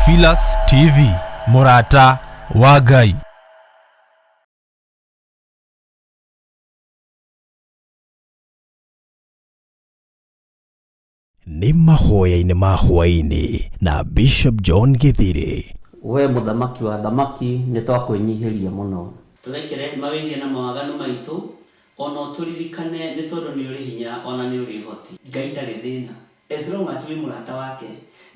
Theophilus TV, Murata wa Ngai. Ni mahoya-inĩ ma hwaĩ-inĩ na Bishop John Githiri. We muthamaki wa thamaki nĩ twakũinyihiria mũno. Turekere mawĩgie na mawaganu maitũ, ona turirikane nĩ tondũ nĩ ũrĩ hinya ona nĩ ũrĩ ũhoti. Ngai ndarĩ thĩna. As long as wĩ mũrata wake,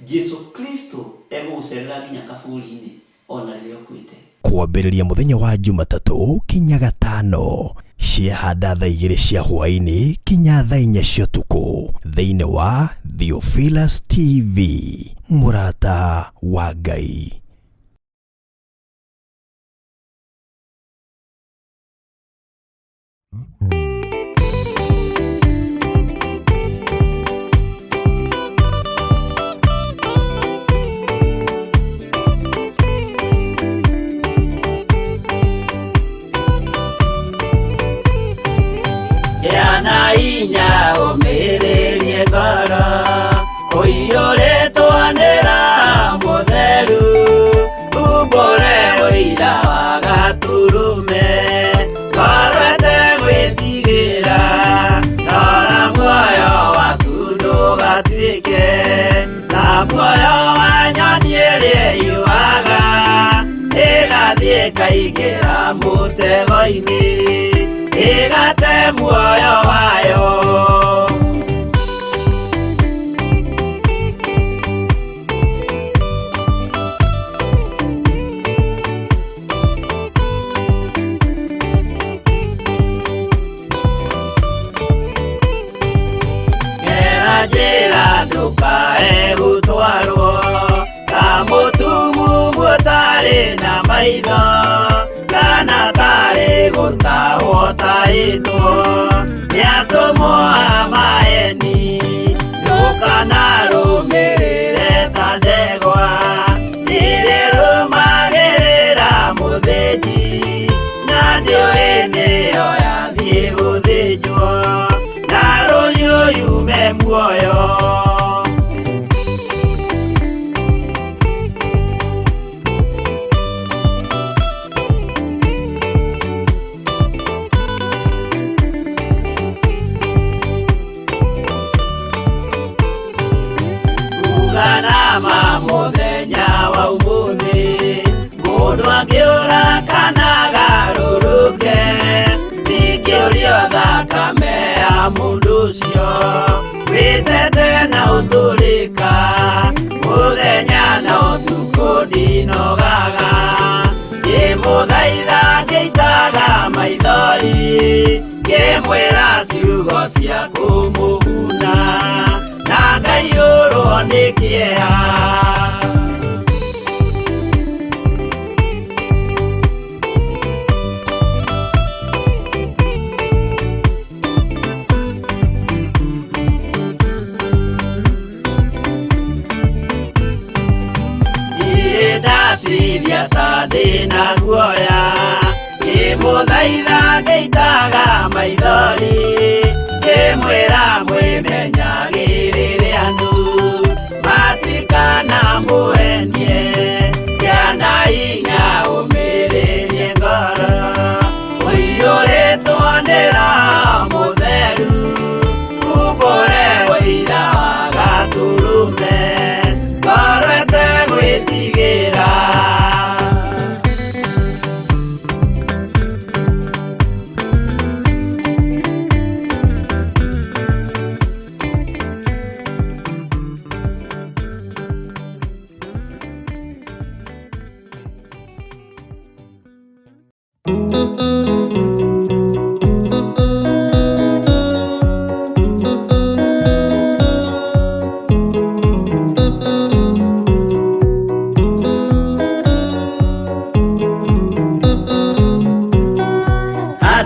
Jesu Kristo egũgũcerera nginya kaburi-inĩ ona rĩrĩa ũkuĩte. Kwambĩrĩria mũthenya wa Jumatatũ kinya Gatano, ciahanda thaa 2 cia hwaĩ-inĩ kinya thaa 4 cia ũtukũ, thĩinĩ wa Theophilus TV, Murata wa Ngai. Yana inya umirerie ngoro uiyũrĩtwo nĩra mũtheru umbũre ũira wa gaturume ngorwete gwĩtigĩra rora muoyo waku ndũgatuĩke na muoyo wa nyoni ĩrĩa yuaga ĩgathiĩ ĩkaingĩra mũtego-inĩ igate muoyo wayo. Gera njĩra ndũkae gũtwarwo ta mũtumumu ũtarĩ na maitho kana tarĩ gũtahwo taĩtwo nĩ atũmwo a maeni. Ndũkanarũmĩrĩre ta ndegwa irĩ rũmagĩrĩra mũthĩnji, na ndĩũĩ nĩyo yathiĩ gũthĩnjwo na rũhiũ yume muoyo. Nama muthenya wa umuthi mundu angiura kana garũrũke ndingĩũrio thakame ya mundu ũcio wĩtete na ũthũrĩka muthenya na ũtukũ ndinogaga ngĩmũthaitha ngĩitaga maithori ngĩmwĩra ciugo cia kũmũguna na ngaiyũrwo nĩ kĩeha. Ndatithia ta ndĩna guoya ngĩmũthaitha ngĩitaga maithori ngĩmwĩra mwĩmenyagĩrĩre andũ matikana mũhenie. Yana inya ũmĩrĩrie ngoro ũiyũrĩtwo nĩra mũtheru umbũre ũira wa gatũrũme ngorwete gwĩtigĩra.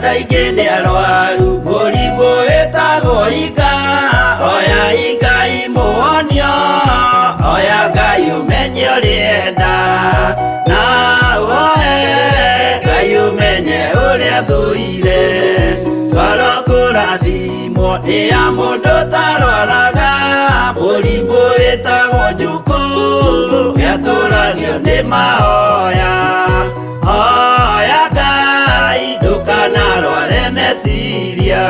Ndaingĩ nĩ arwaru mũrimũ wĩtagwo ika, oya ika imũhonio, oya Ngai ũmenye ũrĩa enda na ũhoe Ngai ũmenye ũrĩa thũire ngoro kũrathimwo nĩ ya mũndũ tarwaraga mũrimũ wĩtagwo njukũ matũragio nĩ mahoya. Hoya Ngai ndũkanarware meciria.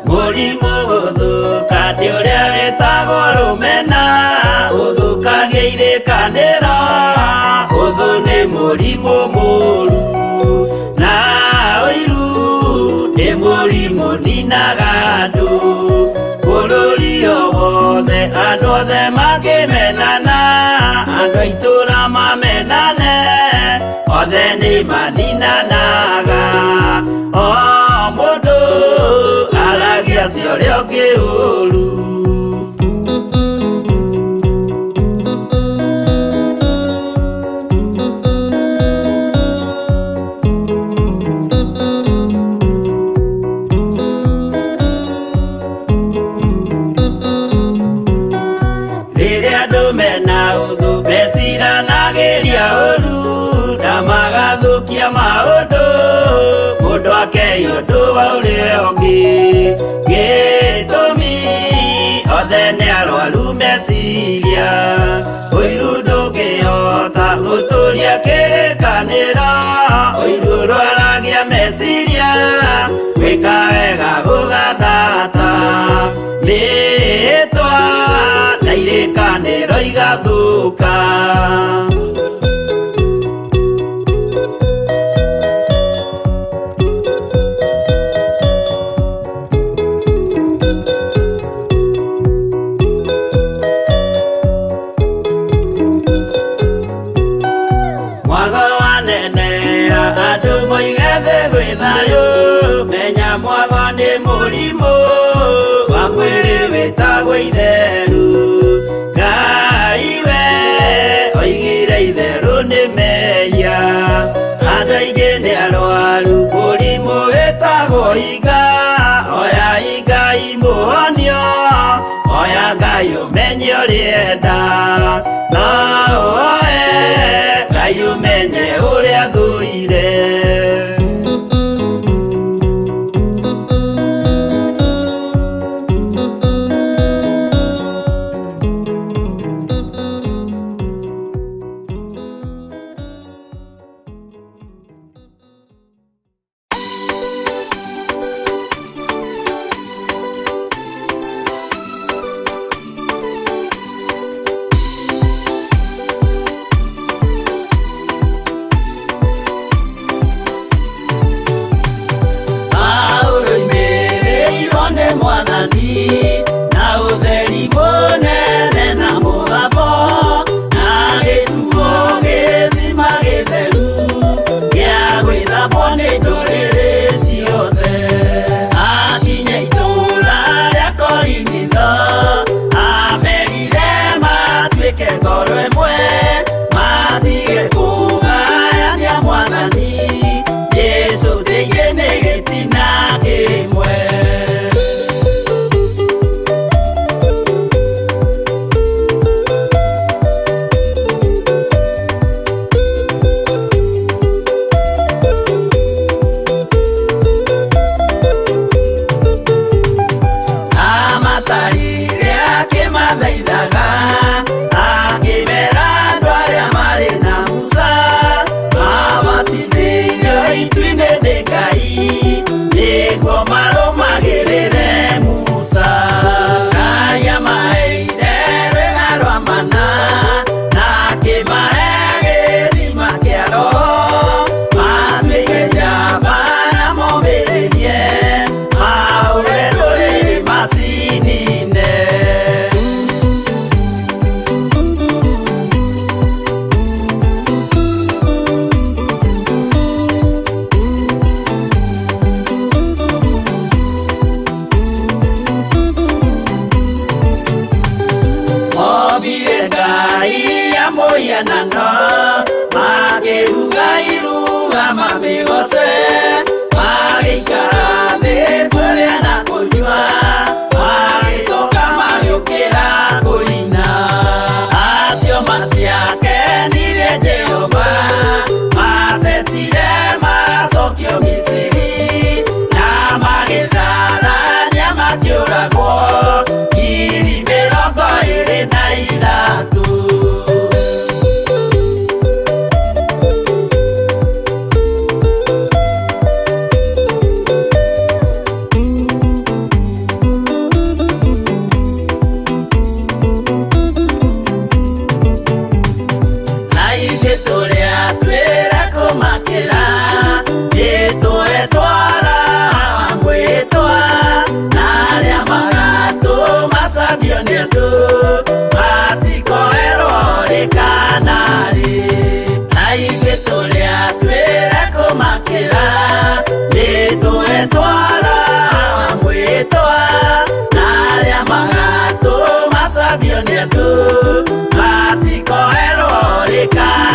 Mũrimũ gũthũkania ũrĩa wĩtagwo rũmena ũthũkagia irĩkanĩro. Ũthũ nĩ mũrimũ mũru na ũiru nĩ mũrimũ ninaga andũ. Bũrũri o wothe andũ othe mangĩmenana, andũ a itũũra mamenane, othe nĩ maninanaga. O mũndũ aragia cia ũrĩa ũngĩ ũru. Rĩrĩa andũ mena ũthũ meciranagĩria ũru na magathũkia maũndũ, mũndũ akei ũndũ wa ũrĩa ũngĩ. Gĩtũmi othe nĩ arwaru meciria. Ũiru ndũngĩhota gũtũria kĩrĩkanĩro. Ũiru ũrwaragia meciria. Gwĩka wega gũgathata mĩĩtwa na irĩkanĩro igathũka. Mwago wanenera andũ moige thĩ gwĩ thayũ. Menya mwago nĩ mũrimũ wa mwĩrĩ wĩtagwo itherũ. Ngai we oigire itherũ nĩ mehia. Andũ aingĩ nĩ arwaru mũrimũ wĩtagwo inga. Oya Ngai mũhonio, oya Ngai ũmenye ũrĩenda. No oe Ngai ũmenye ũrĩa thũire.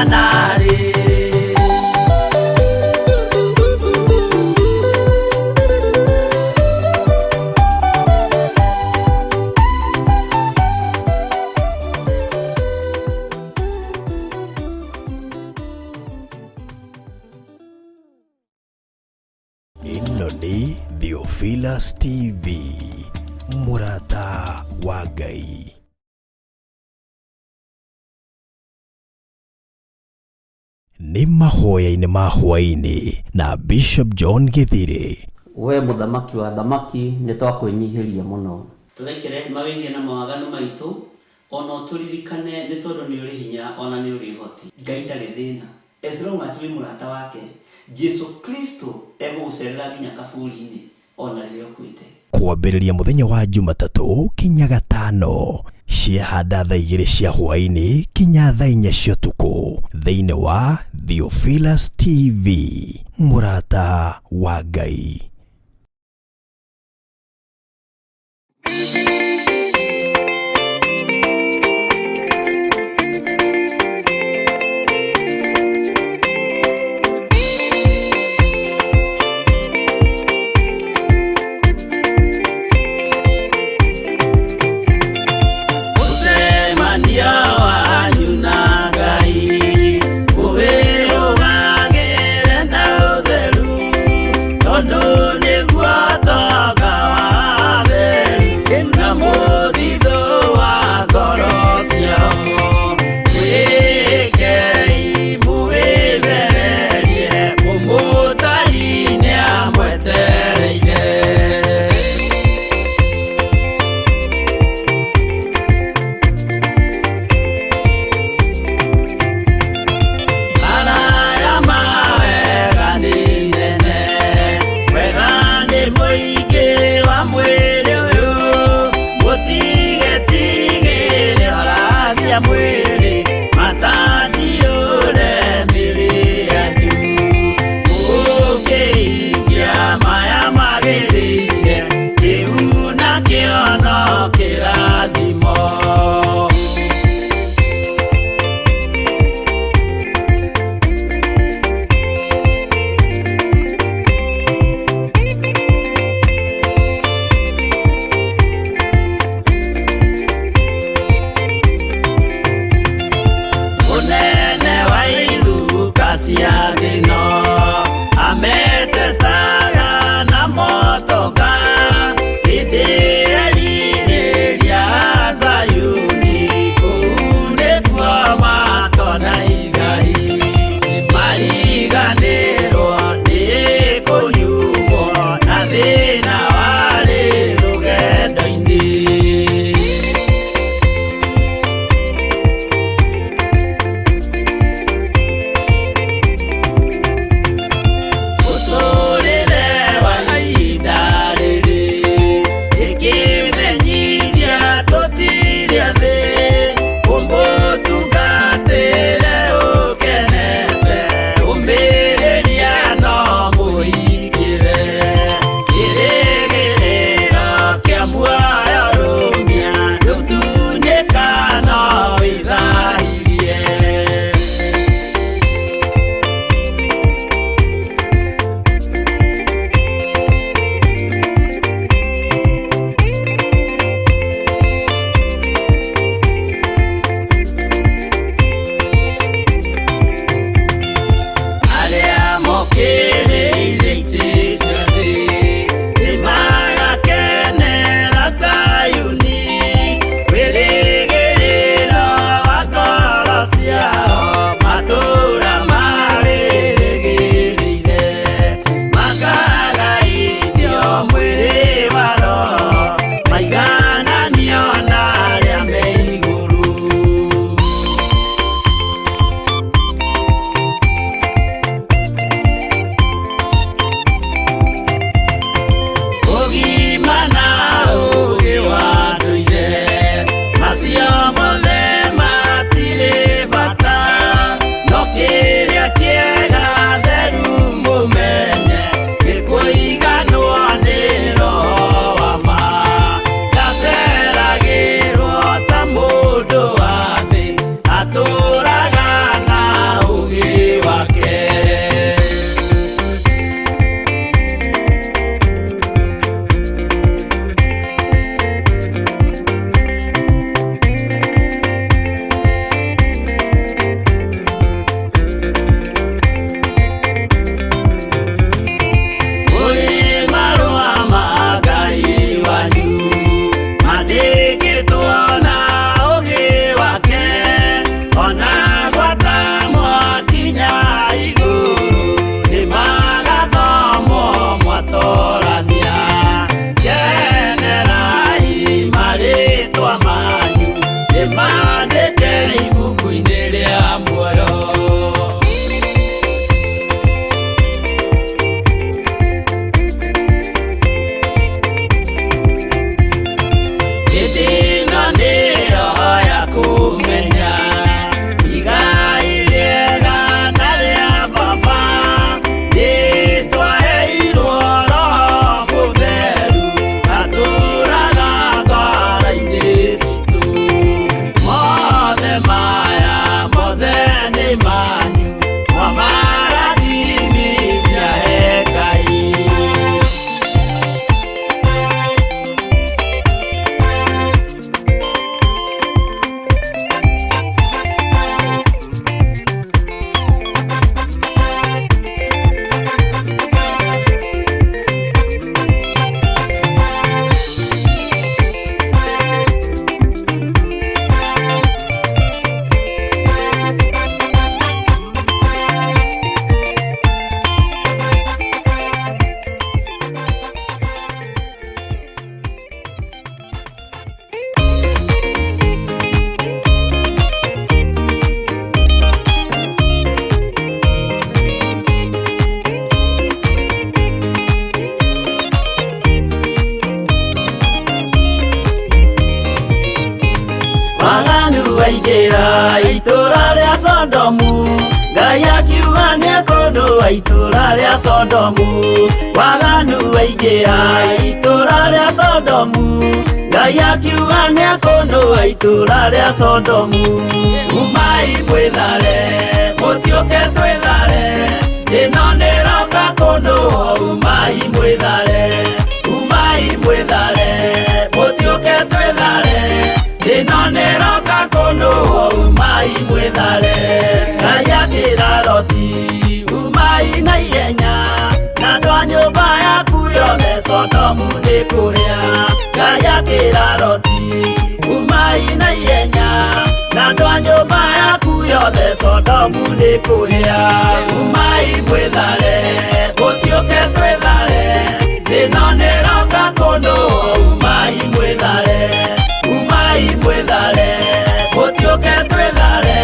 nari ino ni Theophilus TV, murata wa Ngai. Ni mahoya-inĩ ma hwaĩ-inĩ na Bishop John Githiri. We muthamaki wa thamaki nĩ twakwĩnyihĩria mũno. Tũrekere mawĩgie na mawaganu maitũ, ona tũririkane nĩ tondũ nĩ ũrĩ hinya ona nĩ ũrĩ ũhoti. Ngai ndarĩ thĩna. As long as wĩ mũrata wake, Jesu Kristo egũgũcerera nginya kaburi-inĩ ona rĩrĩa ũkuĩte. Kwambĩrĩria mũthenya wa Jumatatũ kinya Gatano, ciahanda thaa 2 cia hwaĩ-inĩ kinya thaa 4 cia ũtukũ, thĩinĩ wa Theophilus TV, murata wa Ngai. No itũra rĩa Sodomu waganu waingĩha itũra rĩa Sodomu Ngai akiuga nĩakũnũa itũra rĩa Sodomu umai mwĩthare mũtiũke twĩthare ĩno nĩroka kũnũa umai mwĩthare mũtiũke twĩthare ĩno nĩroka kũnũa umai mwĩthare Ngai akĩra Loti umai na ihenya na andũ a nyũmba yaku yothe Sodomu nĩkũhĩa Ngai akĩra Loti umai na ihenya na andũ a nyũmba yaku yothe Sodomu nĩkũhĩa umai mwĩthare mũtiũke twĩthare ĩno nĩroka kũnũa umai mwĩthare mũtiũke twĩthare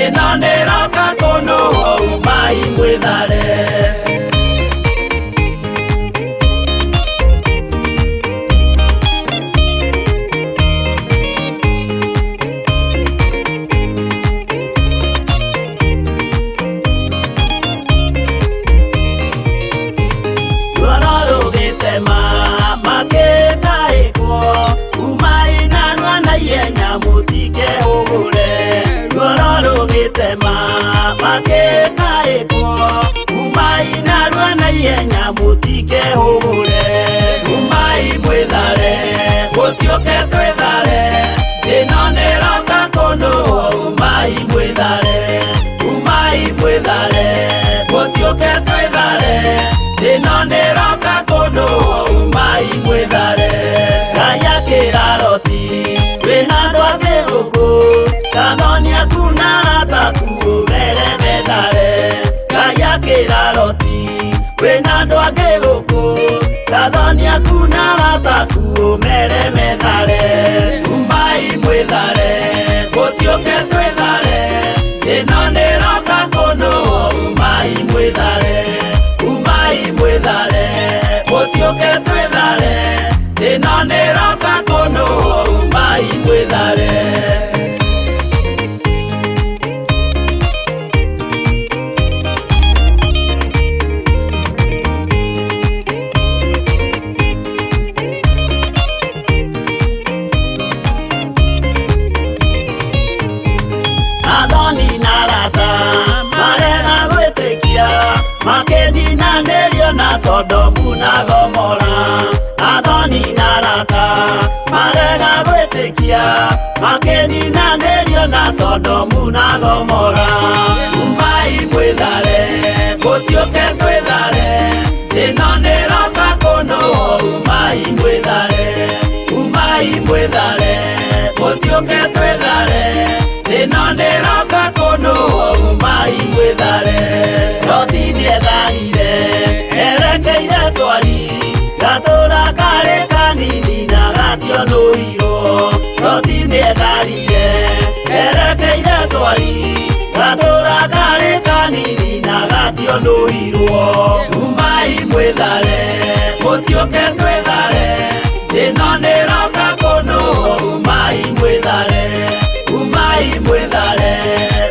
ĩno nĩroka kũnũa umai mwĩthare Mutike hũgũre umai mwĩthare mũtiũke twĩthare ĩno nĩroka kũnũa umai mwĩthare mũtiũke twĩthare ĩno nĩroka kũnũa umai mwĩthare Ngai akĩra Loti wĩna andũ angĩ gũkũ tathonia kuna ataku ũmere methare Ngai akĩra Loti wĩna andũ angĩ gũkũ tathonia kuna ataku ũmere methare umai mwĩthare mũtiũke twĩthare ĩno nĩroka kũnũa umai mwĩthare mũtiũke twĩthare ĩno nĩroka kũnũa umai mwĩthare Sodomu na Gomora athoni na arata marega gwĩtĩkia makĩninanĩrio na Sodomu na Gomora umai mwĩthare mũtiũke twĩthare ĩno nĩroka kũnũa umai mwĩthare mũtiũke twĩthare ĩno nĩroka kũnũa umai mwĩthare Loti nĩetharire erekeire Zoari gatũra karĩ kanini na gationũirwo Loti nĩetharire erekeire Zoari gatũra karĩ kanini na gationũirwo umai mwĩthare mũtiũke twĩthare ĩno nĩroka kũnũa umai mwĩthare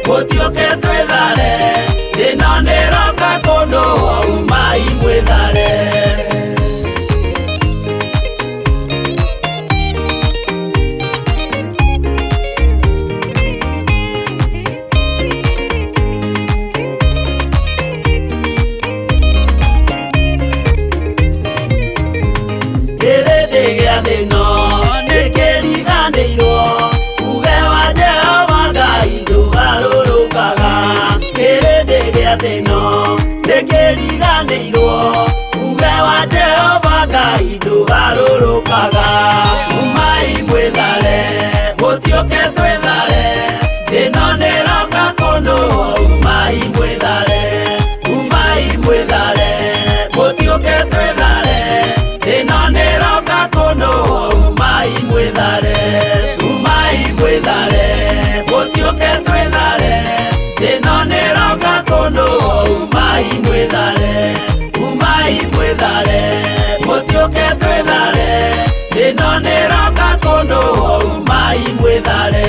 mũtiũke twĩthare ĩno nĩroka kũnũa umai mwĩthare kĩrĩndĩ gĩa thĩ ĩno nĩkĩriganĩirwo uge wa Jehova Ngai ndũgarũrũkaga kĩrĩndĩ gĩa thĩ ĩno nĩkĩriganĩirwo uge wa Jehova Ngai ndũgarũrũkaga umai mwĩthare mũtiũke twĩthare ĩno nĩroka kũnũa umai mwĩthare mũtiũke twĩthare ĩno nĩroka kũnũa umai mwĩthare mũtiũke twĩthare ĩno nĩroka kũnũa umai mwĩthare mũtiũke twĩthare ĩno nĩroka kũnũa umai mwĩthare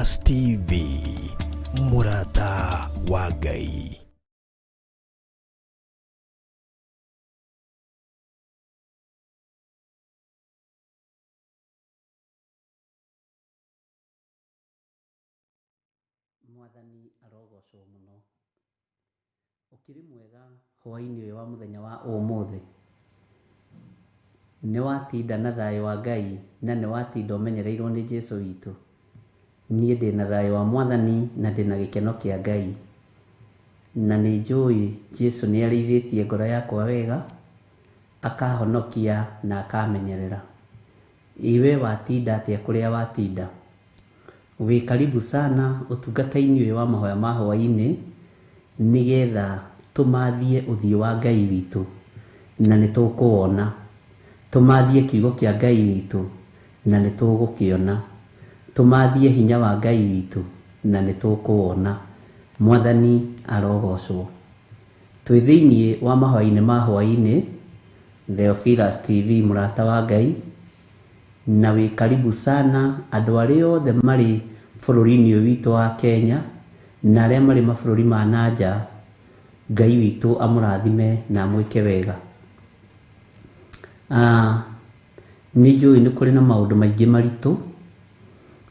Theophilus TV, Murata wa Ngai. Mwathani arogocwo muno. Ukiri mwega hwaini uyu wa muthenya wa umuthi. Ni watinda na thayo wa Ngai na ni watinda umenyereirwo ni Jesu witu. Nie ndi na thayo wa Mwathani na ndi na gikeno kia Ngai. Na ni njui Jesu ni arĩithĩtie ngoro yakwa wega, akahonokia na akamenyerera. Iwe watinda atia kuria watinda. Wi karibu sana utungata-ini uyu wa mahoya ma hwaini nigetha tumathie uthio wa Ngai witu na nitukuona. Tumathie kiugo kia Ngai witu na nitugukiona. Tumathie hinya wa Ngai witu na nitukuona. Mwathani arogocwo. Twi thiini wa mahoya-ini ma hwaini, Theophilus TV Murata wa Ngai, na wi karibu sana andu aria othe mari bururi-ini witu wa Kenya na aria mari mabururi ma nanja. Ngai witu amurathime na mwike wega. Ni njui ni kuri na maundu maingi maritu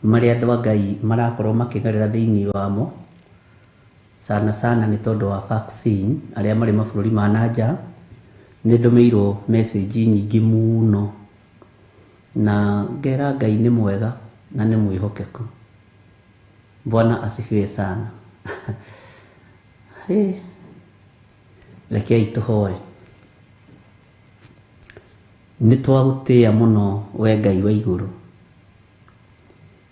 maria andu a Ngai marakorwo makigerera thiini wamo, sana ni tondu wa vaccine. Aria mari mabururi ma nanja ni ndumirwo message nyingi muno, na ngera Ngai ni mwega na ni mwihokeku. Bwana asifiwe sana. Rekei tuhoe. Nitwagutia muno we Ngai wa iguru.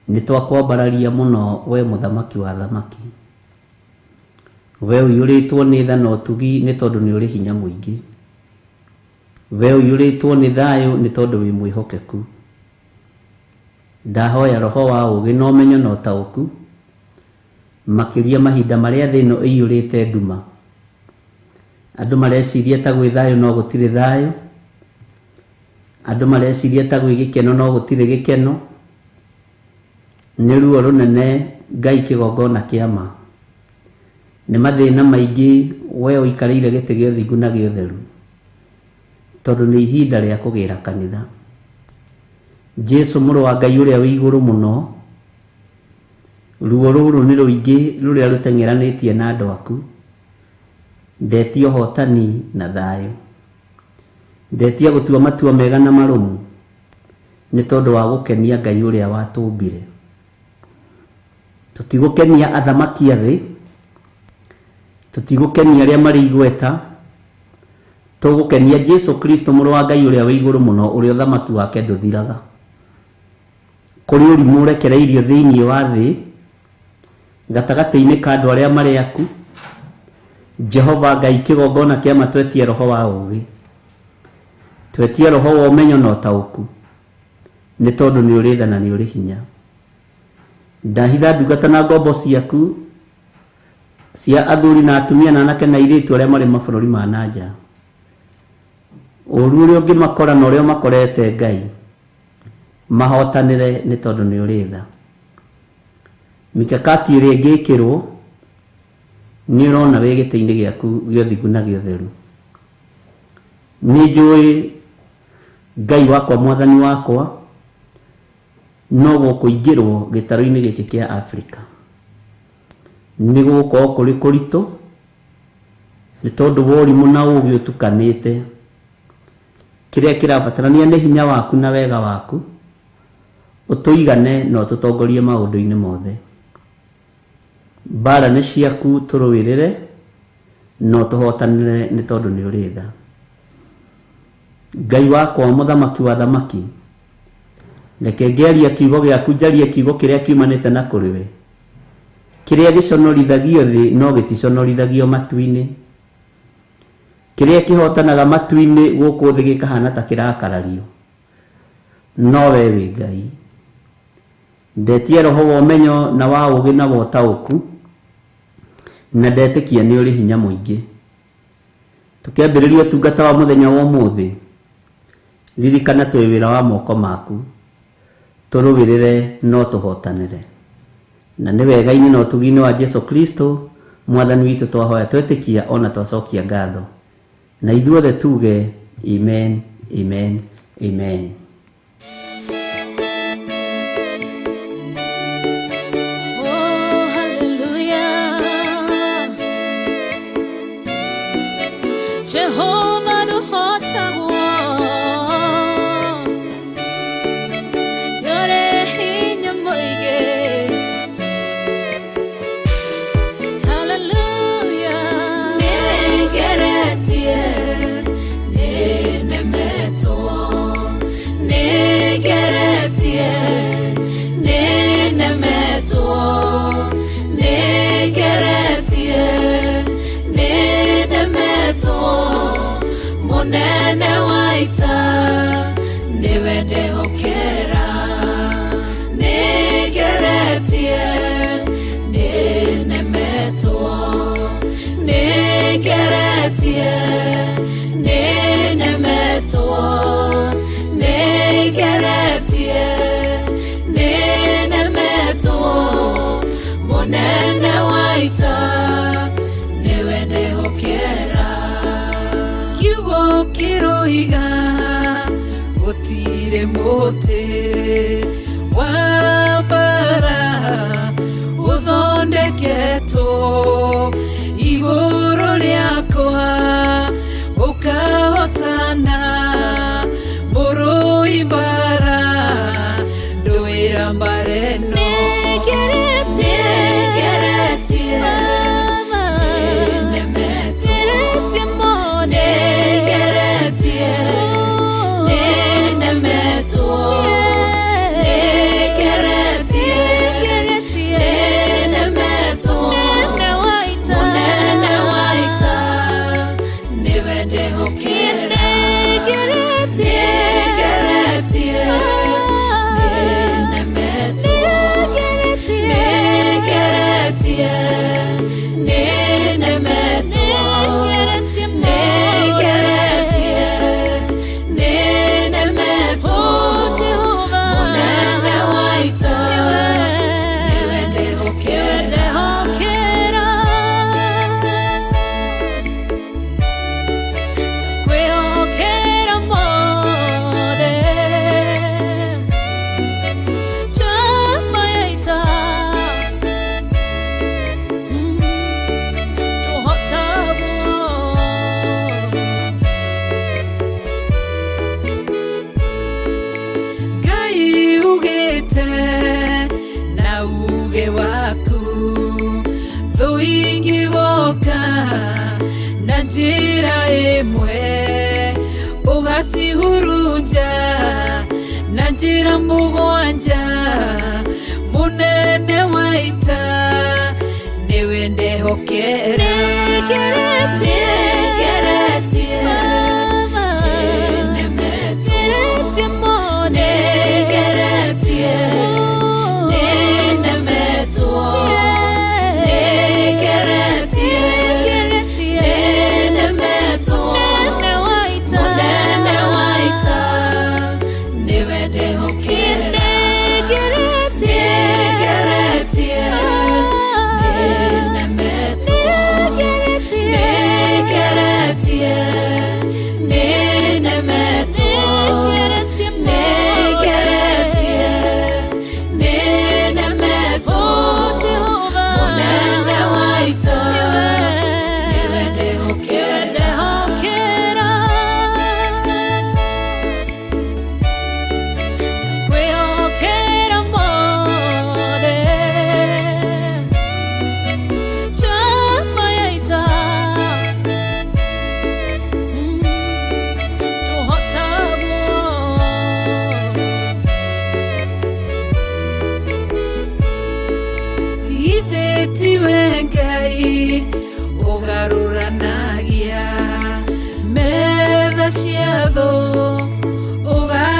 Nitwakwambararia muno we muthamaki wa thamaki. We uyuritwo ni tha na utugi ni tondu ni uri hinya muingi. We uyuritwo ni thayo ni tondu wi mwihokeku. Ndahoya roho wa ugi na umenyo na utauku makiria mahinda maria thi ino iyurite nduma. Andu mareciria ta gwi thayo no gutire thayo. Andu mareciria ta gwi gikeno no gutire gikeno. Ni ruo runene Ngai kigongona kiama. Ni mathina maingi we uikarire giti gio thingu na gio theru, tondu ni ihinda ria kugira kanitha. Jesu muru wa Ngai uria wi iguru muno, ruo ruru ni ruingi ruria rutengeranitie na andu aku. Ndetia hotani na thayo. Ndetia gutua matua mega na marumu ni tondu wa gukenia Ngai uria watumbire. Tutigukenia athamaki athi, tutigukenia aria mari igweta, tugukenia Jesu Kristo muru wa Ngai uria wi iguru muno, uria thamaki wake nduthiraga. Kuri urimu urekereirio thiini wa thi gatagati-ini ka andu aria mari aku. Jehova Ngai kigongona kiama twetie roho wa ugi, twetie roho wa umenyo na utauku, ni tondu ni uri tha na ni uri hinya. Ndahitha ndungata na ngombo ciaku cia athuri na atumia na anake na airitu aria mari mabururi ma nanja. Uru uria ungimakora na uria makorete Ngai mahotanire ni tondu ni uri tha. Mikakati iria ingikirwo ni urona we giti-ini giaku gio thingu na gio theru. Ni njui Ngai wakwa Mwathani wakwa no gukuingirwo gitaro-ini giki kia Africa. Ni gukorwo kuri kuritu ni tondu wa urimu na ugi utukanite. Kiria kirabatarania ni hinya waku na wega waku, utuigane na ututongorie maundu-ini mothe. Bara ni ciaku turuwirire no tuhotanire ni tondu ni uri tha. Ngai wakwa muthamaki wa thamaki, reke ngeria kiugo giaku, njarie kiugo kiria kiumanite na kuri we. Kiria giconorithagio thi no giticonorithagio matu-ini. Kiria kihotanaga matu-ini guku thi gikahana ta kirakarario. No we wi Ngai. Ndetie roho wa umenyo na wa ugi na wa utauku, na ndetikia ni uri hinya muingi. Tukiambiriria utungata wa muthenya wa umuthi, ririkana twi wira wa moko maku, turuwirire no tuhotanire. na nĩ wega-inĩ na ũtugi-inĩ wa Jesu Kristo mwathani witũ twahoya twetĩkia ona twacokia ngatho, na ithuothe tuge amen, amen, amen. Jehovah no hotawa yore hinya moige hallelujah negeretie nenemeto negeretie nenemeto negeretie nenemeto munene waita niwende hokera negeretie nenemeto negeretie nenemeto negeretie nenemeto munene waita niwende hokera kiugo kiroiga gutire muti wa bara uthondeketwo iguru riakwa ukahotana murui bara nduira mbareno njira imwe ugacihurunja na njira mugwanja munene waita niwe ndehokera negeretie nenemeto negeretie nenemeto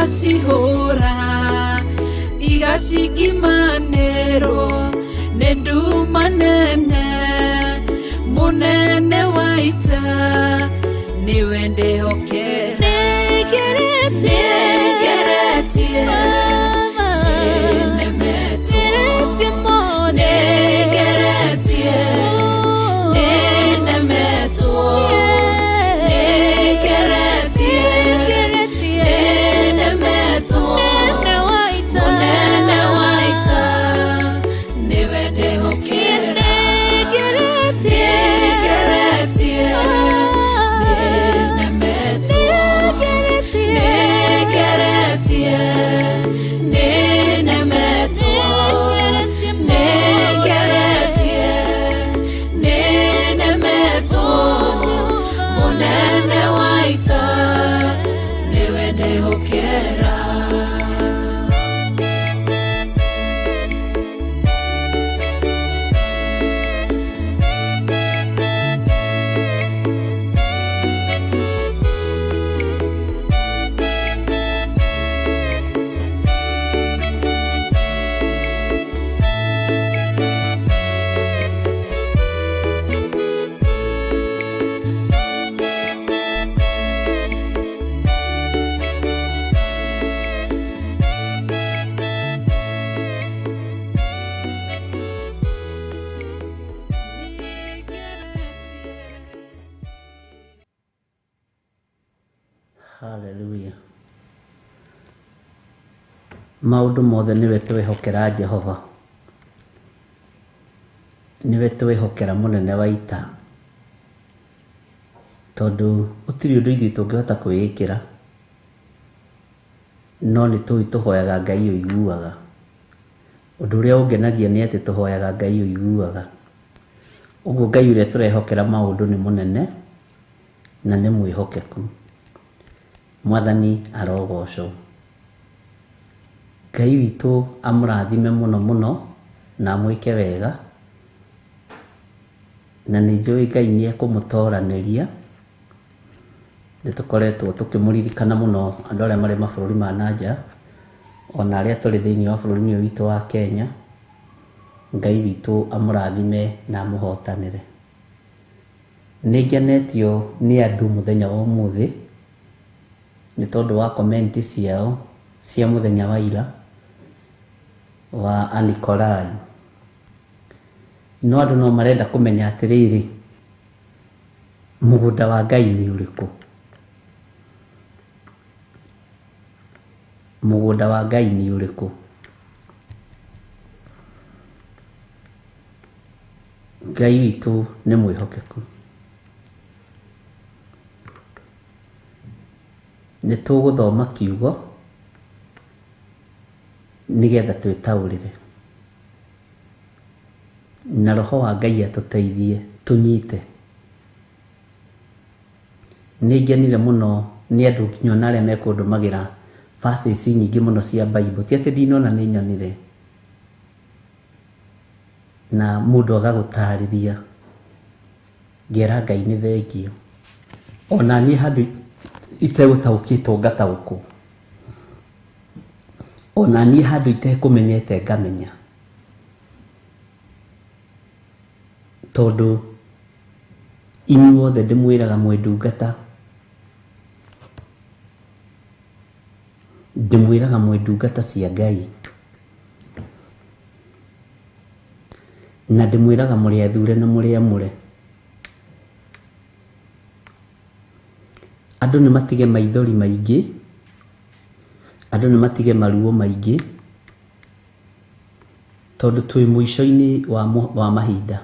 Sihora igasikimanero nedumanene munene waita niwe ndehokera negeretie nenemeto Hallelujah. Maũndũ mothe nĩwe twĩhokera Jehova, nĩwe twĩhokera mũnene wa ita, tondũ gũtirĩ ũndũ ithuĩ tũngĩhota kwĩĩkĩra, no nĩ tũĩ tũhoyaga Ngai ũiguaga. Ũndũ ũrĩa ũngenagia nĩ atĩ tũhoyaga Ngai ũiguaga. Ũguo Ngai ũrĩa tũrehokera maũndũ nĩ mũnene na nĩ mwĩhokeku. Mwathani arogocwo. Ngai witũ amũrathime mũno mũno na amwĩke wega, na nĩ njũĩ Ngai nĩ ekũmũtoranĩria. Nĩ tũkoretwo tũkĩmũririkana mũno andũ arĩa marĩ mabũrũri ma nanja, ona arĩa tũrĩ thĩinĩ wa bũrũri ũyũ witũ wa Kenya. Ngai witũ amũrathime na amũhotanĩre. Nĩ ngenetio nĩ andũ mũthenya wa ũmũthĩ nĩ tondũ wa komenti ciao cia mũthenya wa ira wa Anikolai. No andũ no marenda kũmenya atĩrĩrĩ, mũgũnda wa Ngai nĩ ũrĩkũ? Mũgũnda wa Ngai nĩ ũrĩkũ? Ngai witũ nĩ mwĩhokeku. Nĩ tũgũthoma kiugo nĩgetha twĩtaũrĩre, na Roho wa Ngai atũteithie tũnyite. Nĩ ngenire mũno nĩ andũ nginya ona arĩa mekũndũmagĩra verses nyingĩ mũno cia Bible, ti atĩ ndinona nĩ nyonire, na mũndũ agagũtarĩria, ngera Ngai nĩ thengio. Ona niĩ handũ itegũtaũkĩtwo ngataũkwo, ona niĩ handũ itekũmenyete ngamenya, tondũ inyuothe ndĩmwĩraga mwĩ ndungata, ndĩmwĩraga mwĩ ndungata cia Ngai, na ndĩmwĩraga mũrĩ athure na mũrĩ amũre. Andũ nĩ matige maithori maingĩ, andũ nĩ matige maruo maingĩ, tondũ twĩ mũico-inĩ wa mahinda,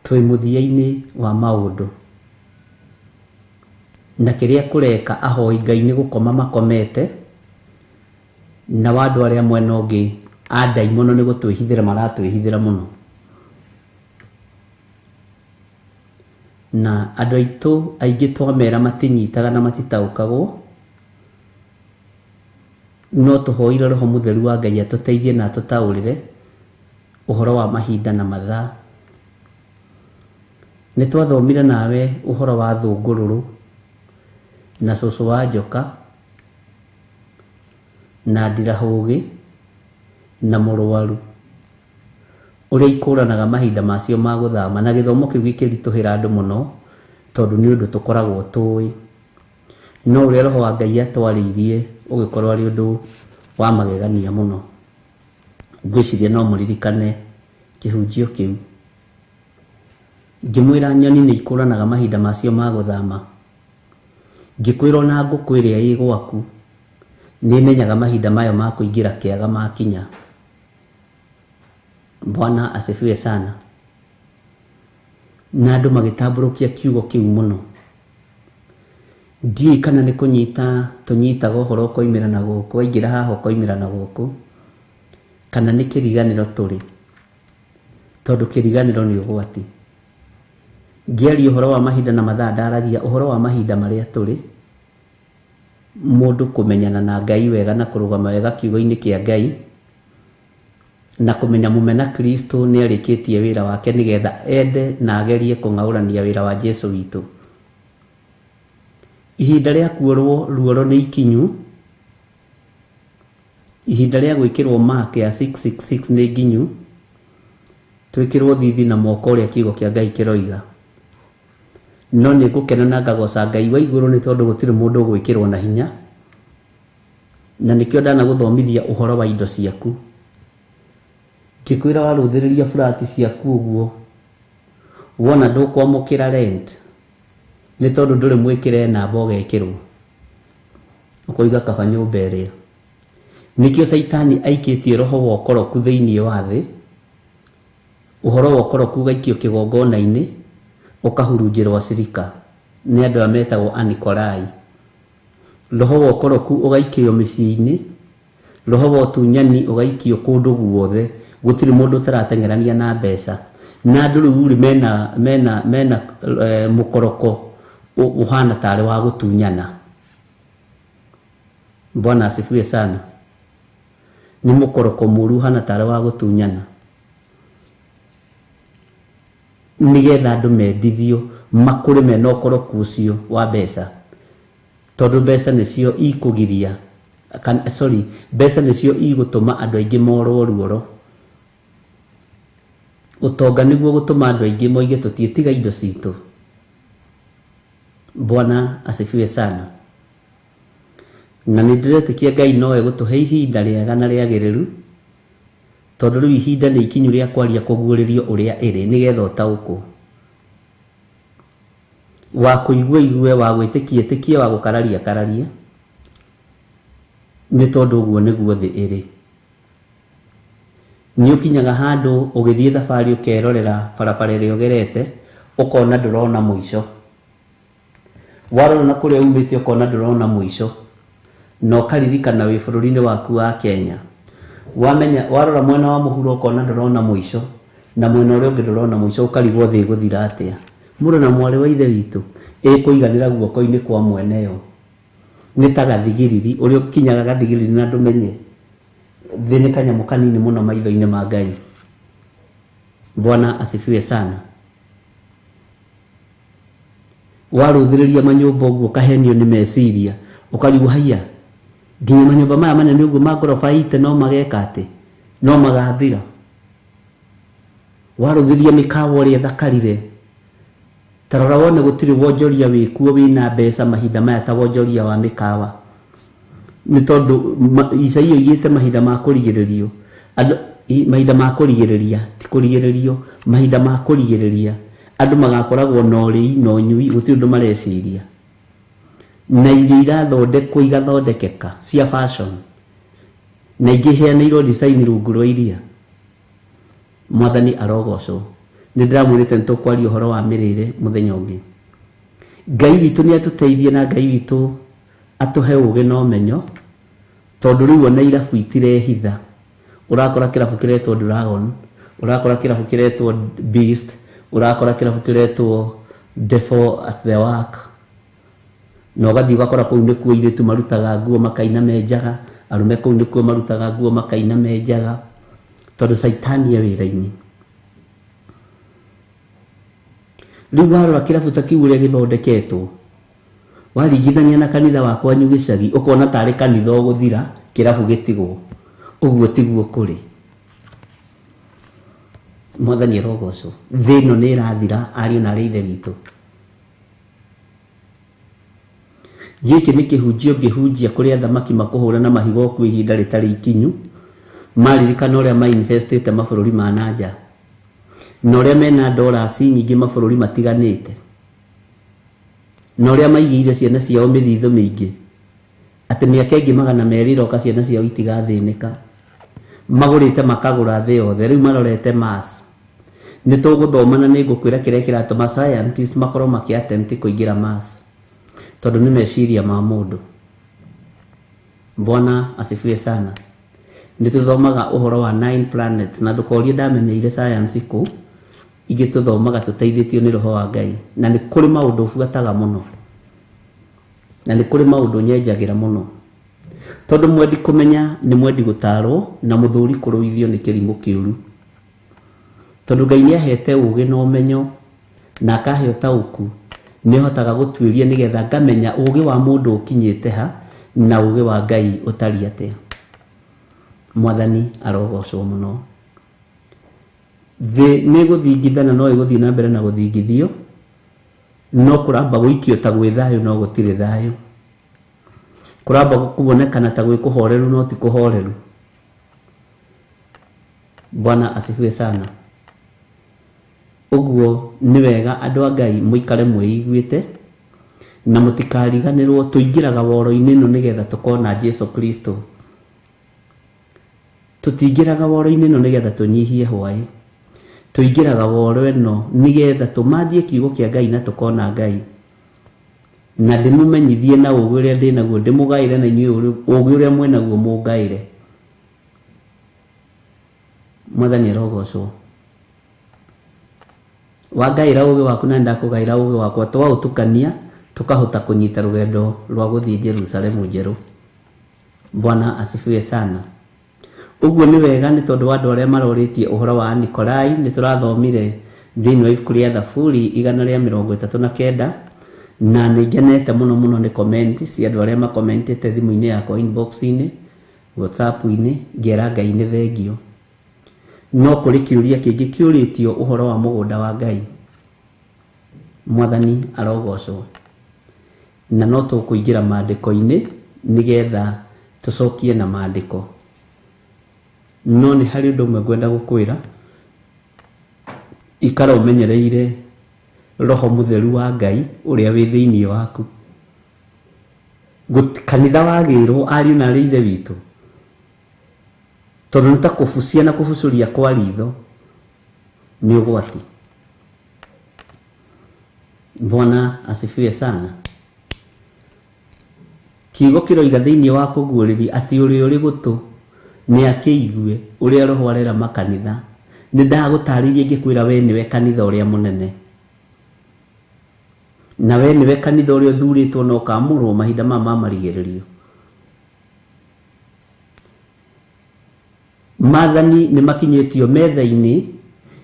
twĩ mũthia-inĩ wa maũndũ, na kĩrĩa kũreka ahoi Ngai nĩ gũkoma makomete, na andũ arĩa mwena ũngĩ andaimono nĩ gũtwĩhithĩra maratwĩhithĩra mũno. Na andũ aitũ aingĩ twamera matinyitaga na matitaũkagwo, no tũhoire Roho Mũtheru wa Ngai atũteithie na atũtaũrĩre ũhoro wa mahinda na mathaa. Nĩ twathomire nawe ũhoro wa thũngũrũrũ na cũcũ wa njoka na ndirahũgĩ na mũrũaru, ũrĩa ikũranaga mahinda macio ma gũthama, na gĩthomo kĩu gĩkĩritũhĩra andũ mũno tondũ nĩ ũndũ tũkoragwo tũĩ, no ũrĩa Roho wa Ngai atwarĩirie ũgĩkorwo arĩ ũndũ wa magegania mũno. Ngwĩciria no mũririkane kĩhunjio kĩu, ngĩmwĩra nyoni nĩ ikũranaga mahinda macio ma gũthama, ngĩkwĩra ona ngũkũ ĩrĩa ĩ gwaku nĩ imenyaga mahinda mayo ma kũingĩra kĩaga makinya. Bwana asifiwe sana. Na andũ magĩtambũrũkia kiugo kĩu mũno. Ndiũĩ kana nĩ kũnyita tũnyitaga ũhoro ũkoimĩra na gũkũ, waingĩra haha ũkoimĩra na gũkũ, kana nĩ kĩriganĩro tũrĩ, tondũ kĩriganĩro nĩ ũgwati. Ngĩaria ũhoro wa mahinda na mathaa, ndaragia ũhoro wa mahinda marĩa tũrĩ, mũndũ kũmenyana na Ngai wega na kũrũgama wega kiugo-inĩ kĩa Ngai, na kũmenya mũmena Kristo nĩ arĩkĩtie wĩra wake nĩgetha ende na agerie kũng'aũrania wĩra wa Jesũ witũ. Ihinda rĩa kuorwo ruoro nĩ ikinyu, ihinda rĩa gwĩkĩrwo mark ya 666 nĩ nginyu, twĩkĩrwo thithi na moko ũrĩa kiugo kĩa Ngai kĩroiga. No nĩ ngũkena na ngagoca Ngai wa igũrũ nĩ tondũ gũtirĩ mũndũ ũgwĩkĩrwo na hinya, na nĩkĩo ndanagũthomithia ũhoro wa indo ciaku. Ngĩkwĩra warũthĩrĩria flat ciaku ũguo, wona ndũkwamũkĩra rent, nĩ tondũ ndũrĩ mwĩkĩre namba ũgekĩrwo ũkoiga kaba nyũmba ĩrĩa. Nĩkĩo Saitani aikĩtie roho wa ũkoroku thĩinĩ wa thĩ, ũhoro wa ũkoroku ũgaikio kĩgongona-inĩ ũkahurunjĩrwo acirika nĩ andũ arĩa metagwo Anikolai. Roho wa ũkoroku ũgaikio mĩciĩ-inĩ, roho wa ũtunyani ũgaikio kũndũ guothe, gũtirĩ mũndũ ũtarateng'erania na mbeca. Na andũ rĩu mena mũkoroko ũhana tarĩ wa gũtunyana. Bwana asifiwe sana. Ni mũkoroko mũru ũhana tarĩ wa gũtunyana, nĩgetha andũ mendithio makũrĩ mena ũkoroku ũcio wa mbeca, tondũ mbeca nĩcio ikũgiria mbeca nĩcio igũtũma andũ aingĩ morwo ruoro. Ũtonga nĩguo gũtũma andũ aingĩ moige tũtiĩtiga indo citũ. Bwana asifiwe sana. Na nĩndĩretĩkia Ngai nowe gũtũhe ihinda rĩega na rĩagĩrĩru, tondũ rĩu ihinda nĩ ikinyu rĩa kwaria kũguũrĩrio ũrĩa ĩrĩ, nĩgetha ũtaũkwo. Wa kũigua igue, wa gwĩtĩkia ĩtĩkie, wa gũkararia kararie, nĩ tondũ ũguo nĩguo thĩ ĩrĩ. Nĩ ũkinyaga handũ ũgĩthiĩ thabarĩ ũkerorera barabara ĩrĩa ũgerete ũkona ndũrona mũico. Warora na kũrĩa umĩte ũkona ndũrona mũico, na ũkaririkana wĩ bũrũri-inĩ waku wa Kenya. Warora mwena wa mũhuro ũkona ndũrona mũico, na mwena ũrĩa ũngĩ ndũrona mũico, ũkarigwo thĩ gũthira atĩa. Mũrũ na mwarĩ wa ithe witũ, ĩkũiganĩra guoko-inĩ kwa mwene yo. Nĩ ta gathigiriri, ũrĩa ũkinyaga gathigiriri na ndũmenye thĩ nĩ kanyamũ kanini mũno maitho-inĩ ma Ngai. Bwana asifiwe sana. Warũthĩrĩria manyũmba ũguo ũkahenio nĩ meciria, ũkarigwo haiya, nginya manyũmba maya manene ũguo ma ngoroba ite no mageka atĩ, no magathira. Warũthĩrĩria mĩkawa ũrĩa ĩthakarire, tarora wone gũtirĩ wonjoria wĩkuo wĩna mbeca mahinda maya ta wonjoria wa mĩkawa. Nĩ tondũ ica iyo igĩte mahinda ma kũrigĩrĩrio, mahinda ma kũrigĩrĩria, ti kũrigĩrĩrio, mahinda ma kũrigĩrĩria, andũ magakoragwo na ũrĩi na ũnyui, gũtirĩ ũndũ mareciria. Na irio irathondekwo igathondekeka cia fashion, na ingĩ heanĩirwo design rungu rwa iria. Mwathani arogocwo. Nĩ ndĩramwĩrĩte nĩ tũkwaria ũhoro wa mĩrĩre mũthenya ũngĩ. Ngai witũ nĩ atũteithie, na Ngai witũ atũhe ũgĩ na ũmenyo, tondũ rĩu ona irabu itirehitha. Ũrakora kĩrabu kĩretwo Dragon, ũrakora kĩrabu kĩretwo Beast, ũrakora kĩrabu kĩretwo Devil at the Work. Na ũgathiĩ ũgakora kũu nĩkuo airĩtu marutaga nguo makaina menjaga, arũme kũu nĩkuo marutaga nguo makaina menjaga, tondũ Saitani e wĩra-inĩ. Rĩu warora kĩrabu ta kĩu ũrĩa gĩthondeketwo, waringithania na kanitha wa kwanyu gĩcagi, ũkona tarĩ kanitha ũgũthira, kĩrabu gĩtigwo. Ũguo tiguo kũrĩ. Mwathani arogocwo. Thĩ ĩno nĩ ĩrathira, ariũ na arĩ ithe witũ. Gĩkĩ nĩ kĩhunjio ngĩhunjia kũrĩ athamaki makũhũra na mahiga kwa ihinda rĩtarĩ ikinyu, maririkana ũrĩa mainvestĩte mabũrũri ma nanja, na ũrĩa mena dollars nyingĩ mabũrũri matiganĩte, na ũrĩa maigĩire ciana ciao mĩthithũ mĩingĩ, atĩ mĩaka ĩngĩ 200 iroka ciana ciao itigathĩnĩka. Magũrĩte makagũra thĩ yothe, rĩu marorete Mars. Nĩ tũgũthoma na nĩ ngũkwĩra kĩrĩa kĩratũma scientists makorwo makĩattempt kũingĩra Mars, tondũ nĩ meciria ma mũndũ. Bwana asifiwe sana. Nĩ tũthomaga ũhoro wa 9 planets, na ndũkorie ndamenyeire science kũ, ingĩ tũthomaga tũteithĩtio nĩ roho wa Ngai, na nĩ kũrĩ maũndũ buataga mũno, na nĩ kũrĩ maũndũ nyenjagĩra mũno, tondũ mwendi kũmenya nĩ mwendi gũtarwo, na mũthuri kũrũithio nĩ kĩrimũ kĩũru. Tondũ Ngai nĩ ahete ũgĩ na ũmenyo, na akahe ũtaũku, nĩ hotaga gũtuĩria nĩgetha ngamenya ũgĩ wa mũndũ ũkinyĩte ha, na ũgĩ wa Ngai ũtariĩ atĩa. Mwathani arogocwo mũno. Thĩ nĩ gũthingithana, no ĩgũthiĩ na mbere na gũthingithio, no kũramba gũikio ta gwĩ thayũ, no gũtirĩ thayũ. Kũramba kuonekana ta gwĩ kũhoreru, no ti kũhoreru. Bwana asifiwe sana. Ũguo nĩ wega andũ a Ngai mũikare mwĩiguĩte, na mutikariganirwo tuingiraga woro-ini no nigetha tukona Jesu Kristo. Tutingiraga woro-ini no nigetha tunyihie hwai. Tuingiraga woro eno nigetha tumathie kiugo kia Ngai na tukona Ngai. Na ndimumenyithie na ugu uria ndinaguo ndimugaire na inyuĩ ugu uria mwenaguo mungaire. Mwathani arogocwo. Wangaira ugi waku na ndakugaira ugi wakwa twautukania tukahota kunyita rugendo rwa guthii Jerusalemu njeru. Bwana asifiwe sana. Uguo ni wega ni tondu andu aria maroritie uhoro wa Nikolai ni turathomire thiini wa ibuku ria Thaburi 139 na nigenete muno ni comment cia andu aria makommentete thimu-ini yakwa inbox-ini WhatsApp-ini ngera Ngai ni thengio. No kuri kiuria kingi kiuritio uhoro wa mugunda wa Ngai. Mwathani arogocwo. Na no tukuingira maandiko-ini nigetha tucokie na maandiko. No ni hari undu umwe ngwenda gukwira ikara umenyereire roho mutheru wa Ngai uria wi thiini waku. Kanitha wagirwo ari na ri ithe witu tondu nitakubucia na kubucuria kwa ritho ni ugwati. Bwana asifiwe sana. Kiugo kiroiga thiini wa kuguriri ati uri gutu ni akiigue uria roho arera makanitha. Ni ndagutaririe ngikwira we niwe kanitha uria munene. Na we niwe kanitha uria thuritwo no kamurwo mahinda mama marigiririo. Maathani ni makinyetio metha-ini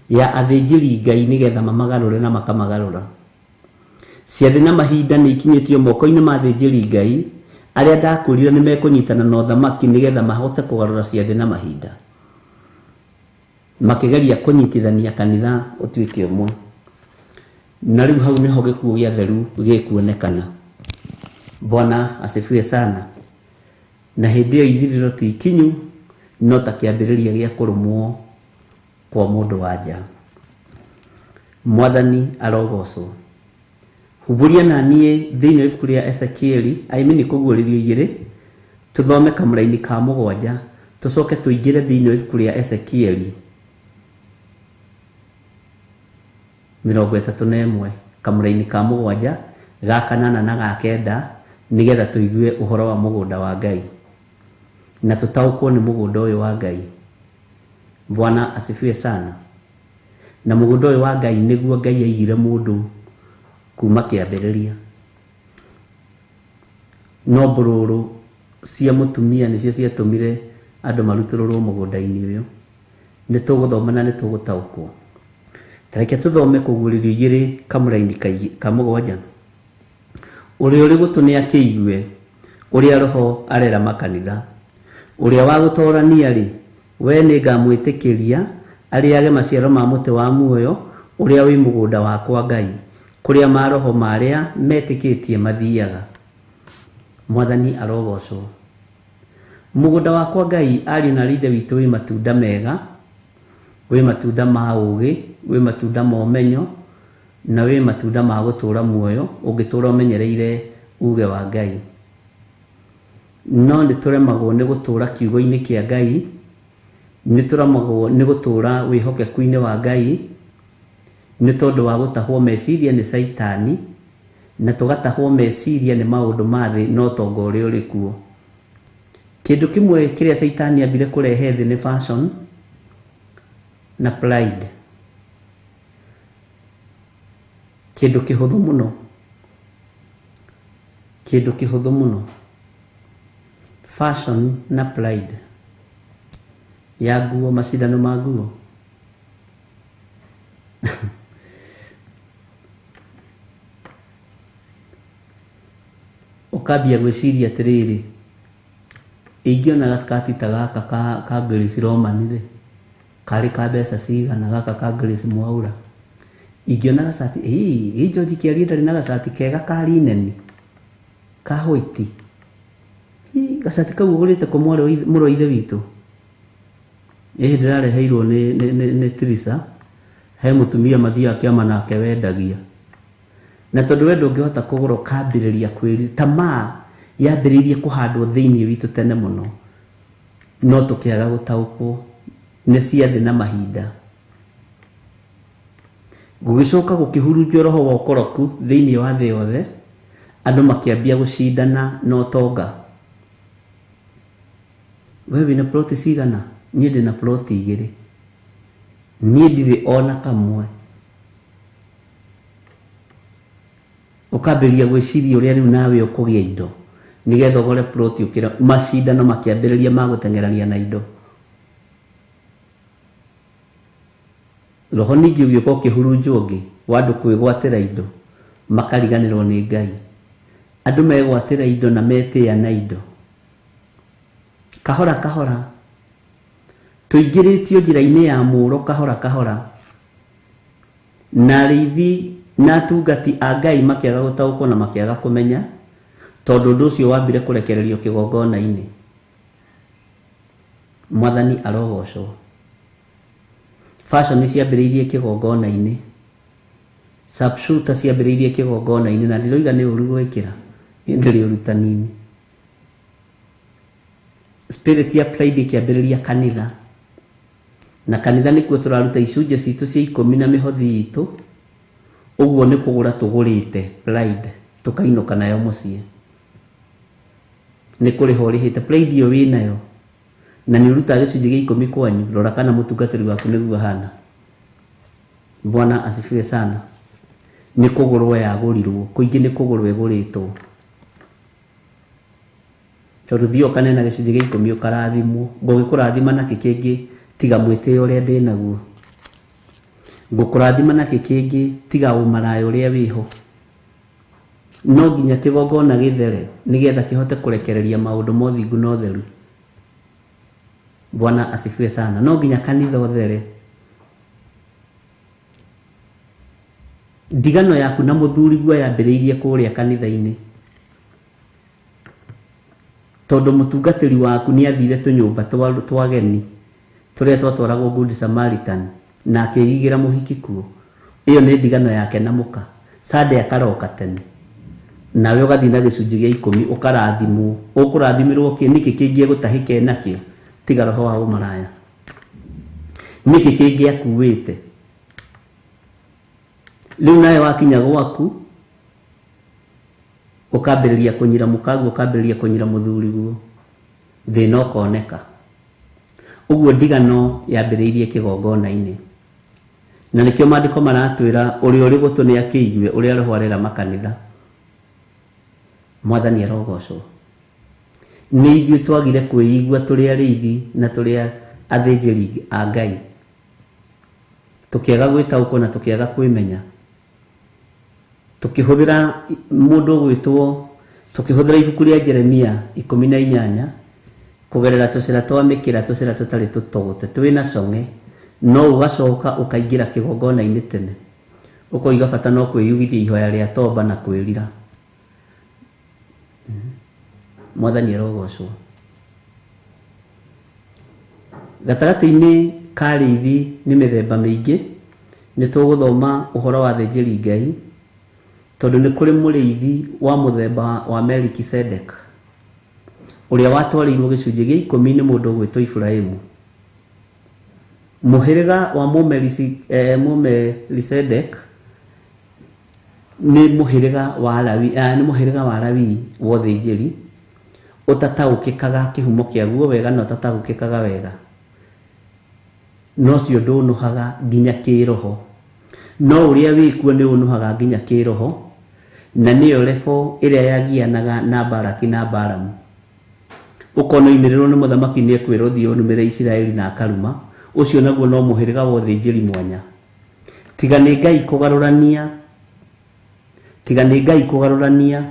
ya athinjiri Ngai nigetha mamagarure na makamagarura. Ciathi na mahinda ni ikinyetio moko-ini ma athinjiri Ngai aria ndakurire ni mekunyitana na uthamaki nigetha mahote kugarura ciathi na mahinda. Makigeria kunyitithania kanitha utuike umwe. Na riu hau niho gikuo gia theru gikuonekana. Bwana asifiwe sana. Na hindi iyo ithiriro ti ikinyu no ta kiambiriria gia kurumwo kwa mundu wa nja. Mwathani arogocwo. Huburia na nie thiini wa ibuku ria Ezekieli aimini kuguririo 2 tuthome kamuraini ka 7 tucoke tuingire thiini wa ibuku ria Ezekieli 31 kamuraini ka 7 ga 8 na ga 9 nigetha tuigue uhoro wa mugunda wa Ngai na tutaukwo ni mugunda uyu wa Ngai. Bwana asifiwe sana. Na mugunda uyu wa Ngai niguo Ngai aigire mundu kuma kiambiriria. No bururu cia mutumia nicio ciatumire andu marutururwo mugunda-ini uyu. Ni tuguthoma na ni tugutaukwo. Tareke tuthome kuguririo 2 kamuraini ka 7. Uri gutu ni akiigue uria roho arera makanitha. Uria wa gutorania ri we ni ngamwitikiria ariage maciaro ma muti wa muoyo uria wi mugunda wakwa Ngai kuria maroho maria metikitie mathiaga. Mwathani arogocwo. Mugunda wakwa Ngai ari na rithe witu wi matunda mega, wi matunda ma ugi, wi matunda ma umenyo na wi matunda ma gutura muoyo ungitura umenyereire uge wa Ngai. No ni turemagwo ni gutura kiugo-ini kia Ngai, ni turamagwo ni gutura wihokeku-ini wa Ngai ni tondu wa gutahwo meciria ni Saitani na tugatahwo meciria ni maundu mathi no tongo uria uri kuo. Kindu kimwe kiria Saitani ambire kurehe thi ni fashion na pride. Kindu kihuthu muno. Kindu kihuthu muno. Fashion na pride. Ya nguo, macindano ma nguo. Ukambia gwiciria atiriri, ingiona gaskati ta gaka ka Grace Roman ri kari ka mbeca cigana gaka ka Grace Mwaura. Ingiona gacati George Kiari ndari na gacati kega kari neni ka white. Gacati kau ugurite ku muro ithe witu. Ndirareheirwo ni Trisa he mutumia mathia kiama nake wendagia na tondu we ndungihota kugura ukambiriria kwiri tamaa yambiririe kuhandwo thiini witu tene muno no tukiaga gutaukwo ni ciathi na mahinda gugicoka gukihurunjwo roho wa ukoroku thiini wa thi yothe andu makiambia gucindana no tonga wewe na ploti cigana nie ndina ploti 2 nie ndire ona kamwe ukambiria gwiciria uria riu nawe ukugia indo nigetha ugore ploti ukira macindano makiambiriria magutengerania na indo roho ningi ugioka ukihurunjwo ngi wandu kwigwatira indo makariganirwo ni Ngai andu megwatira indo na metia na indo kahora kahora tuingiritio njira-ini ya muro kahora kahora na rithi na tungati a Ngai makiaga gutaukwo na makiaga kumenya tondu ndu ucio wambire kurekererio kigongona-ini mwathani arogocwo fashion ciambiriirie kigongona-ini subshooter ciambiriirie kigongona-ini na ndiroiga ni uru gwikira ndiri urutani-ini spirit ya pride kiambiriria kanitha na kanitha nikuo turaruta icunje citu cia 10 na mihothi itu uguo ni kugura tugurite pride tukainuka nayo mucie ni kuri horihite pride yo winayo na ni uruta gicunje gia 10 kwanyu rora kana mutungatiri waku niguo hana Bwana asifiwe sana ni kugurwa yagurirwo kuingi ni kugurwa eguritwo tondu thio kanena gicunje gia 10 ukarathimwo ngugikurathima na kikingi tiga mwite uria ndi naguo ngukurathima na kikingi tiga umaraya uria wiho no nginya kigongona githere nigetha kihote kurekereria maundu mothingu no theru Bwana asifiwe sana no nginya kanitha othere ndigano yaku na muthuri gwa yambiriirie kuria kanitha-ini tondu mutungatiri waku ni athire tunyumba twageni turia twatwaragwo Good Samaritan na akigigira muhiki kuo iyo ni ndigano yake na muka sade akaroka tene nawe ugathi na gicunje gia 10 ukarathimwo ukurathimirwo ki niki kingie gutahike nakio tiga roho wa umaraya niki kingie akuwite riu nawe wakinya gwaku ukambiriria kunyira mukagu ukambiriria kunyira muthuri guo thina ukoneka uguo ndigano yambiriirie kigongona-ini na nikio maandiko maratwira uri gutu ni akiigwe uri roho arera makanitha mwathani arogocwo ni ithuĩ twagire kwĩigua tũrĩ arĩithi na tũrĩ athĩnjĩri a Ngai tukiaga gwĩtaũkwo na tukiaga kwĩmenya tukihũthĩra mũndũ gwĩtwo tukihũthĩra ibuku rĩa Jeremia 18 kugerera tũcĩra twa mĩkĩra tũcĩra tũtarĩ tũtũgũte twĩna cong'e no ũgacoka ũkaingĩra kĩgongona-inĩ tene ũkoiga bata no kwĩyugithia ihoya rĩa toba na kwĩrira mwathani arogocwo gatagati-inĩ ka rĩithi nĩ mĩthemba mĩingĩ nĩ tũgũthoma ũhoro wa athĩnjĩri Ngai tondu nĩ kũrĩ mũrĩithi wa mũthemba wa Melkisedek ũrĩa watwarĩirwo gĩcunjĩ gĩa 10 nĩ mũndũ gwĩtwo Ibrahimu mũhĩrĩga wa Melkisedek nĩ mũhĩrĩga wa Lawi nĩ mũhĩrĩga wa Lawi wa ũthĩnjĩri utataũkĩkaga kĩhumo kĩaguo wega na utataũkĩkaga wega no cio ndũnũhaga nginya kĩroho no ũrĩa wĩkuo nĩ ũnũhaga nginya kĩroho na nĩyo lebo ĩrĩa yagianaga na Baraki na Balamu ũkona imĩrĩrwo nĩ mũthamaki nĩ ekwĩrwo thiĩ ũnũmĩre Isiraeli na akaruma ũcio naguo no mũhĩrĩga wa ũthĩnjĩri mwanya tiga nĩ Ngai kũgarũrania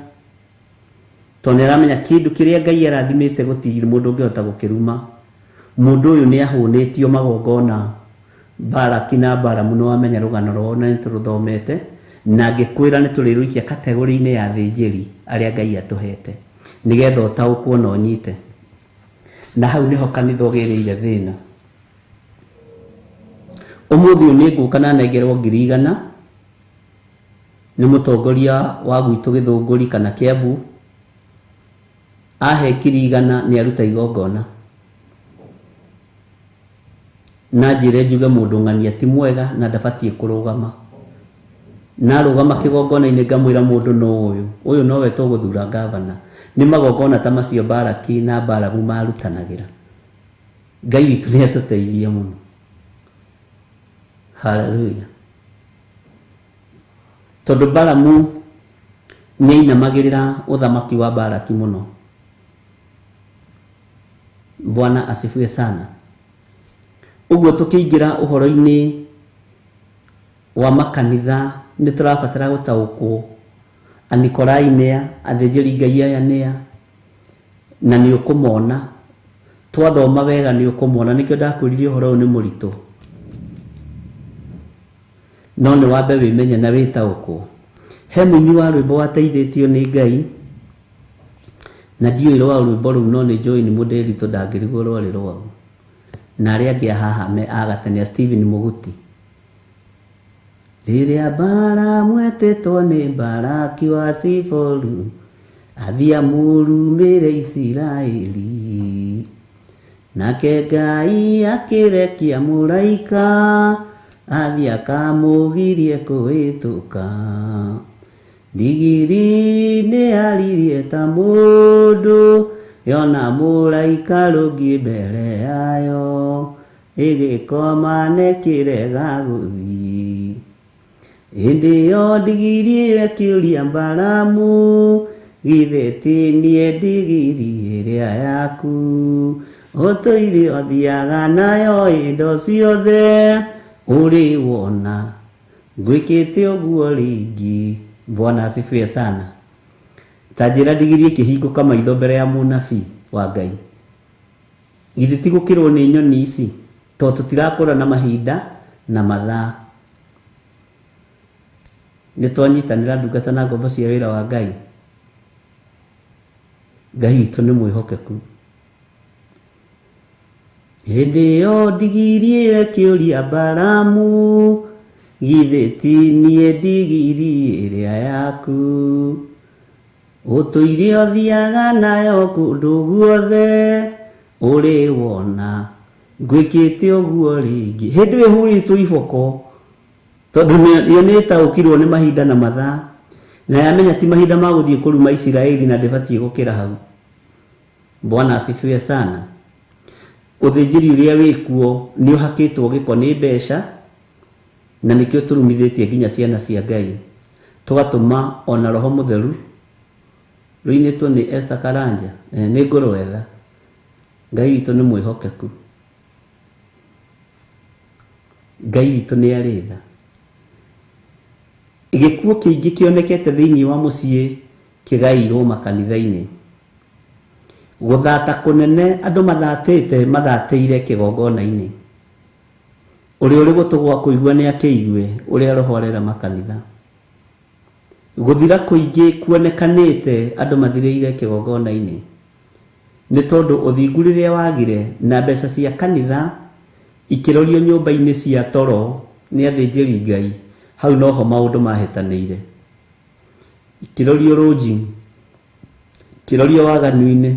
tondu aramenya kindu kiria Ngai arathimite gutigire mundu ungihota gukiruma mundu uyu ni ahunitio magongona Baraki na Balamu no amenya rugano rwao na nituruthomete na ngikwira nituriruikia kategori-ini ya thĩnjĩri aria Ngai atuhete nigetha utaũkwo na unyite na hau niho kanitha ũgĩrĩire thĩna ũmũthĩ nĩ ngũka na nengerwo 100,000 nĩ mũtongoria wa gwitũ Gĩthũngũri kana Kiambu, ahe 100 nĩ aruta igongona. Na njĩre njuge mũndũ ng'ania ti mwega na ndabatie kũrũgama. Na rũgama kĩgongona-inĩ ngamwĩra mũndũ no ũyũ nowe tũgũthura gavana. Nĩ magongona ta macio Baraki na Balamu marutanagĩra. Ngai witũ nĩ atũteithie mũno. Hallelujah. Tondũ Balamu nĩ ainamagĩrĩra ũthamaki wa Baraki mũno. Bwana asifiwe sana. Ũguo tũkĩingĩra ũhoro-inĩ wa makanitha nĩ tũrabatara gũtaũkwo Anikolai nĩa, athĩnjĩri Ngai aya nĩa, na nĩ ũkũmona. Twathoma wega nĩ ũkũmona, nĩkĩo ndakwĩrire ũhoro ũyũ nĩ mũritũ. No nĩ wambe wĩmenye na wĩtaũkwo. He mũini wa rwĩmbo wateithĩtio nĩ Ngai, na ndiũĩ rwa rwĩmbo rũu no nĩ njũĩ nĩ mũndĩritũ ndangĩrigwo rwarĩ rwau. Na arĩa angĩ haha agatania Stephen Mũguti. Rĩrĩa Balamu etĩtwo nĩ Baraki wa Siforu, athiĩ amũrumĩre Isiraeli. Nake Ngai akĩrekia mũraika, athiĩ akamũgirie kũhĩtũka. Ndigiri nĩ yaririe ta mũndũ, yona mũraika rũngiĩ mbere yayo, ĩgĩkoma nekĩrega gũthiĩ. Hĩndĩ ĩyo ndigiri ĩkĩũria Balamu, githĩ ti niĩ ndigiri ĩrĩa yaku, ũtũire ũthiaga nayo indo ciothe, ũrĩ wona ngwĩkĩte ũguo rĩngĩ. Bwana asifiwe sana. Ta njĩra ndigiri ĩkĩhingũka maitho mbere ya mũnabii wa Ngai. Githĩ ti gũkĩrwo nĩ nyoni ici, tondũ tũtirakũra na mahinda na mathaa. Nĩ twanyitanĩra ndungata na ngombo cia wĩra wa Ngai. Ngai witũ nĩ mwĩhokeku. Hĩndĩ ĩyo ndigiri ĩkĩũria Balamu, githĩ ti niĩ ndigiri ĩrĩa yaku, ũtũire ũthiaga nayo kũndũ guothe, ũrĩ wona ngwĩkĩte ũguo rĩngĩ. Hĩndĩ ĩhũrĩtwo iboko, tondũ yo nĩ ĩtaũkirwo nĩ mahinda na mathaa, na yamenya ti mahinda ma gũthiĩ kũruma Isiraeli na ndĩbatiĩ gũkĩra hau. Bwana asifiwe sana. Ũthĩnjĩri ũrĩa wĩkuo nĩ ũhakĩtwo gĩko nĩ mbeca, na nĩkĩo tũrumithĩtie nginya ciana cia Ngai, tũgatũma ona Roho Mũtheru rũinĩtwo nĩ Esther Karanja. Nĩ ngũrwetha. Ngai witũ nĩ mwĩhokeku. Ngai witũ nĩ arĩ tha. Gĩkuũ kĩingĩ kĩonekete thĩinĩ wa mũciĩ kĩgaĩirwo makanitha-inĩ. Gũthata kũnene andũ mathatĩire kĩgongona-inĩ. Ũrĩa ũrĩ gũtũgwa kũigua nĩ akĩigue ũrĩa Roho arera makanitha. Gũthira kũingĩ kuonekanĩte andũ mathirĩire kĩgongona-inĩ. Nĩ tondũ ũthingu rĩrĩa wagire na mbeca cia kanitha ikĩrorio nyũmba-inĩ cia toro nĩ athĩnjĩri Ngai, hau noho maũndũ mahĩtanĩire. Ikĩrorio rũnji, ikĩrorio waganu-inĩ,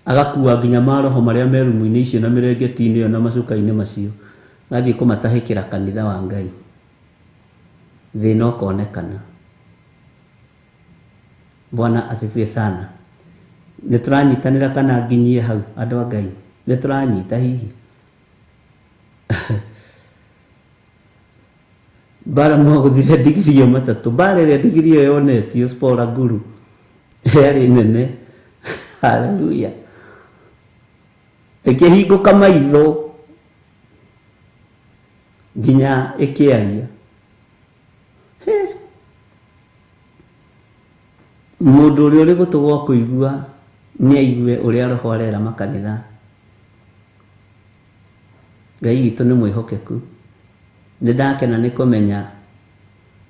agakua nginya maroho marĩa me rumu-inĩ icio na mĩrengeti-inĩ ĩyo na macuka-inĩ macio, gathiĩ kũmatahĩkĩra kanitha wa Ngai. Thĩna ũkonekana. Bwana asifiwe sana. Nĩ tũranyitanĩra kana nginyie hau andũ a Ngai? Nĩ tũranyita hihi? Balamu agũthire ndigiri matatũ. Mbara ĩrĩa ndigiri ĩyo yonetio Spora Nguru yarĩ nene. Hallelujah. Ĩkĩhingũka maitho nginya ĩkĩaria. Mũndũ ũrĩa ũrĩ gũtũgwa kũigua nĩ aigue ũrĩa Roho arera makanitha. Ngai witũ nĩ mwĩhokeku. Nĩ ndakena nĩ kũmenya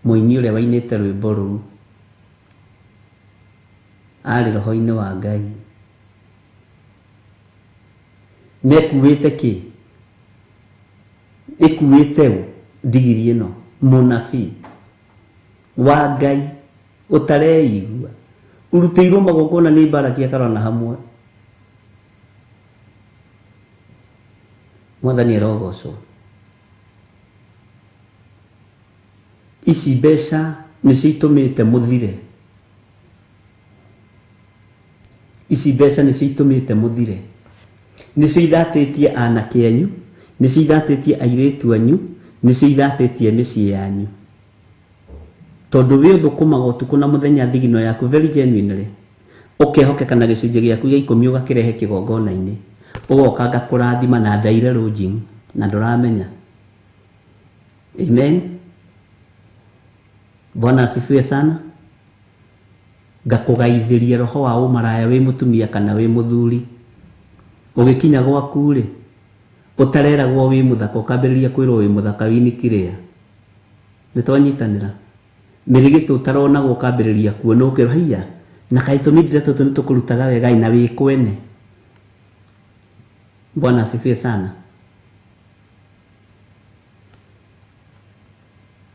mũini ũrĩa wainĩte rwĩmbo rũu arĩ Roho-inĩ wa Ngai. Nĩkuĩte kĩ? Ĩkuĩte ũ ndigiri ĩno? munabii wa Ngai utareigua uruteirwo magongona ni Baraki akarona hamwe. Mwathani arogocwo. Ici mbeca nicio itumite muthire. Ici mbeca nicio itumite muthire. Nicio ithatĩtie anake anyu, nicio ithatĩtie airĩtu anyu, nicio ithatĩtie mĩciĩ yanyu. Tondu we thukumaga utuku na muthenya thigino yaku very genuinely, ukehokeka na gicunjĩ gĩaku gĩa 10 ugakirehe kigongona-inĩ, ugoka ngakũrathima na ndaire rũnjing na nduramenya. Amen. Bwana asifiwe sana. Ngakugaithiria roho wa umaraya wi mutumia kana wi muthuri. Ugikinya gwaku ri utareragwo wi muthaka ukambiriria kwirwo wi muthaka winikiria. Nitwanyitanira. Mirigito utaronagwo ukambiriria kuona ukirwo haiya na kaitumithire tutu nitukũrutaga wega ina wi kwene. Bwana asifiwe sana.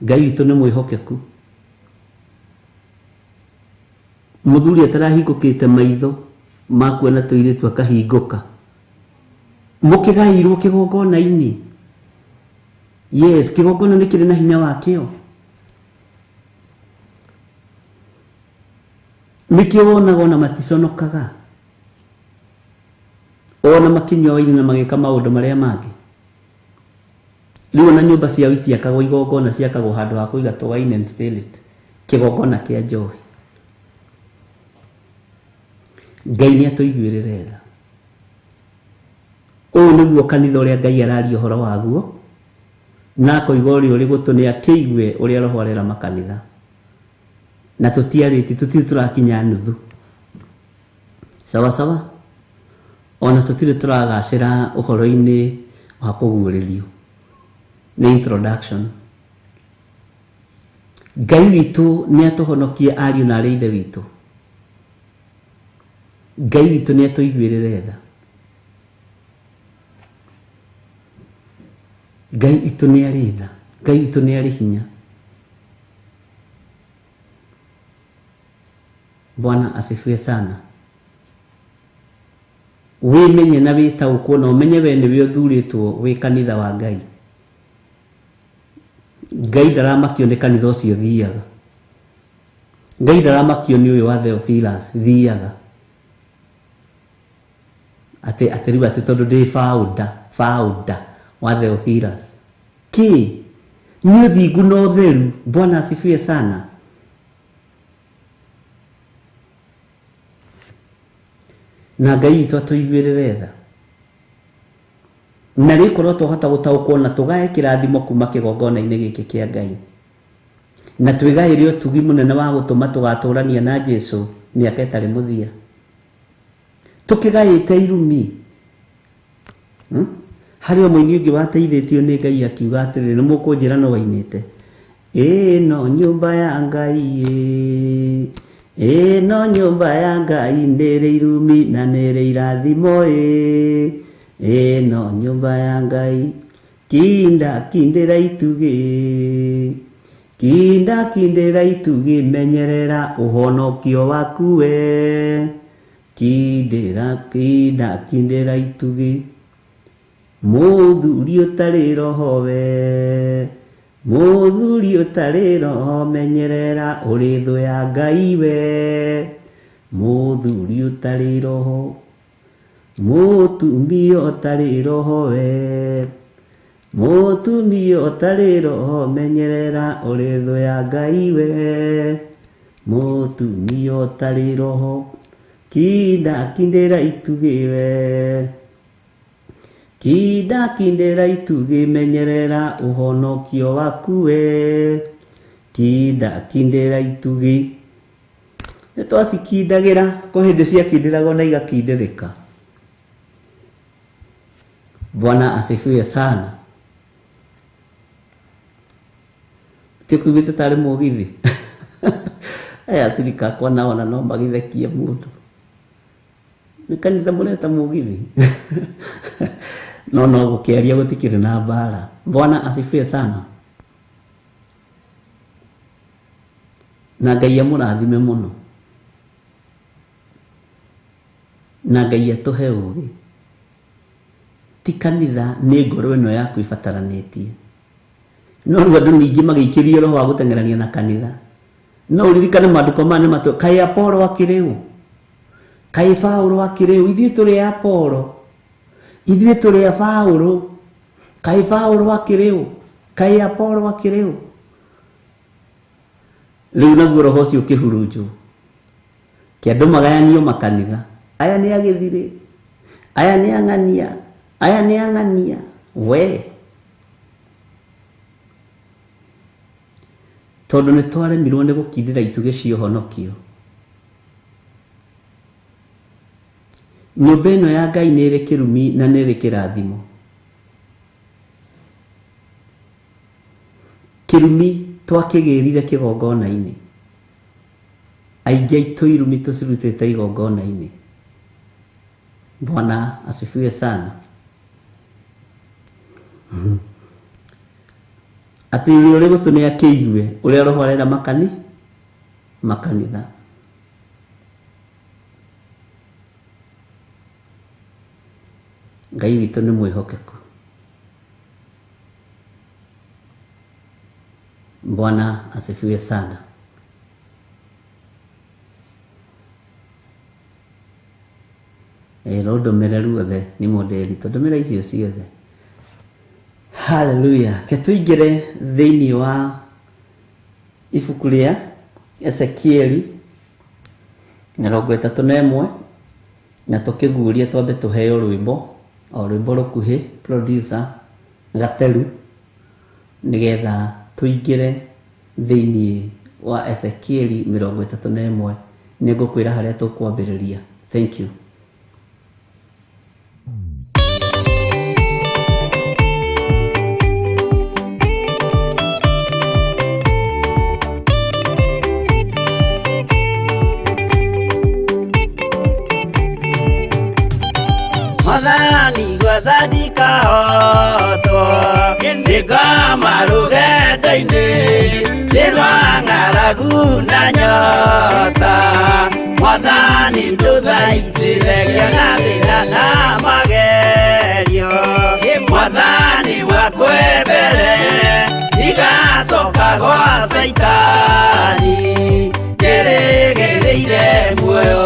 Ngai witũ nĩ mwĩhokeku. Muthuri atarahingũkĩte maitho makuona tũirĩtu akahingũka. Mũkĩgairwo kĩgongona-inĩ. Yes, kĩgongona nĩ kĩrĩ na hinya wakĩo. Nĩkĩo wonaga ona maticonokaga. Ona makinywa waini na magĩka maũndũ marĩa mangĩ. Rĩu na nyũmba cia witi akagwo igongona ciakagwo handũ ha kũiga to wine and spirit. Kĩgongona kĩa njohi. Ngai nĩ atũiguĩrĩre tha. Ũũ nĩguo kanitha ũrĩa Ngai araria ũhoro waguo, na akoiga ũrĩa ũrĩ gũtũ nĩ akĩigue ũrĩa roho arera makanitha. Na tũtiarĩti tũtirĩ tũrakinya nuthu. Sawa sawa. Ona tũtirĩ tũragacĩra ũhoro-inĩ wa kũguũrĩrio. Nĩ introduction. Ngai witũ nĩ atũhonokie ariũ na arĩa ithe witũ. Ngai witũ nĩ atũiguĩrĩre tha. Ngai witũ nĩ arĩ tha. Ngai witũ nĩ arĩ hinya. Bwana asifiwe sana. Wimenye na wĩtaũkwo na ũmenye we nĩwe ũthurĩtwo wĩ kanitha wa Ngai. Ngai ndaramakio nĩ kanitha ũcio thiaga. Ngai ndaramakio nĩ ũyũ wa Theophilus thiaga. Ati riu ati tondu ndi founder wa Theophilus. Ki ni uthingu na utheru. Bwana asifiwe sana. Na Ngai witũ atũiguĩrĩre tha. Na rĩkorwo tũhota gũtaũkwo na tũgae kĩrathimo kuma kĩgongona-inĩ gĩkĩ kĩa Ngai. Na twĩgaĩre ũtugi mũnene wa gũtũma tũgatũrania na Jesũ mĩaka ĩtarĩ mũthia. Tũkĩgaĩte irumi. Harĩ o mũini ũngĩ wateithĩtio nĩ Ngai akiuga atĩrĩrĩ, nĩ mũkũnjĩra no wainĩte. Ĩno nyũmba ya Ngai ĩno nyũmba ya Ngai nĩrĩ irumi na nĩrĩ irathimo ĩno nyũmba ya Ngai kindĩra itugĩ menyerera ũhonokio waku we. Kindĩra itugĩ mũthuri ũtarĩ roho we. Mũthuri ũtarĩ roho menyerera ũrĩ thũ ya Ngai we. Mũthuri ũtarĩ roho. Mũtumia ũtarĩ roho we. Mũtumia ũtarĩ roho menyerera ũrĩ thũ ya Ngai we. Mũtumia ũtarĩ roho. Kindĩra itugĩ we. Kindĩra itugĩ menyerera ũhonokio waku we. Kindĩra itugĩ. Nĩtwacikindagĩra kwa hĩndĩ ciakindĩragwo na igakindĩrĩka. Bwana asifiwe sana. Tikuigĩte tarĩ mũgithi. Aya sirika kwa naona no magithekie mũndũ. Nĩ kanitha mũreta mũgithi. No gũkĩaria gũtikĩrĩ na mbara. Bwana asifiwe sana. na Ngai amũrathime mũno, na Ngai atũhe ũũgĩ. Ti kanitha, nĩ ngoro ĩno yaku ĩbataranĩtie. No rĩu andũ ningĩ magĩikĩrio roho wa gũteng'erania na kanitha. No ũririkane maandĩko maya nĩ matũ, kaĩ Apolo akĩrĩ ũ? Kaĩ Paulo akĩrĩ ũ? Ithuĩ tũrĩ Apolo, ithuĩ tũrĩ Paulo. Kaĩ Paulo akĩrĩ ũ? Kaĩ Apolo akĩrĩ ũ? Rĩu naguo roho ũcio ũkĩhurunjwo, kĩandũ magayanio makanitha. Aya nĩ agĩthirĩ, aya nĩ ang'ania, aya nĩ ang'ania. We tondũ nĩ twaremirwo nĩ gũkindĩra itugĩ cia ũhonokio. Nyũmba ĩno ya Ngai nĩ ĩrĩ kĩrumi na nĩ ĩrĩ kĩrathimo. Kĩrumi twakĩgĩrire kĩgongona-inĩ, aingĩ aitũ irumi tũcirutĩte igongona-inĩ. Bwana asifiwe sana. Atĩ ũrĩa gũtũnea kĩigue ũrĩa roho arera makanitha. Ngai witũ nĩ mwĩhokeku. Bwana asifiwe sana. Ndũmĩre ruothe nĩ mũndũ ndũmĩre icio ciothe. Hallelujah. Ke tũingĩre thĩinĩ wa ibuku rĩa Ezekieli 31 na tũkĩguũria twambe tũheo rwĩmbo, o rwĩmbo rũkuhĩ, producer Gateru, nĩgetha tũingĩre thĩinĩ wa Ezekieli 31. Nĩngũkwĩra harĩa tũkwambĩrĩria. Thank you. Madani gwathani kahotwo ndĩngama rũgendo-inĩ ndĩrwa ng'aragu na nyota. Mwathani ndũthaitĩrĩria na thĩna na magerio. Mwathani wakwe mbere igacoka gwa Saitani njĩrĩgĩrĩire muoyo.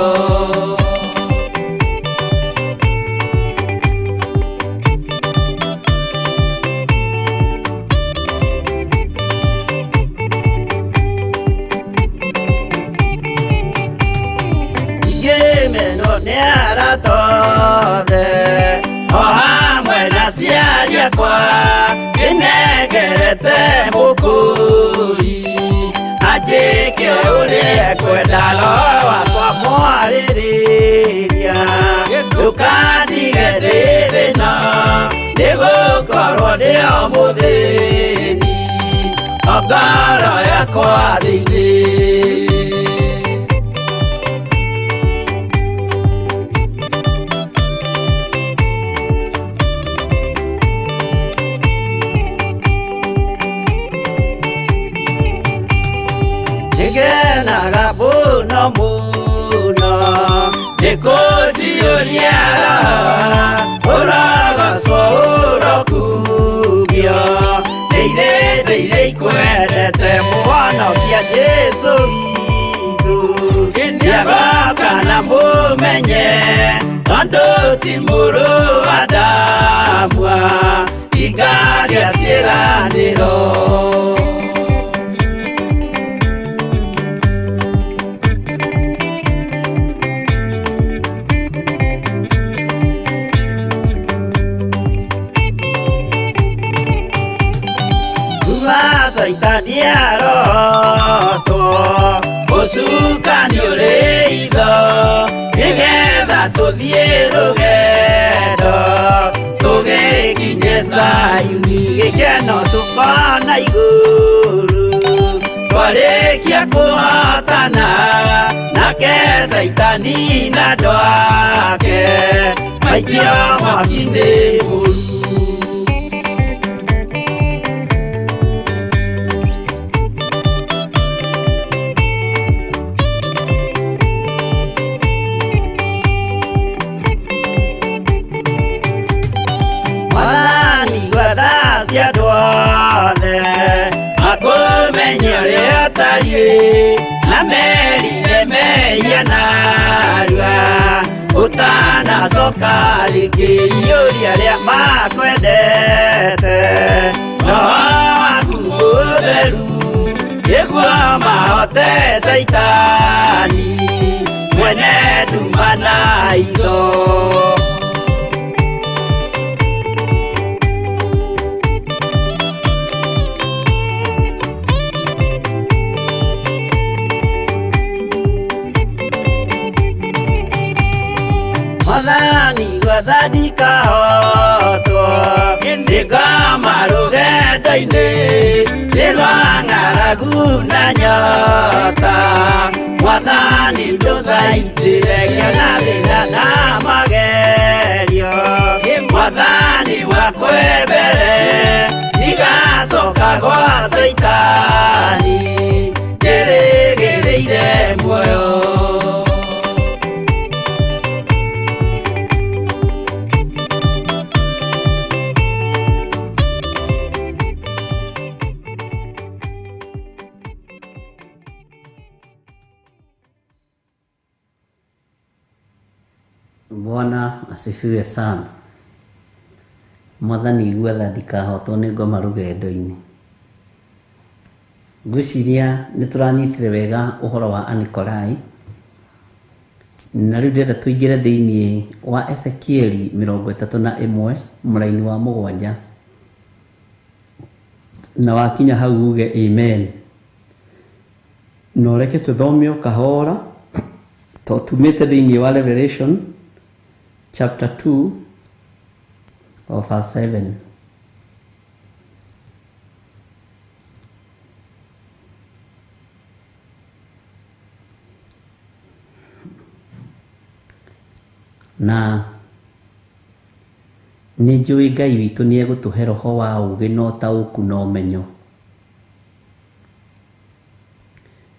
O hamwe na ciari akwa nĩnengerete mũkũri anjĩke ũrĩa kwenda roho wakwa mwarĩrĩria. Ndũkandige ndĩ thĩna nĩgũkorwo ndĩ o mũthĩni o ngoro yakwa thĩinĩ. Ngenaga mũno mũno nĩkũnjiyũria ũrogocwo ũrokugio. Ndĩirĩ ikwendete mũhonokia Jesũ witũ. Nĩagoka na mũmenye tondũ ti mũrũ wa ndamwa ingagĩa ciĩranĩro. Saitani arotwo ũcukani ũrĩ itho nĩgetha tũthiĩ rũgendo tũgĩkinye Zayuni gĩkeno tũkona igũrũ. Twarĩkia kũhotana nake Saitani na andũ ake maikio mwaki-inĩ mũru. tari na merire meya narua utana soka likiyuria ria makwendete no akuberu yegwa mahote saitani mwene dumana ido Madani guadadi kaoto Indiga marugeda ine Nirwanga laguna nyota Madani nduda itire na vina na magerio Madani wakwebere Nigasoka kwa saitani Jeregereire moyo Bwana asifiwe sana. Mwathani igwetha ndikahotwo nĩ ngoma rũgendo-inĩ. Ngwĩciria nĩ tũranyitire wega ũhoro wa Anikolai, na rĩu ndĩrenda tũingĩre thĩinĩ wa Ezekieli 31 mũraini wa 7 na wakinya hau uge amen. No reke tũthome kahora to tumĩte thĩinĩ wa Revelation chapter 2 of verse 7. Na nĩ njũĩ Ngai witũ nĩ egũtũhe roho wa ũũgĩ na ũtaũku na ũmenyo,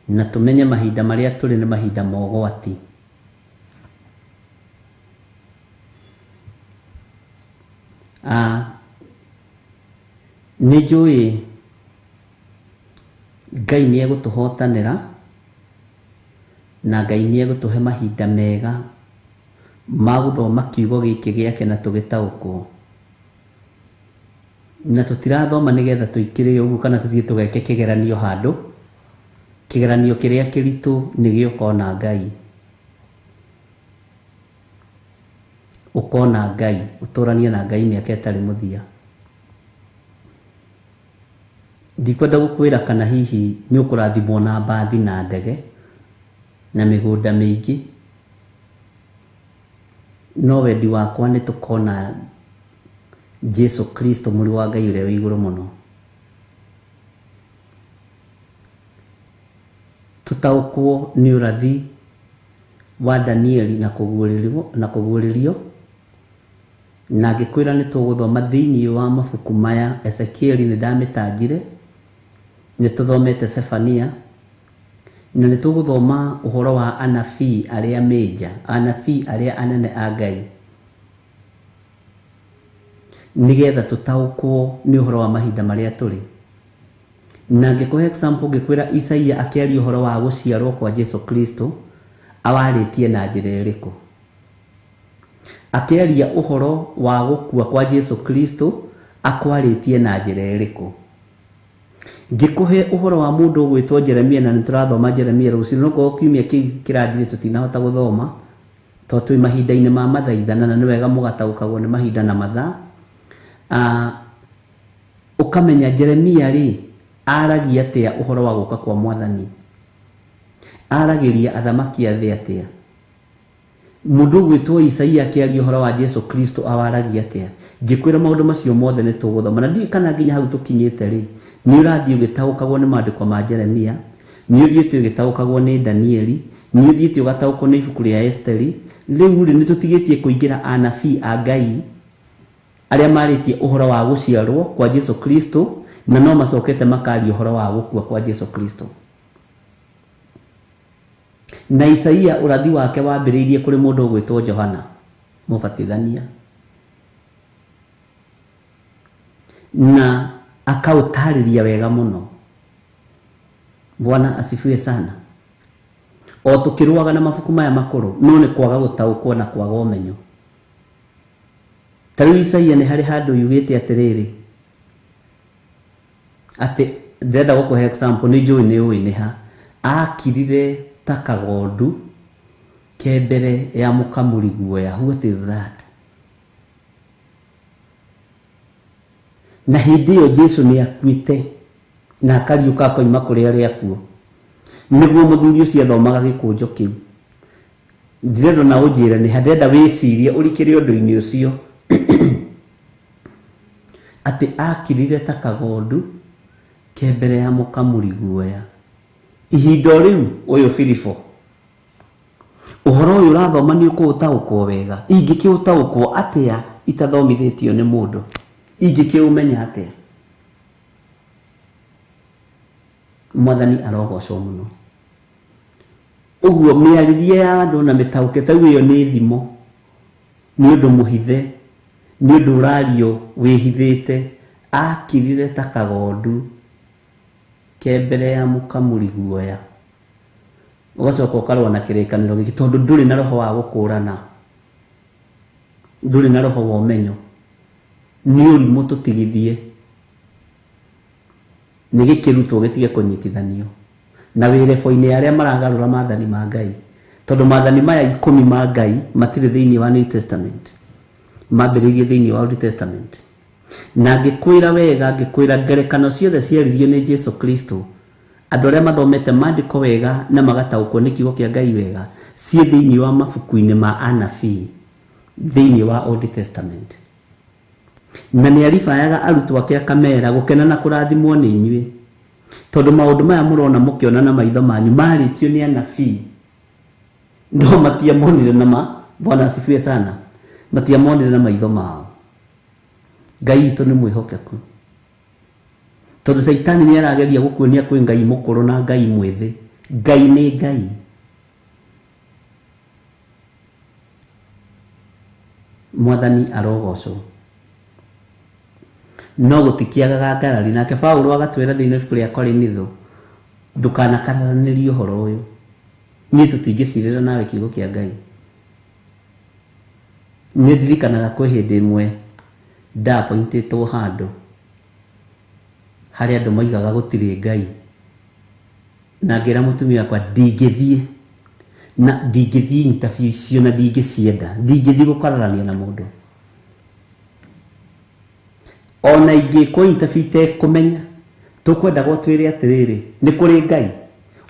na tũmenye mahinda marĩa tũrĩ nĩ mahinda ma ũgwati. Nĩ njũĩ Ngai nĩ egũtũhotanĩra na Ngai nĩ egũtũhe mahinda mega ma gũthoma kiugo gĩkĩ gĩake na tũgĩtaũkwo, na tũtirathoma nĩgetha tũikĩrĩre ũguo kana tũthiĩ tũgeke kĩgeranio handũ. Kĩgeranio kĩrĩa kĩritũ nĩ gĩũkona Ngai, ũkona Ngai, ũtũranie na Ngai mĩaka ĩtarĩ mũthia. Ndikwenda gũkwĩra kana hihi nĩ ũkũrathimwo na mbathi na ndege na mĩgũnda mĩingĩ, no wendi wakwa nĩ tũkona Jesu Kristo mũrũ wa Ngai ũrĩa wĩ igũrũ mũno. Tũtaũkwo nĩ ũrathi wa Danieli na kũguũrĩrio, na ngĩkwĩra nĩ tũgũthoma thĩinĩ wa mabuku maya. Ezekieli nĩ ndamĩtanjire, nĩ tũthomete Sefania, na nĩ tũgũthoma ũhoro wa anabii arĩa meja, anabii arĩa anene a Ngai, nĩgetha tũtaũkwo nĩ ũhoro wa mahinda marĩa tũrĩ. Na ngĩkũhe example, ngĩkwĩra Isaia akĩaria ũhoro wa gũciarwo kwa Jesu Kristo awarĩtie na njĩra ĩrĩkũ? Akĩaria ũhoro wa gũkua kwa Jesu Kristo akwarĩtie na njĩra ĩrĩkũ? Ngĩkũhe ũhoro wa mũndũ ũgwĩtwo Jeremia, na nĩ tũrathoma Jeremia rũciũ, no korwo kiumia kĩu kĩrathire tũtinahota gũthoma tondũ twĩ mahinda-inĩ ma mathaithana, na nĩ wega mũgataũkagwo nĩ mahinda na mathaa. Ũkamenya Jeremia rĩ aragia atĩa ũhoro wa gũka kwa Mwathani, aragĩria athamaki athĩ atĩa. Mũndũ ũgwĩtwo Isaia akĩaria ũhoro wa Jesu Kristo awaragia atĩa. Ngĩkwĩra maũndũ macio mothe nĩ tũgũthoma, na ndiũĩ kana nginya hau tũkinyĩte rĩ nĩ ũrathiĩ ũgĩtaũkagwo nĩ maandĩko ma Jeremia, nĩ ũthiĩte ũgĩtaũkagwo nĩ Danieli, nĩ ũthiĩte ũgataũkwo nĩ ibuku rĩa Esteri. Rĩu rĩ nĩ tũtigĩtie kũingĩra anabii a Ngai arĩa marĩtie ũhoro wa gũciarwo kwa Jesu Kristo, na no macokete makaria ũhoro wa gũkua kwa Jesu Kristo. Na Isaia ũrathi wake wambĩrĩirie kũrĩ mũndũ ũgwĩtwo Johana Mũbatithania, na akaũtarĩria wega mũno. Bwana asifiwe sana. O tukirwaga na mabuku maya makuru no ni kwaga gutaukwo na kwaga umenyo. Tariu Isaia ni hari handu yugite atiriri ati ndenda gukuhe example ni njui ni ui ni ha akirire ta kagondu ke mbere ya mukamuri guoya. What is that? Na hindi yo Jesu ni akuite na akariuka koima kuri ari akuo niguo muthuri ucio athomaga gikunjo kiu. Ndirendo na ujira ni handenda wicirie urikire undu-ini ucio ati akirire ta kagondu ke mbere ya mukamuri guoya. Ihindo riu uyu Filipo uhoro uyu urathoma ni ukuutaukwo wega. Ingikiutaukwo atia itathomithitio ni mundu? Ingikiumenya atia? Mwathani arogocwo muno. Uguo miaririe ya andu na mitauke ta iyo ni thimo, ni undu muhithe, ni undu urario wihithite. Akirire ta kagondu ke mbere ya mukamuri guoya. Ugacoka ukarwa na kirikaniro giki tondu nduri na roho wa gukurana, nduri na roho wa umenyo, ni urimu tutigithie, ni gikirutwo gitige kunyitithanio na wirebo-ini aria maragarura maathani ma Ngai. Tondu maathani maya 10 ma Ngai matire thiini wa New Testament, mambiririe thiini wa Old Testament. Na ngikwira wega, ngikwira ngerekano ciothe ciaririo ni Jesu Kristo, andu aria mathomete maandiko wega na magataukwo ni kiugo kia Ngai wega, cie thiini wa mabuku-ini ma anabii thiini wa Old Testament. Na ni aribayaga arutwo ake akamera gukena na kurathimwo ni inyui, tondu maundu maya murona mukiona na maitho manyu maritio ni anabii no matiamonire na Bwana asifiwe sana, matiamonire na maitho mao. Ngai witu ni mwihokeku, tondu Saitani ni arageria gukuonia kwi Ngai mukuru na Ngai mwithi. Ngai ni Ngai. Mwathani arogocwo. No gutikiagaga ngarari. Nake Paulo agatwira thiini wa ibuku ria Korinitho, ndukanakararanirie uhoro uyu. Ni tutingicirira nawe kiugo kia Ngai. Ni ndirikanaga kwi hindi imwe ndapointitwo handu haria andu maigaga gutiri Ngai, na ngira mutumia kwa ndingithie na ndingithie interview icio na ndingicienda, ndingithie gukararania na mundu ona ingikwo interview te kumenya. Tukwenda gwatwire atiriri ni kuri Ngai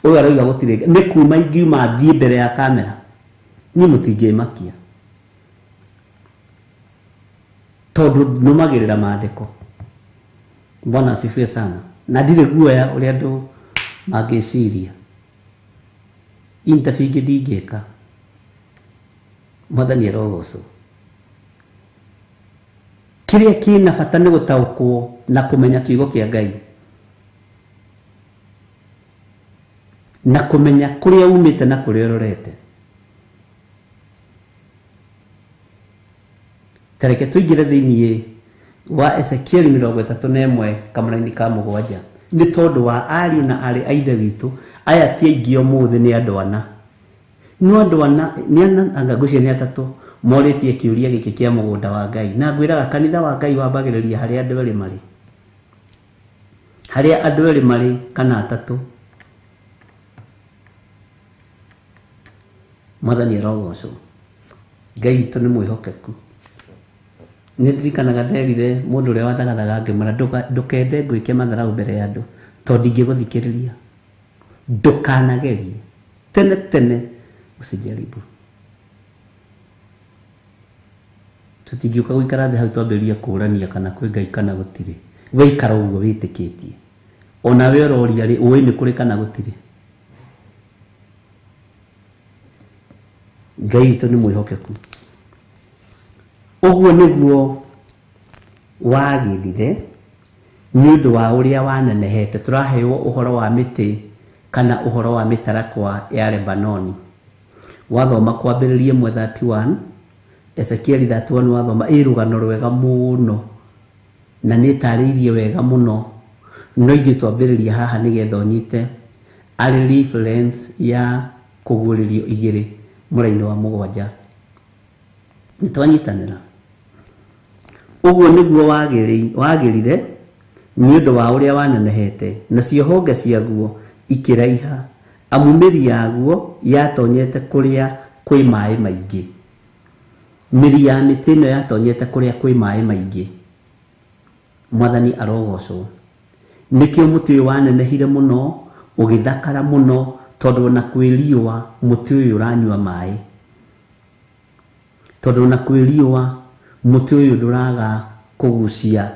uyu aroiga gutiri Ngai, ni kuma ingiuma thie mbere ya kamera ni mutingimakia tondu numagirira maandiko. Bwana asifiwe sana. Na ndire guoya uria andu mangiciria interview ingi ndingika. Mwathani arogocwo. Kiria kina bata ni gutaukwo na kumenya kiugo kia Ngai, na kumenya kuria umite na kuria urorete. Tareke tuigire thiini wa Ezekiel 31 kamaraini ka 7 ni tondu wa ariu na ari aithe witu aya ti aingi umuthi ni andu ana. No andu ana ni anga gucia ni atatu moritie kiuria giki kia mugunda wa Ngai. Na ngwiraga kanitha wa Ngai wambagiriria haria andu eri mari, haria andu eri mari kana atatu. Mwathani arogocwo. Ngai witu ni mwihokeku. Ndirikanaga nderire mundu uria wathagathaga ngimara ndukende ngwike matharau mbere ya andu tondu ndingiguthikiriria. Ndukanagerie tene tene, usijaribu. Tutingiuka guikara thi hau twambiria kurania kana kwi Ngai kana gutiri. We ikara uguo witikitie, ona we uroria ri uwi ni kuri kana gutiri. Ngai witu ni mwihokeku. Uguo niguo wagirire ni undu wa uria wanenehete. Turaheo uhoro wa miti kana uhoro wa mitarakwa ya Lebanoni. Wathoma kwambiririe 31 Ezekiel 31 wathoma irugano rwega muno na ni tariirie wega muno. No ithuĩ twambĩrĩria haha nĩgetha ũnyite arĩ reference ya kũguũrĩrio igĩrĩ mũraini wa mũgwanja. Nĩtwanyitanĩra. Ũguo nĩguo wagĩrire nĩ ũndũ wa ũrĩa wanenehete, nacio honge ciaguo ikĩraiha, amu mĩri yaguo yatonyete kũrĩa kwĩ maĩ maingĩ. Mĩri ya mĩtĩ ĩno yatonyete kũrĩa kwĩ maĩ maingĩ. Mwathani arogocwo. Nĩkĩo mũtĩ ũyũ wanenehire mũno, ũgĩthakara mũno, tondũ na kwĩ riũa mũtĩ ũyũ ũranyua maĩ. Tondũ na kwĩ riũa mũtĩ ũyũ ndũraga kũgucia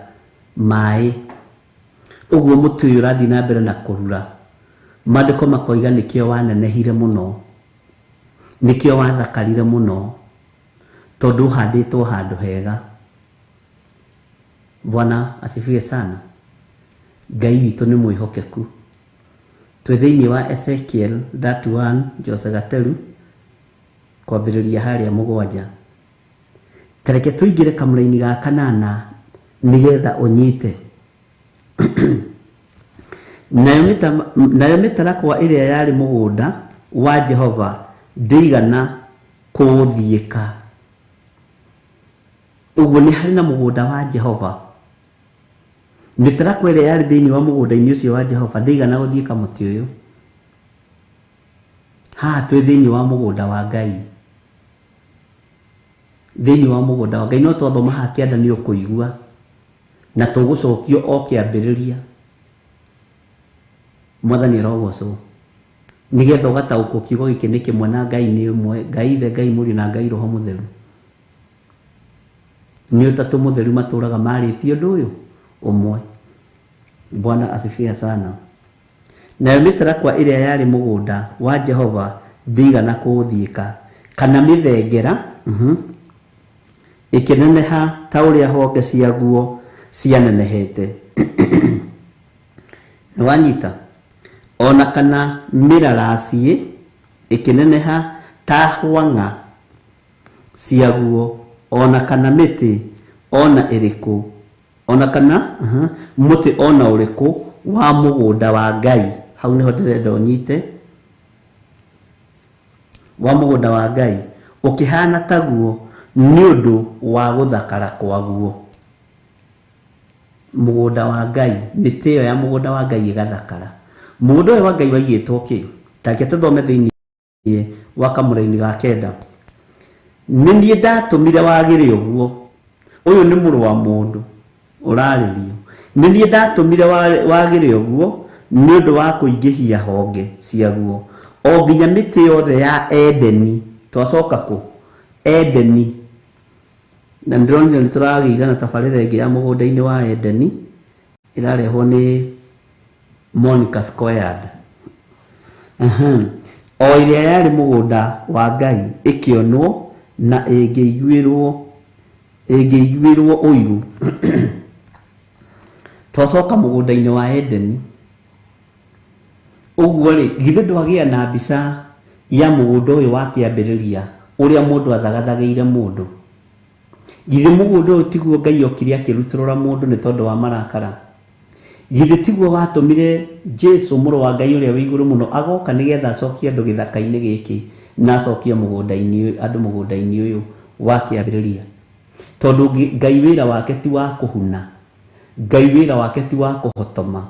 maĩ. Ũguo mũtĩ ũyũ ũrathiĩ na mbere na kũrura. Maandĩko makoiga nĩkĩo wanenehire mũno, nĩkĩo wathakarire mũno, tondũ ũhandĩtwo handũ hega. Bwana asifiwe sana. Ngai witũ nĩ mwĩhokeku. Twĩ thĩinĩ wa Ezekiel 31 Jose Gateru kwambĩrĩria harĩa mũgwanja. Tareke tũingĩre kamũra-inĩ ga kanana nĩgetha ũnyite. Nayo mĩtarakwa ĩrĩa yarĩ mũgũnda wa Jehova ndĩigana kũũthiĩka. Ũguo nĩ harĩ na mũgũnda wa Jehova. Mĩtarakwa ĩrĩa yarĩ thĩinĩ wa mũgũnda-inĩ ũcio wa Jehova ndĩigana gũthiĩka mũtĩ ũyũ. Haha twĩ thĩinĩ wa mũgũnda wa Ngai. Thĩinĩ wa mũgũnda wa Ngai, no twathoma haha kĩanda nĩ ũkũigua na tũgũcokio o kĩambĩrĩria. Mwathani arogocwo. Nĩgetha ũgataũkwo kiugo gĩkĩ nĩ kĩmwe na Ngai nĩ ũmwe, Ngai Ithe, Ngai Mũriũ na Ngai Roho Mũtheru. Nĩ ũtatũ mũtheru matũũraga marĩtie ũndũ ũyũ ũmwe. Bwana asifiwe sana. Nayo mĩtarakwa ĩrĩa yarĩ mũgũnda wa Jehova ndĩigana kũũthiĩka, kana mĩthengera ĩkĩneneha ta ũrĩa honge ciaguo cianenehete. Nĩwanyita. Ona kana mĩraraciĩ ĩkĩneneha ta hwang'a ciaguo, ona kana mĩtĩ ona ĩrĩkũ, ona kana mũtĩ ona ũrĩkũ wa mũgũnda wa Ngai. Hau nĩho ndĩrenda ũnyite. Wa mũgũnda wa Ngai ũkĩhana taguo nĩ ũndũ wa gũthakara kwaguo. Mũgũnda wa Ngai, mĩtĩ ĩyo ya mũgũnda wa Ngai ĩgathakara. Mũgũnda ũyũ wa Ngai waigĩtwo kĩ? Tareke tũthome thĩinĩ wa kamũra-inĩ ga kenda. Nĩ niĩ ndatũmire wagĩre ũguo. Ũyũ nĩ mũrũ wa mũndũ ũrarĩrio. Nĩ niĩ ndatũmire wagĩre ũguo nĩ ũndũ wa kũingĩhia honge ciaguo, o nginya mĩtĩ yothe ya Edeni. Twacoka kũ? Edeni. Na ndĩronire nĩ tũragĩire na tabarĩra ĩngĩ ya mũgũnda-inĩ wa Edeni ĩrarehwo nĩ Monica Squared. O ĩrĩa yarĩ mũgũnda wa Ngai ĩkĩonwo na ĩngĩiguĩrwo ũiru. Twacoka mũgũnda-inĩ wa Edeni. Ũguo rĩ, githĩ ndwagĩa na mbica ya mũgũnda ũyũ wa kĩambĩrĩria ũrĩa mũndũ athagathagĩire mũndũ? Githĩ mũgũnda ũyũ tiguo Ngai okire akĩrutũrũra mũndũ nĩ tondũ wa marakara? Githĩ tiguo watũmire Jesũ mũrũ wa Ngai ũrĩa wĩ igũrũ mũno agoka nĩgetha acokie andũ gĩthaka-inĩ gĩkĩ na acokie andũ mũgũnda-inĩ ũyũ wa kĩambĩrĩria? Tondũ Ngai wĩra wake ti wa kũhuna, Ngai wĩra wake ti wa kũhotoma,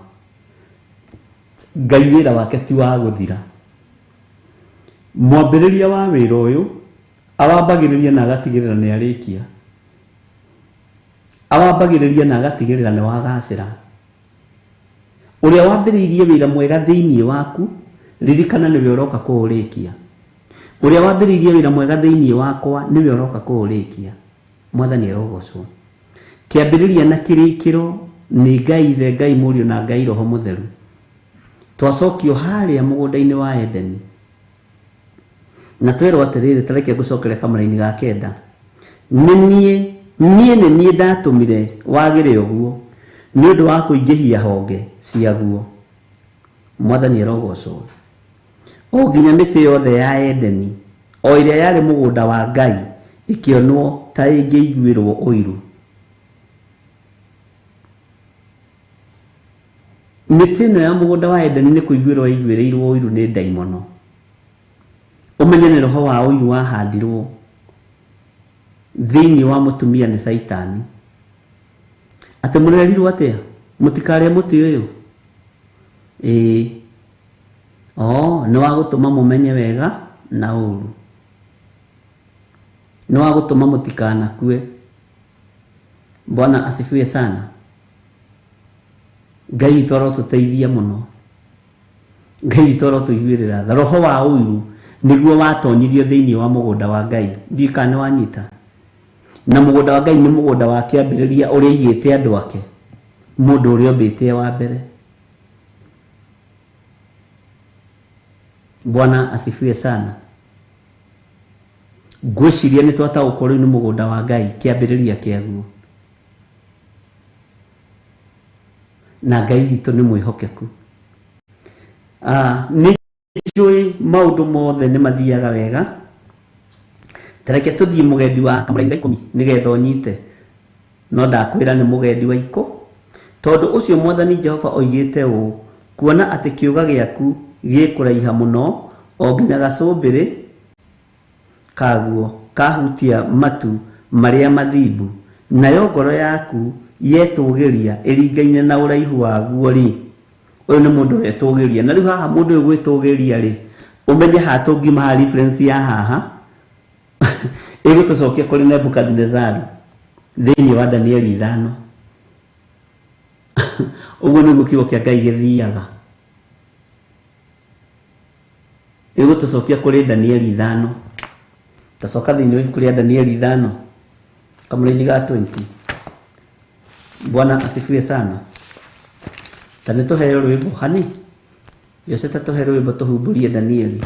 Ngai wĩra wake ti wa gũthira. Mwambĩrĩria wa wĩra ũyũ awambagĩrĩria na agatigĩrĩra nĩ arĩkia. Awambagĩrĩria na agatigĩrĩra nĩ wagacĩra. Ũrĩa wambĩrĩirie wĩra mwega thĩinĩ waku, ririkana nĩwe ũroka kũũrĩkia. Ũrĩa wambĩrĩirie wĩra mwega thĩinĩ wakwa nĩwe ũroka kũũrĩkia. Mwathani arogocwo. Kĩambĩrĩria na kĩrĩkĩro nĩ Ngai Ithe, Ngai Mũriũ na Ngai Roho Mũtheru. Twacokio harĩa mũgũnda-inĩ wa Edeni. Na twerwo atĩrĩrĩ, tareke ngũcokere kamũra-inĩ ga kenda. Niĩ nĩ niĩ ndatũmire wagĩre ũguo nĩ ũndũ wa kũingĩhia honge ciaguo. Mwathani arogocwo. O nginya mĩtĩ yothe ya Edeni, o ĩrĩa yarĩ mũgũnda wa Ngai ĩkĩonwo ta ĩngĩiguĩrwo ũiru. mĩtĩ ĩno ya mũgũnda wa Edeni nĩ kũiguĩrwo iguĩrĩirwo ũiru nĩ ndaimono. Ũmenye nĩ roho wa ũiru wahandirwo thĩinĩ wa mũtumia nĩ Saitani. Atĩ mũrerirwo atĩa? Mũtikarĩe mũtĩ ũyũ. Nĩ wa gũtũma mũmenye wega na ũũru. Nĩ wa gũtũma mũtikanakue. Bwana asifiwe sana. Ngai witũ arotũteithia mũno. Ngai witũ arotũiguĩrĩra tha. Roho wa ũiru nĩguo watonyirio thĩinĩ wa mũgũnda wa Ngai. Ndiũĩ kana nĩ wanyita. Na mũgũnda wa Ngai nĩ mũgũnda wa kĩambĩrĩria ũrĩa aigĩte andũ ake. Mũndũ ũrĩa ombĩte wa mbere. Bwana asifiwe sana. Ngwĩciria nĩ twataũkũrwo nĩ mũgũnda wa Ngai kĩambĩrĩria kĩaguo. Na Ngai witũ nĩ mwĩhokeku. Nĩ njũĩ maũndũ mothe nĩ mathiaga wega. Tareke tũthiĩ mũgendi wa Kamũrangi 10 nĩgetha ũnyite. No ndakwĩra nĩ mũgendi wa iko. Tondũ ũcio Mwathani Jehova oigĩte ũũ, kuona atĩ kĩũga gĩaku gĩkũraiha mũno o nginya gacũmbĩrĩ kaguo kahutia matu marĩa mathimbu, nayo ngoro yaku yetũgĩria ĩringaine na ũraihu waguo rĩ. Ũyũ nĩ mũndũ wetũgĩria. Na rĩu haha mũndũ ũyũ gwĩtũgĩria rĩ, ũmenye haha tũngiuma ha reference ya haha ĩgũtũcokia kũrĩ Nebukadnezaru thĩinĩ wa Danieli 5. Ũguo nĩguo kiugo kĩa Ngai gĩthiaga. Ĩgũtũcokia kũrĩ Danieli 5. Tacoka thĩinĩ wa ibuku rĩa Danieli 5 kamũra-inĩ ga 20. Bwana asifiwe sana. Tani tũheo rwĩmbo hani. Yose tũheo rwĩmbo tũhumburie Danieli.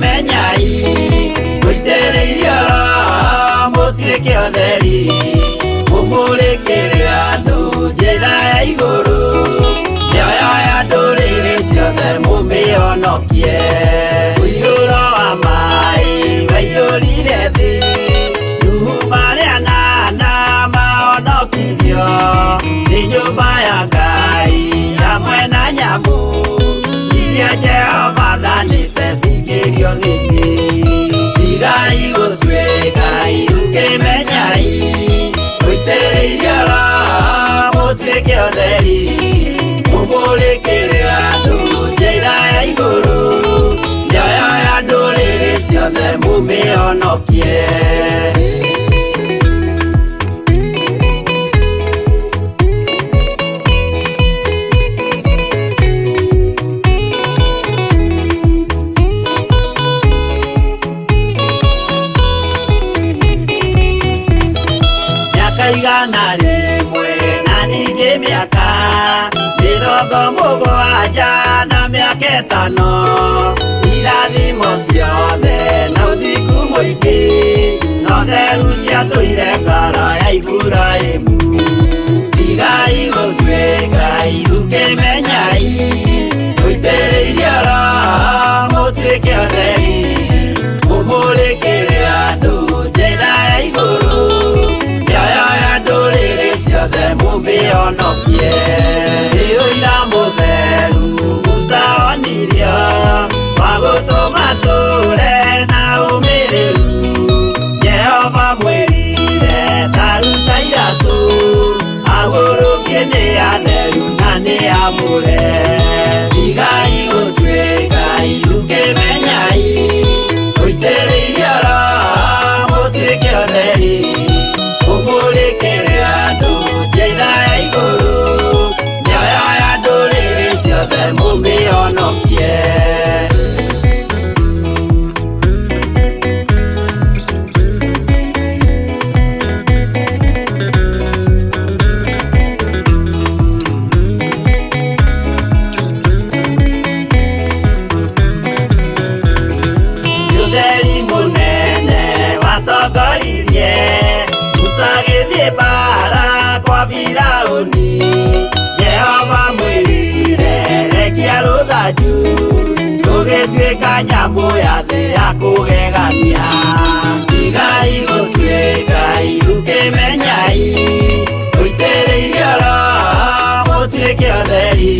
Menyai Muitereirio Mutireke otheri Mumurekere andu njĩra ya igũrũ Nĩoyo ya ndũrĩrĩ ciothe mumĩonokie Mũiyũro wa maĩ waiyũrire thĩ Nuhu marĩa nana maonokirio Nĩ nyũmba ya Ngai hamwe na nyamũ Iria Jehova thanĩte cingĩrio thĩinĩ Tigai gũtuĩka ukĩmenyai Mũitĩrĩirio Roho mũtuĩke ũtheri Mũmũrĩkĩre andũ njĩra ya igũrũ Nĩoyo ya ndũrĩrĩ ciothe mumĩonokie Igana rĩmwe na ningĩ mĩaka 70 na mĩaka 5 irathimo ciothe na ũthingu mũingĩ na ũtheru ciatũire ngoro ya Iburahĩmu Tigai gũtuĩka ukĩmenyai Mũitĩrĩirio Roho mũtuĩke ũtheri Mũmũrĩkĩre andũ njĩra ya igũrũ Ndũrĩrĩ ciothe mumĩonokie Ũira mũtheru Musa onirio wa gũtũma tũre na ũmĩrĩru Jehova mwĩrire taruta iratũ agũrũkie tongorirye Musagithie bara kwa Firauni Jehova mwirire rekia ruthanju Tugituika nyamu ya thĩ ya kũgegania Igai gũtuĩka irukimenyai Mũitĩrĩirie Roho mũtuĩke ũtheri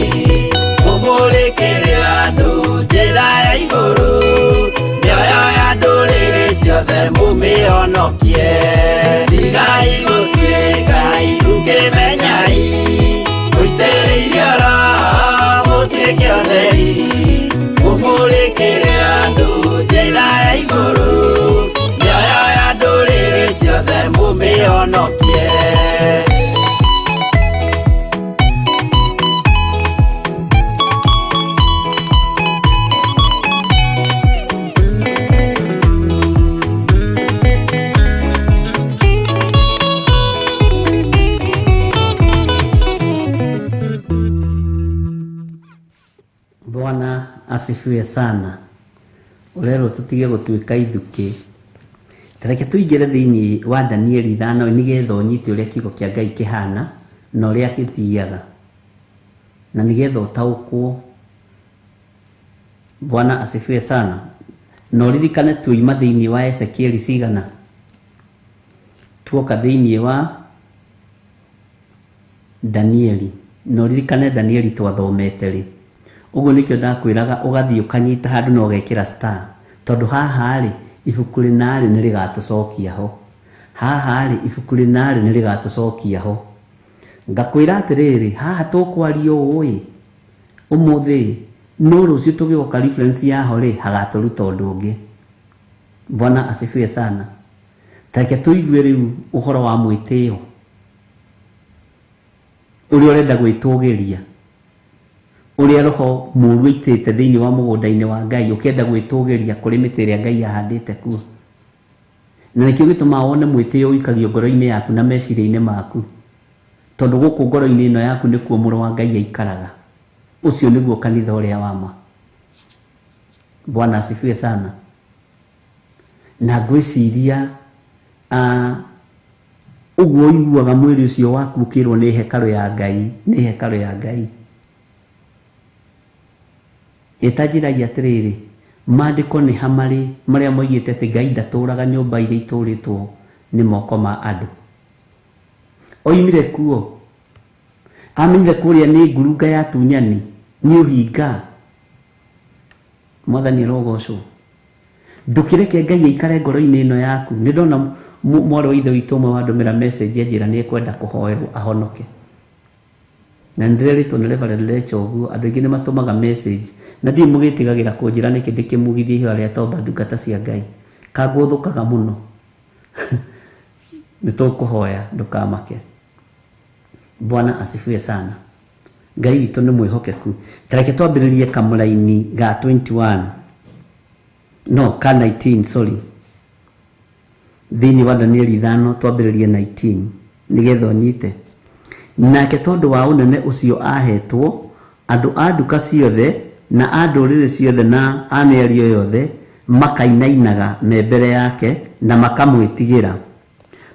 Mũmũrĩkĩre andũ njĩra ya igũrũ Mĩoyo ya ndũrĩrĩ ciothe mũmĩhonokie Igai gũtuĩka irukimenyai Mũitĩrĩirie Roho mũtuĩke ũtheri Mũmũrĩkĩre andũ njĩra ya igũrũ Mĩoyo ya ndũrĩrĩ ciothe mũmĩhonokie Bwana asifiwe sana. Urero tutige gutuika ithuki. Tareke tuigire thiini wa Danieli 5 nigetha unyite uria kigo kia Ngai kihana na uria kithiaga. Na nigetha utaukwo. Bwana asifiwe sana. No ririkane tuima thiini wa Ezekiel cigana. Tuoka thiini wa Danieli. No ririkane Danieli twathomete ri. Uguo nikyo ndakwiraga ugathii ukanyita handu no gekira star tondu haha ri ibuku rinari ni rigatucokia ho haha ri ibuku rinari ni rigatucokia ho ngakwira atiriri haha tukwario ui umuthi no rucio tugioka reference yaho ri hagaturuta undu ungi. Bwana asifiwe sana. Tareke tuigue riu uhoro wa mwitio uri urenda gwitugiria uria roho muru itete thiini wa mugunda-ini wa Ngai ukienda gwitugiria kuri miti iria Ngai ahandite kuo. Na nikio gituma wone mwitio uikagio ngoro-ini yaku na meciria-ini maku tondu guku ngoro-ini ino yaku nikuo muru wa Ngai aikaraga. Ucio niguo kanitha uria wama. Bwana asifiwe sana. Na gwiciria uguo iguaga mwiri ucio waku ukirwo ni hekalu ya Ngai, ni hekalu ya Ngai. Itajiragia atiriri maandiko ni hamari maria moigite ati Ngai ndaturaga nyumba iria ituritwo ni moko ma andu. Oimire kuo amenire kuria ni ngurunga ya tunyani ni uhinga. Mwathani rogocwo ndukireke Ngai aikare ngoro-ini ino yaku. Ni ndona mwari wa ithe witu umwe wandumira message ajira ni ekwenda kuhoerwo ahonoke. Na ndirerito ni Reverend Lecho uguo andu ingi ni matumaga message na ndi mugitigagira kunjira niki ndikimugithie hiyo aria tomba ndungata cia Ngai kaguthukaga muno. Nitukuhoya ndukamake. Bwana asifiwe sana. Ngai witu ni mwihokeku. Tareke twambiririe kamulaini ga 21 no ka 19 sorry thiini wa Danieli 5 twambiririe 19 nigetha unyite. Nake tondu wa unene ucio ahetwo andu a nduka ciothe na a nduriri ciothe na a mĩario yothe makainainaga me mbere yake na makamwitigira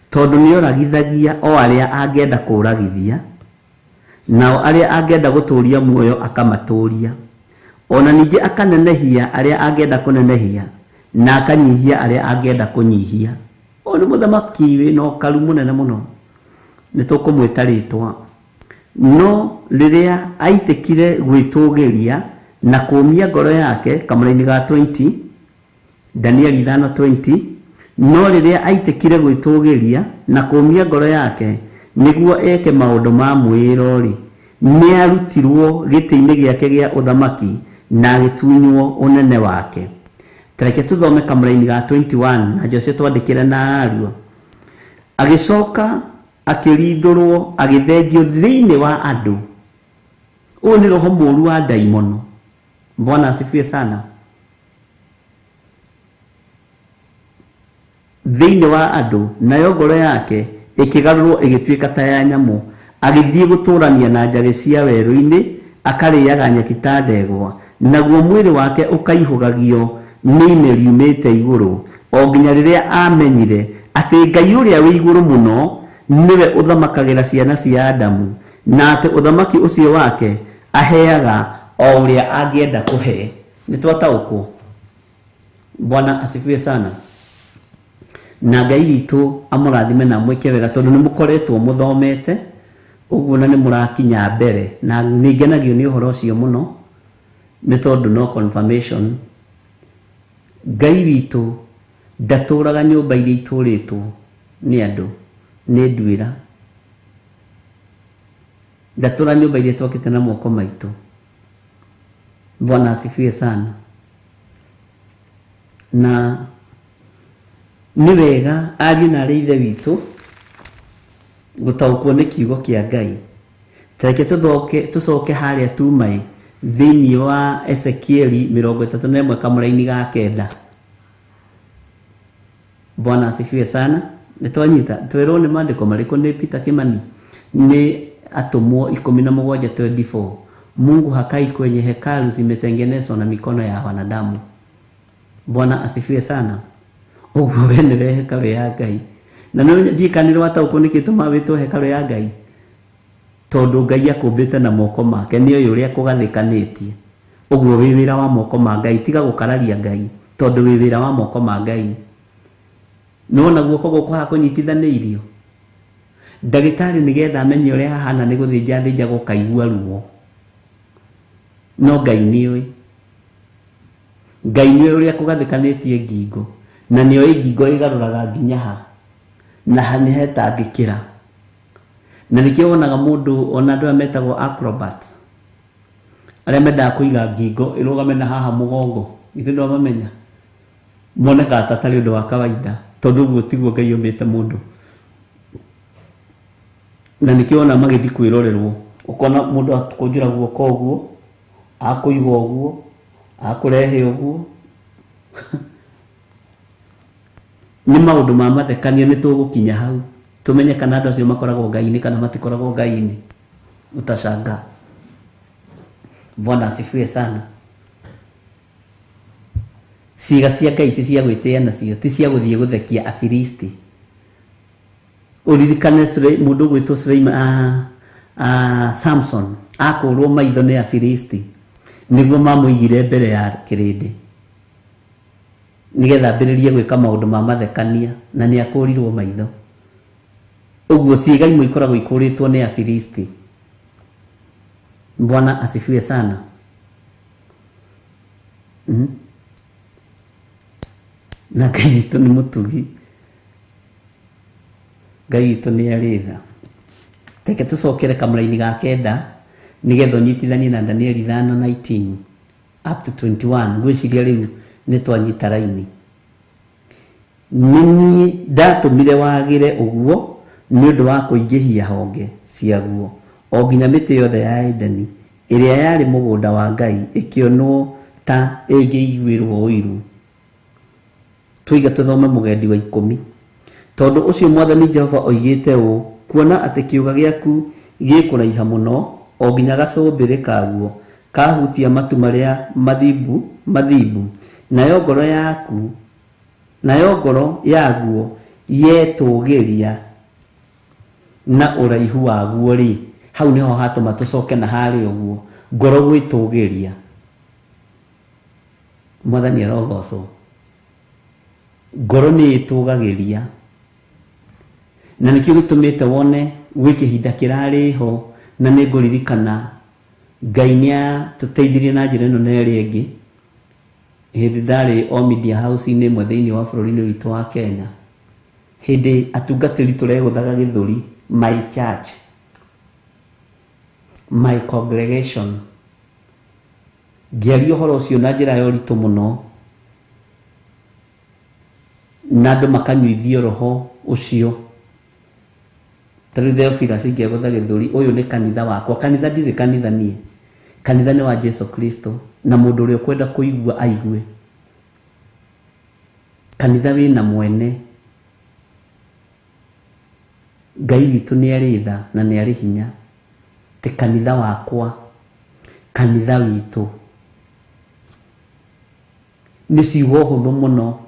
tondu nioragithagia o aria angenda kuragithia nao aria angenda guturia muoyo akamaturia ona ningi akanenehia aria angenda kunenehia na akanyihia aria angenda kunyihia. Oni muthamaki we no karu munene muno nitukumwita ritwa no riria aitikire gwitugiria na kumia ngoro yake kamuraini ga 20 Danieli 5:20 no riria aitikire gwitugiria na kumia ngoro yake niguo eke maundu ma mwirori ni arutirwo giti-ini giake gia uthamaki na agitunywo unene wake. Tareke tuthome kamuraini ga 21 na Jose twandikire na aruo agicoka akirindurwo agithengio thiini wa andu. Uyu ni roho muru wa daimono. Bwana asifiwe sana. Thiini wa andu nayo ngoro yake ikigarurwo igituika ta ya nyamu agithie guturania na njagi cia weru-ini akariaga nyeki ta ndegwa naguo mwiri wake ukaihugagio ni imeri umite iguru o nginya riria amenyire ati Ngai uria wi iguru muno niwe uthamakagira ciana cia Adamu, na ati uthamaki ucio wake aheaga o uria angienda kuhe. Nitwataukwo. Bwana asifiwe sana. Na Ngai witu amurathime na mwike wega tondu ni mukoretwo muthomete uguo na ni murakinya mbere, na ningenagio ni uhoro ucio muno ni tondu no confirmation. Ngai witu ndaturaga nyumba iria ituritwo ni andu, ni ndwira. Ndatura nyumba iria twakite na moko maitu. Bwana asifiwe sana. Na ni wega ariu na ithe witu gutaukwo ni kiugo kia Ngai. Tareke tucoke haria tumai thiini wa Ezekieli 31 kamuraini ga kenda. Bwana asifiwe sana. Nitwanyita twirwo ni maandiko mariko ni Peter Kimani ni atumwo 17:24. Mungu hakai kwenye hekalu zimetengenezwa na mikono ya wanadamu. Bwana asifiwe sana. Uguo wene hekalu ya Ngai. Na no jikanire wataukwo ni kituma witwo hekalu ya Ngai. Tondu Ngai akumbite na moko make ni uyu uria kugathikanitie. Uguo wi wira wa moko ma Ngai, tiga gukararia Ngai tondu wi wira wa moko ma Ngai. No na guoko gukwa kunyitithaniirio. Ndagitari nigetha amenye uria hahana ni guthinja thinja gukaigua ruo. No Ngai niwe. Ngai niwe uria kugathikanitie ngingo, na niyo ngingo igaruraga nginya ha na hani hetangikira. Na nikio wonaga mundu ona andu ametagwo acrobat aria mendaga kuiga ngingo irugame na haha mugongo, ithe ndo mamenya moneka tatari undu wa kawaida tondu guo tiguo Ngai umite mundu. Na nikio ona magithi kwirorerwo ukona mundu akunjura guoko uguo akuigwa uguo akurehe uguo. Ni maundu ma mathekania ni tugukinya hau tumenye kana andu acio makoragwo Ngai-ini kana matikoragwo Ngai-ini. Utashanga. Bwana asifiwe sana. Ciiga cia Ngai ti cia gwitia nacio, ti cia guthie guthekia Afilisti. Uririkane mundu gwitwo Suleiman Samson akurwo maitho ni Afilisti niguo mamuigire mbere ya kirindi nigetha ambiririe gwika maundu ma mathekania na ni akurirwo maitho. Uguo ciiga imwe ikoragwo ikuritwo ni Afilisti. Bwana asifiwe sana. Na Ngai witu ni mutugi. Ngai witu ni aritha. Teke tucokere kamuraini ga kenda nigetha nyitithanie na Danieli 5:19 up to 21. Gwiciria riu ni twanyita raini. Nini ndatumire wagire uguo ni undu wa kuingihia honge ciaguo o nginya miti yothe ya Edeni iria yari mugunda wa Ngai ikionwo ta ingiiguirwo uiru. Twiga tuthome mugendi wa 10. Tondu ucio Mwathani Jehova oigite u kuona ati kiuga giaku gikuraiha muno o nginya gacumbiri kaguo kahutia matu maria mathibu nayo ngoro yaguo yetugiria na uraihu waguo ri hau niho hatuma tucoke na hari uguo ngoro gwitugiria. Mwathani arogocwo. Ngoro ni itugagiria na nikio gitumite wone gwikihinda kirari ho na niguririkana Ngai nia tuteithirie na njira ino neri ingi hindi ndari o media house ini imwe thiini wa bururi-ini witu wa Kenya. Hindi atungatiri tureguthaga githuri my church my congregation ngiaria uhoro ucio na njira ya uritu muno na andu makanyuithio roho ucio. Tari Theophilus ngegutha githuri uyu ni kanitha wakwa. Kanitha ndiri kanitha nie, kanitha ni wa Jesu Kristo na mundu uria kwenda kuigua aigue. Kanitha wina mwene. Ngai witu ni aritha na ni ari hinya. Te kanitha wakwa, kanitha witu. Ni ciugo huthu muno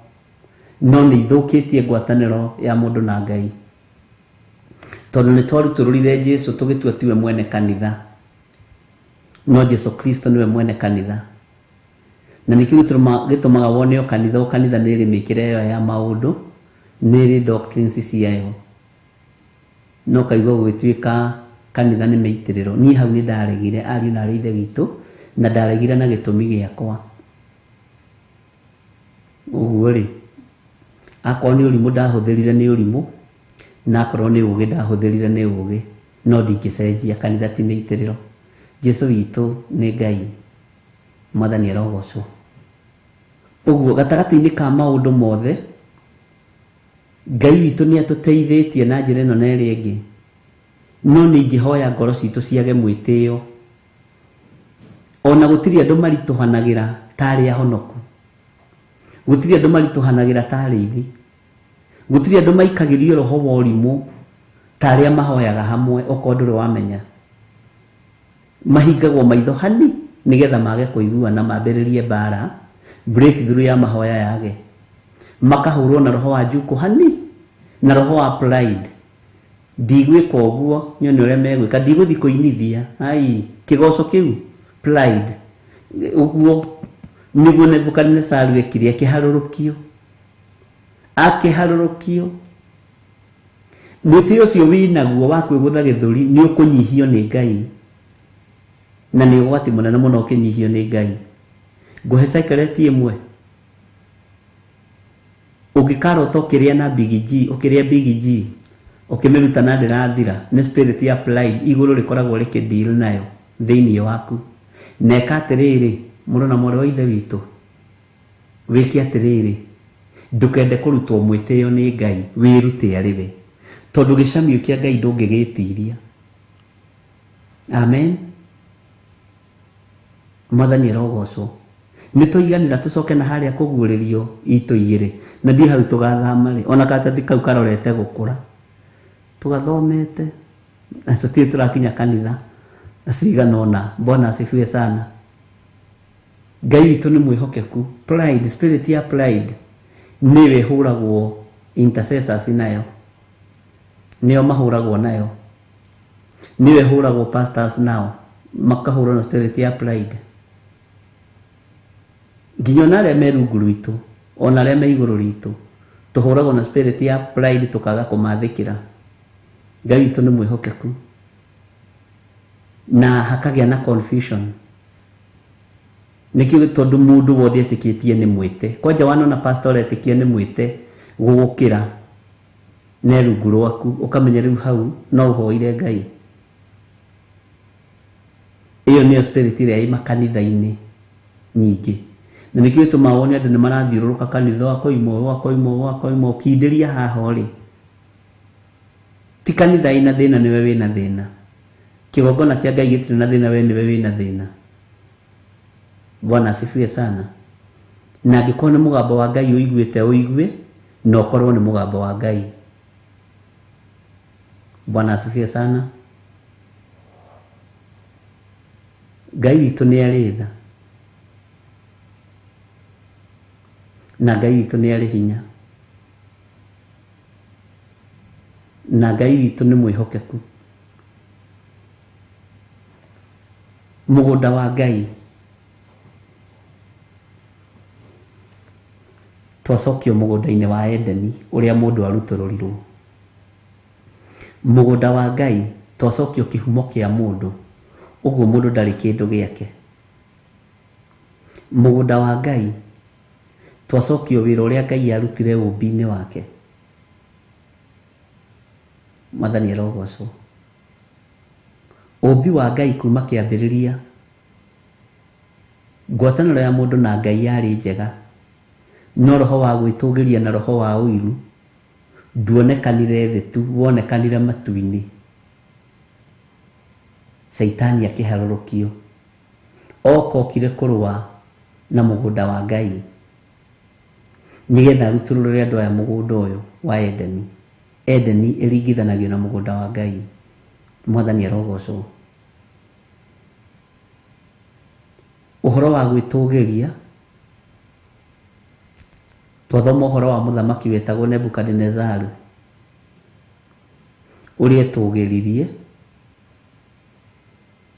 no nĩ ithũkĩtie ngwatanĩro ya mũndũ na Ngai, tondũ nĩ twarutũrũrire Jesu tũgĩtua tiwe mwene kanitha, no Jesu Kristo niwe mwene kanitha. Na nĩkĩo gĩtũmaga wone kanitha nĩ ĩrĩ mĩkĩre ĩyo ya maũndũ, nĩ ĩrĩ doctrines ciayo, no kaigua gũgĩtuĩka kanitha nĩ mĩitĩrĩro. Niĩ hau nĩ ndaregire, ariũ na ithe witũ, na ndaregire na gĩtũmi gĩakwa. Ũguo rĩ, akorwo nĩ ũrimũ ndahũthĩrire nĩ ũrimũ, na akorwo nĩ ũgĩ ndahũthĩrire nĩ ũgĩ, no ndingĩcenjia. Kanitha ti mĩitĩrĩro. Jesu witũ nĩ Ngai, Mwathani arogocwo. Ũguo gatagatĩ-inĩ ka maũndũ mothe, Ngai witũ nĩ atũteithĩtie na njĩra ĩno na ĩrĩa ĩngĩ, no nĩ ingĩhoya ngoro citũ ciage mwĩtĩo. Ona gũtirĩ andũ maritũhanagĩra tarĩ ahonoku, gũtirĩ andũ maritũhanagĩra tarĩ ithi, gũtirĩ andũ maikagĩrio roho wa ũrimũ tarĩa mahoyaga hamwe. Okorwo ndũrĩ wamenya, mahingagwo maitho hani nĩgetha mage kũiguana, mambĩrĩrie mbara, breakthrough ya mahoya yage, makahũrwo na roho wa njuko hani na roho wa pride. Ndigwĩka ũguo, nyone ũrĩa megwĩka, ndigũthiĩ kũinithia. Ai, kĩgoco kĩu pride. Ũguo nĩguo Nebukadnezar ekire, akĩharũrũkio. Mwĩtĩo ũcio wĩnaguo wa kwĩgũtha gĩthũri nĩ ũkũnyihio nĩ Ngai, na nĩ ũgwati mũnene mũno ũkĩnyihio nĩ Ngai. Ngũhe cycleti ĩmwe, ũngĩkarota ũkĩrĩa na Big G, ũkĩrĩa Big G ũkĩmĩruta na ndĩrathira, nĩ spirit ya pride igũrũ rĩkoragwo rĩkĩdeal nayo thĩinĩ waku. Neka atĩrĩrĩ, mũrũ na mwarĩ wa ithe witũ, wĩke atĩrĩrĩ, ndũkende kũrutwo mwĩtĩo nĩ Ngai, wĩrute arĩ we, tondũ gĩcamio kĩa Ngai ndũngĩgĩtiria. Amen. Mwathani arogocwo. Nĩ tũiganĩra tũcoke na harĩa kũguũrĩrio itũ igĩrĩ, na ndiĩ hau tũgathama rĩ, ona katathi kau karorete gũkũra, tũgathomete na tũtirĩ tũrakinya kanitha cigana ũna. Bwana asifiwe sana. Ngai witũ nĩ mwĩhokeku. Pride, spirit ya pride nĩwe hũragwo intercessors nayo, nĩo mahũragwo nayo, nĩwe hũragwo pastors nao, makahũrwo na spirit ya pride. Nginya ona arĩa me rungu rwitũ, ona arĩa me igũrũ ritũ, tũhũragwo na spirit ya pride, tũkaga kũmathĩkĩra. Ngai witũ nĩ mwĩhokeku, na hakagĩa na confusion. Nĩkĩo tondũ mũndũ wothe etĩkĩtie nĩ mwĩte. Kwanja wanona pastor etĩkia nĩ mwĩte gũgũkĩra na rungu rwaku, ũkamenya rĩu hau no ũhoire Ngai. Iyo nĩyo spirit ĩrĩa ĩ makanitha-inĩ nyingĩ. Na nĩkĩo tũma wone andũ nĩ marathiũrũrũka kanitha wakoimwo ũkindĩria haha ũrĩ. Ti kanitha ĩna thĩna, nĩwe wĩna thĩna. Kĩgongona kĩa Ngai gĩtirĩ na thĩna, we nĩwe wĩna thĩna. Bwana asifiwe sana. Na angĩkorwo nĩ mũgambo wa Ngai ũiguĩte, ũigue na ũkorwo nĩ mũgambo wa Ngai. Bwana asifiwe sana. Ngai witũ nĩ arĩ tha, na Ngai witũ nĩ arĩ hinya, na Ngai witũ nĩ mwĩhokeku. Mũgũnda wa Ngai, twacokio mũgũnda-inĩ wa Edeni ũrĩa mũndũ arutũrũrirwo. Mũgũnda wa Ngai twacokio kĩhumo kĩa mũndũ, ũguo mũndũ ndarĩ kĩndũ gĩake. Mũgũnda wa Ngai twacokio wĩra ũrĩa Ngai arutire ũmbi-inĩ wake. Mwathani arogocwo. Ũmbi wa Ngai kuma kĩambĩrĩria, ngwatanĩro ya mũndũ na Ngai yarĩ njega, no roho wa gwĩtũgĩria na roho wa ũiru nduonekanire thĩ tu, wonekanire matu-inĩ. Saitani akĩharũrũkio, okokire kũrũa na mũgũnda wa Ngai nĩgetha arutũrũre andũ aya mũgũnda ũyũ wa Edeni. Edeni ĩringithanagio na mũgũnda wa Ngai. Mwathani arogocwo. Ũhoro wa gwĩtũgĩria twathoma ũhoro wa mũthamaki wetagwo Nebukadnezaru ũrĩa etũgĩririe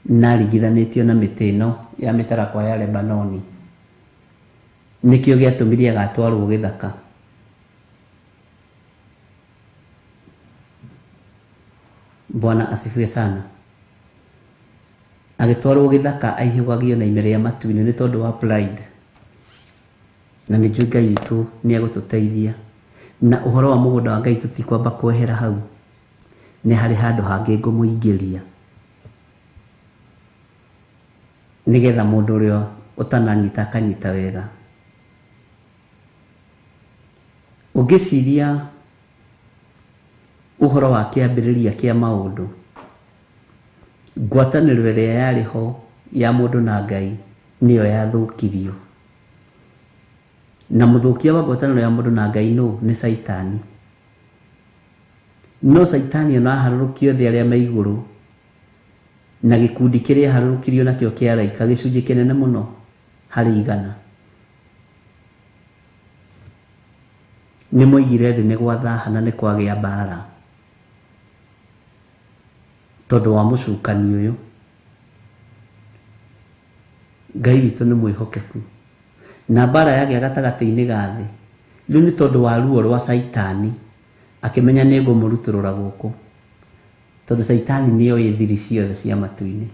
na rigithanĩtio na mĩtĩ ĩno ya mĩtarakwa ya Lebanoni, nĩkĩo gĩatũmire agatwarwo gĩthaka. Bwana asifiwe sana. Agĩtwarwo gĩthaka aihũgagio na ime rĩa matu-inĩ nĩ tondũ wa pride, na nĩ njũĩ Ngai witũ nĩ egũtũteithia. Na ũhoro wa mũgũnda wa Ngai tũtikwamba kwehera hau, nĩ harĩ handũ hangĩ ngũmũingĩria nĩgetha mũndũ ũrĩa ũtananyita akanyita wega. Ũngĩciria ũhoro wa kĩambĩrĩria kĩa maũndũ, ngwatanĩro ĩrĩa yarĩ ho ya mũndũ na Ngai nĩyo yathũkirio, na mũthũkia wa ngwatanĩro ya mũndũ na Ngai nĩ Saitani. No Saitani ona aharũrũkio thĩ arĩa me igũrũ, na gĩkundi kĩrĩa aharũrũkirio nakĩo kĩa araika gĩcunjĩ kĩnene mũno harĩ 100 nĩ moigire thĩ nĩ gwathaha na nĩ kwagĩa mbara tondũ wa mũcukani ũyũ. Ngai witũ nĩ mwĩhokeku, na mbara yagĩa gatagatĩ-inĩ ga thĩ rĩu nĩ tondũ wa ruo rwa Saitani, akĩmenya nĩ ngũmũrutũrũra gũkũ, tondũ Saitani nĩ oĩ thiri ciothe cia matu-inĩ,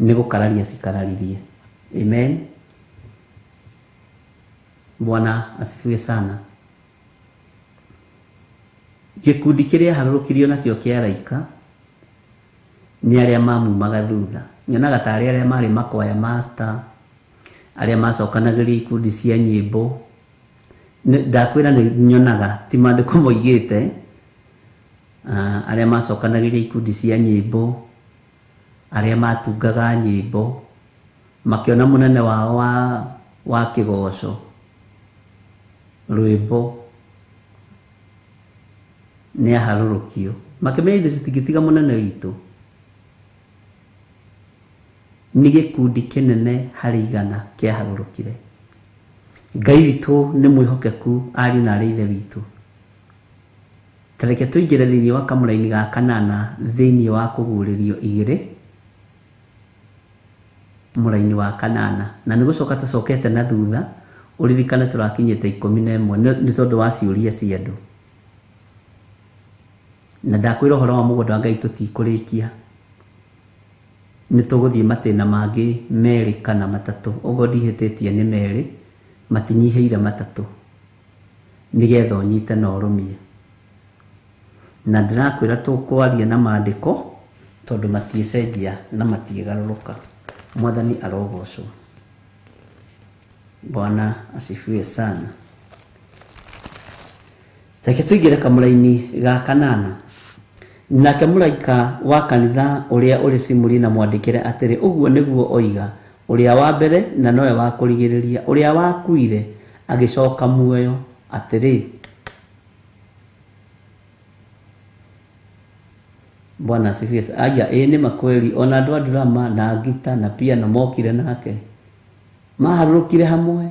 nĩ gũkararia cikararirie. Amen. Bwana asifiwe sana. Gĩkundi kĩrĩa harũrũkirio nakĩo kĩa araika nĩ arĩa mamumaga thutha. Nyonaga ta arĩa marĩ makwaya master, arĩa macokanagĩria ikundi cia nyĩmbo. Ndakwĩra nĩ nyonaga, ti maandĩko moigĩte, arĩa macokanagĩria ikundi cia nyĩmbo, arĩa matungaga nyĩmbo, makĩona mũnene wao wa kĩgoco, rwĩmbo, nĩ aharũrũkio, makĩmenya ithuĩ tũtingĩtiga mũnene witũ. Nĩ gĩkundi kĩnene harĩ 100 kĩaharũrũkire. Ngai witũ nĩ mwĩhokeku, ariũ na arĩ ithe witũ. Tareke tũingĩre thĩinĩ wa kamũra-inĩ ga 8 thĩinĩ wa kũguũrĩrio 2, mũra-inĩ wa 8, na nĩ gũcoka tũcokete na thutha, ũririkane tũrakinyĩte 11 nĩ tondũ wa ciũria cia andũ. Na ndakwĩra ũhoro wa mũgũnda wa Ngai tũtikũrĩkia, nĩ tũgũthiĩ matĩna mangĩ 2 kana 3, ũguo ndihĩtĩtie nĩ 2, matinyihĩire 3, nĩgetha ũnyite na ũrũmie. Na ndĩrakwĩra tũkwaria na maandĩko tondũ matiĩcenjia na matiĩgarũrũka. Mwathani arogocwo. Bwana asifiwe sana. Reke tũingĩre kamũra-inĩ ga 8. Nake mũraika wa kanitha ũrĩa ũrĩ Simurina mwandĩkĩre atĩrĩ, ũguo nĩguo oiga ũrĩa wa mbere na nowe wa kũrigĩrĩria, ũrĩa wakuire agĩcoka muoyo, atĩrĩ, Bwana asifiwe. Aya, nĩ makweli, ona andũ a drama na ngita na piano mokire nake, maharũrũkire hamwe,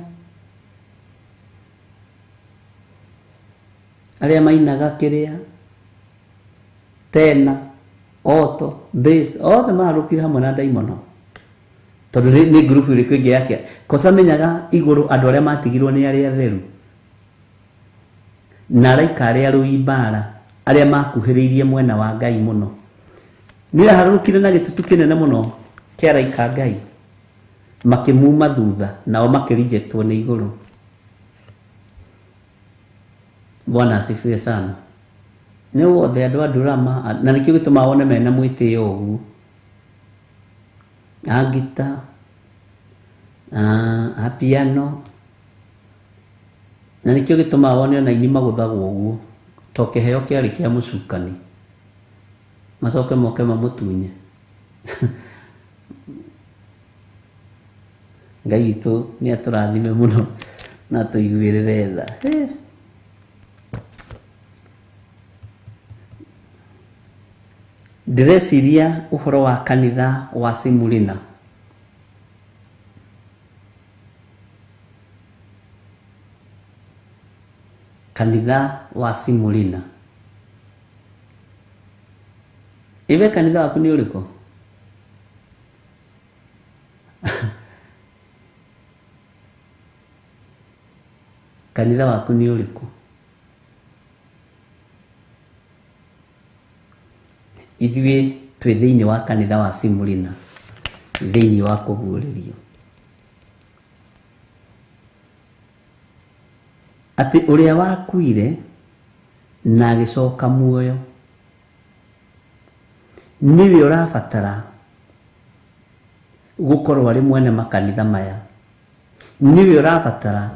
arĩa mainaga kĩrĩa, tena, oto, bass, othe maharũrũkire hamwe na ndaimono, tondũ nĩ group ĩrĩkũ ĩngĩ yake. Ko tamenyaga igũrũ andũ arĩa matigirwo nĩ arĩa atheru, na araika arĩa arũi mbara, arĩa makuhĩrĩirie mwena wa Ngai mũno, nĩ aharũrũkire na gĩtutu kĩnene mũno kĩa araika Ngai, makĩmuma thutha, nao makĩrejectwo nĩ igũrũ. Bwana asifiwe sana. Nĩ wothe andũ a drama, na nĩkĩo gĩtũmaga wone mena mwĩtĩo ũguo, a ngita, a piano, na nĩkĩo gĩtũmaga wone ona ini magũthagwo ũguo, to kĩheo kĩarĩ kĩa mũcukani, macoke moke mamũtunye. Ngai witũ nĩ atũrathime mũno na tũiguĩrĩre tha. Ndĩreciria ũhoro wa kanitha wa Simurina. kanitha wa Simulina. Iwe kanitha waku ni uriko? Kanitha waku ni uriko? Ithuĩ twĩ thĩinĩ wa kanitha wa Simulina, thĩinĩ wa kũguũrĩrio. Atĩ ũrĩa wakuire na agĩcoka muoyo niwe ũrabatara gũkorwo arĩ mwene makanitha maya, niwe ũrabatara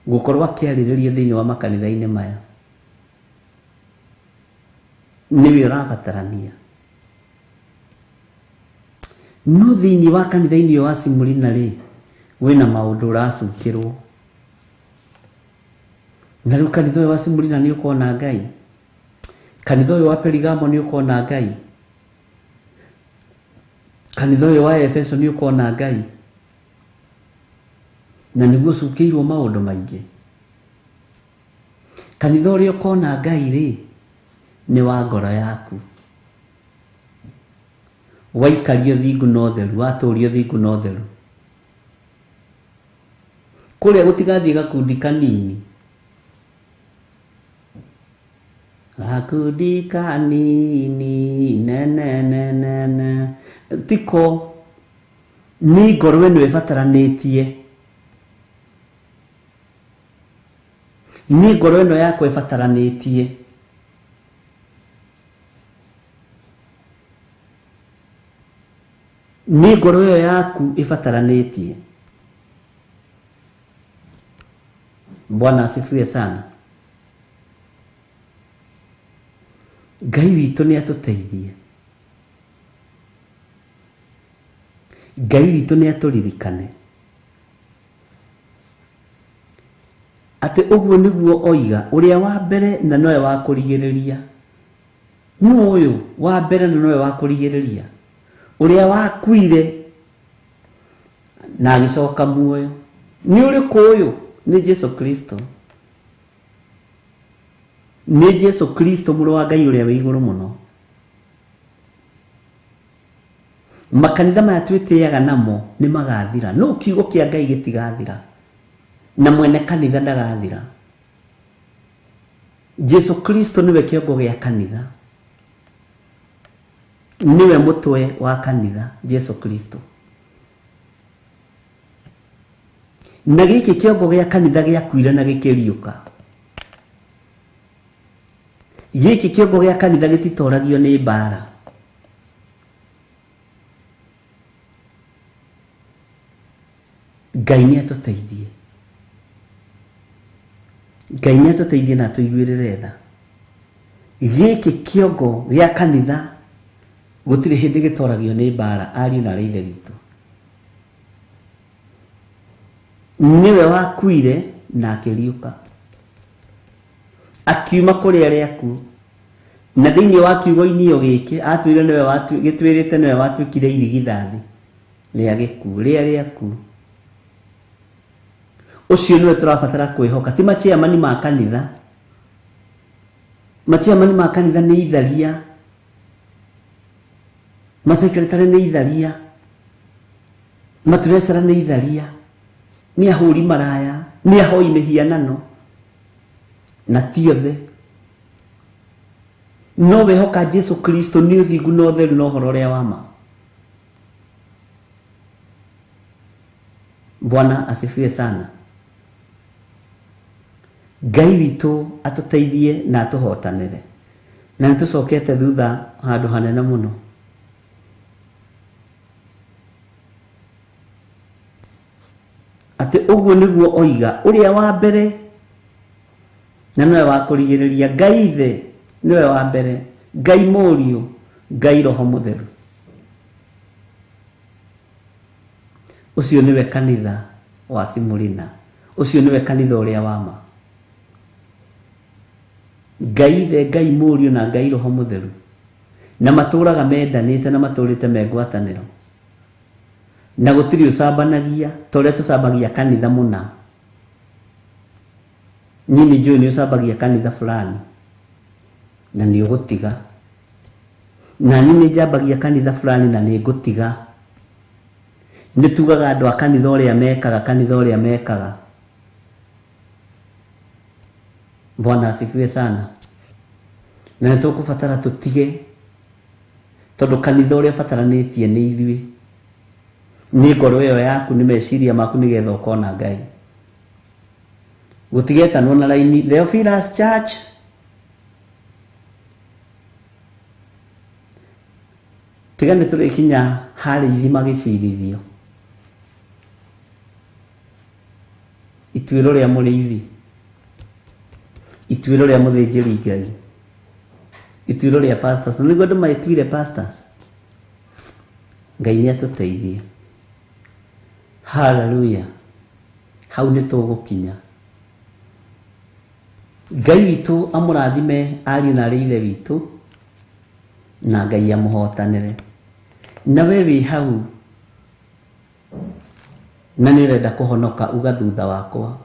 gũkorwo akĩarĩrĩria thĩinĩ wa makanitha-inĩ maya, niwe ũrabatarania. No thĩinĩ wa kanitha-inĩ ũyũ wa Simulina rĩ, wĩna maũndũ ũracukĩrwo. Na rĩu kanitha ũyũ wa Simulina nĩ ũkona Ngai? Kanitha ũyũ wa Perigamo nĩ ũkona Ngai? Kanitha ũyũ wa Efeso nĩ ũkona Ngai? Na nĩguo ũcukĩirwo maũndũ maingĩ. Kanitha ũrĩa ũkona Ngai rĩ, nĩ wa ngoro yaku. Waikario thingu na ũtheru, watũũrio thingu na ũtheru. Kũrĩa gũtigathiĩ gakundi kanini. Gakundi kanini ne. Tiko nĩ ngoro ĩno ĩbataranĩtie. Nĩ ngoro ĩno yakwa ĩbataranĩtie. Nĩ ngoro ĩyo yaku ĩbataranĩtie. Bwana asifiwe sana. Ngai witũ nĩ atũteithie. Ngai witũ nĩ atũririkane. Atĩ ũguo nĩguo oiga, ũrĩa wa mbere na nowe wa kũrigĩrĩria. Nũ ũyũ wa mbere na nowe wa kũrigĩrĩria? Ũrĩa wakuire na agĩcoka muoyo. Nĩ ũrĩkũ ũyũ? Nĩ Jesu Kristo. Nĩ Jesu Kristo mũrũ wa Ngai ũrĩa wĩ igũrũ mũno. Makanitha maya twĩtĩaga namo nĩ magathira. No kiugo kĩa Ngai gĩtigathira. Na mwene kanitha ndagathira. Jesu Kristo niwe kĩongo gĩa kanitha. Niwe mũtwe wa kanitha, Jesu Kristo. Na gĩkĩ kĩongo gĩa kanitha gĩakuire na gĩkĩriũka. Gĩkĩ kĩongo gĩa kanitha gĩtitoragio nĩ mbara. Ngai nĩ atũteithie. Ngai nĩ atũteithie na atũiguĩrĩre tha. Gĩkĩ kĩongo gĩa kanitha gũtirĩ hĩndĩ gĩtoragio nĩ mbara, ariũ na ithe witũ. Niwe wakuire na akĩriũka. Akiuma kũrĩ arĩa akuũ. Na thĩinĩ wa kiugo-inĩ gĩkĩ atwĩrire niwe gĩtwĩrĩte niwe watuĩkire irigithathi rĩa gĩkuũ, rĩa akuũ. Ũcio niwe tũrabatara kwĩhoka. Ti maciamani ma kanitha. Maciamani ma kanitha nĩ itharia. Masekretari nĩ itharia. Maturecera nĩ itharia. Nĩ ahũri maraya. Nĩ ahoi mĩhianano. Na ti othe. No wehoka Jesu Kristo nĩ ũthingu na ũtheru na ũhoro ũrĩa wa ma. Bwana asifiwe sana. Ngai witũ atũteithie na atũhotanĩre. Na nĩtũcokete thutha handũ hanene mũno. Atĩ ũguo nĩguo oiga, ũrĩa wa mbere na niwe wa kũrigĩrĩria. Ngai ithe niwe wa mbere, Ngai mũriũ, Ngai roho mũtheru. Ũcio niwe kanitha wa Simulina. Ũcio niwe kanitha ũrĩa wa ma. Ngai ithe, Ngai mũriũ na Ngai roho mũtheru. Na matũraga mendanĩte na matũrĩte megwatanĩro. Na gũtirĩ ũcambanagia ta ũrĩa tũcambagia kanitha mũna. Nini njũĩ nĩ ũcambagia kanitha fulani na nĩ ũgũtiga, na niĩ nĩ njambagia kanitha fulani na nĩ ngũtiga. Nĩ tugaga andũ a kanitha ũrĩa mekaga. Bwana asifiwe sana. Na nĩ tũkũbatara tũtige, tondũ kanitha ũrĩa ũbataranĩtie nĩ ithuĩ, nĩ ngoro ĩyo yaku, nĩ meciria maku, nĩgetha ũkona Ngai. Gũtigetanwo na raini Theophilus Church, tiga nĩ tũrĩkinya harĩ ithima gĩcirithio, ituĩro rĩa mũrĩithi, ituĩro rĩa mũthĩnjĩri Ngai, ituĩro rĩa pastors. Nĩguo andũ maĩtuire pastors. Ngai nĩ atũteithie. Hallelujah. Hau nĩ tũgũkinya. Ngai witũ amũrathime ariũ na aarĩ ithe witũ, na Ngai amũhotanĩre. Na we wĩ hau na nĩ ũrenda kũhonoka, uga thutha wakwa,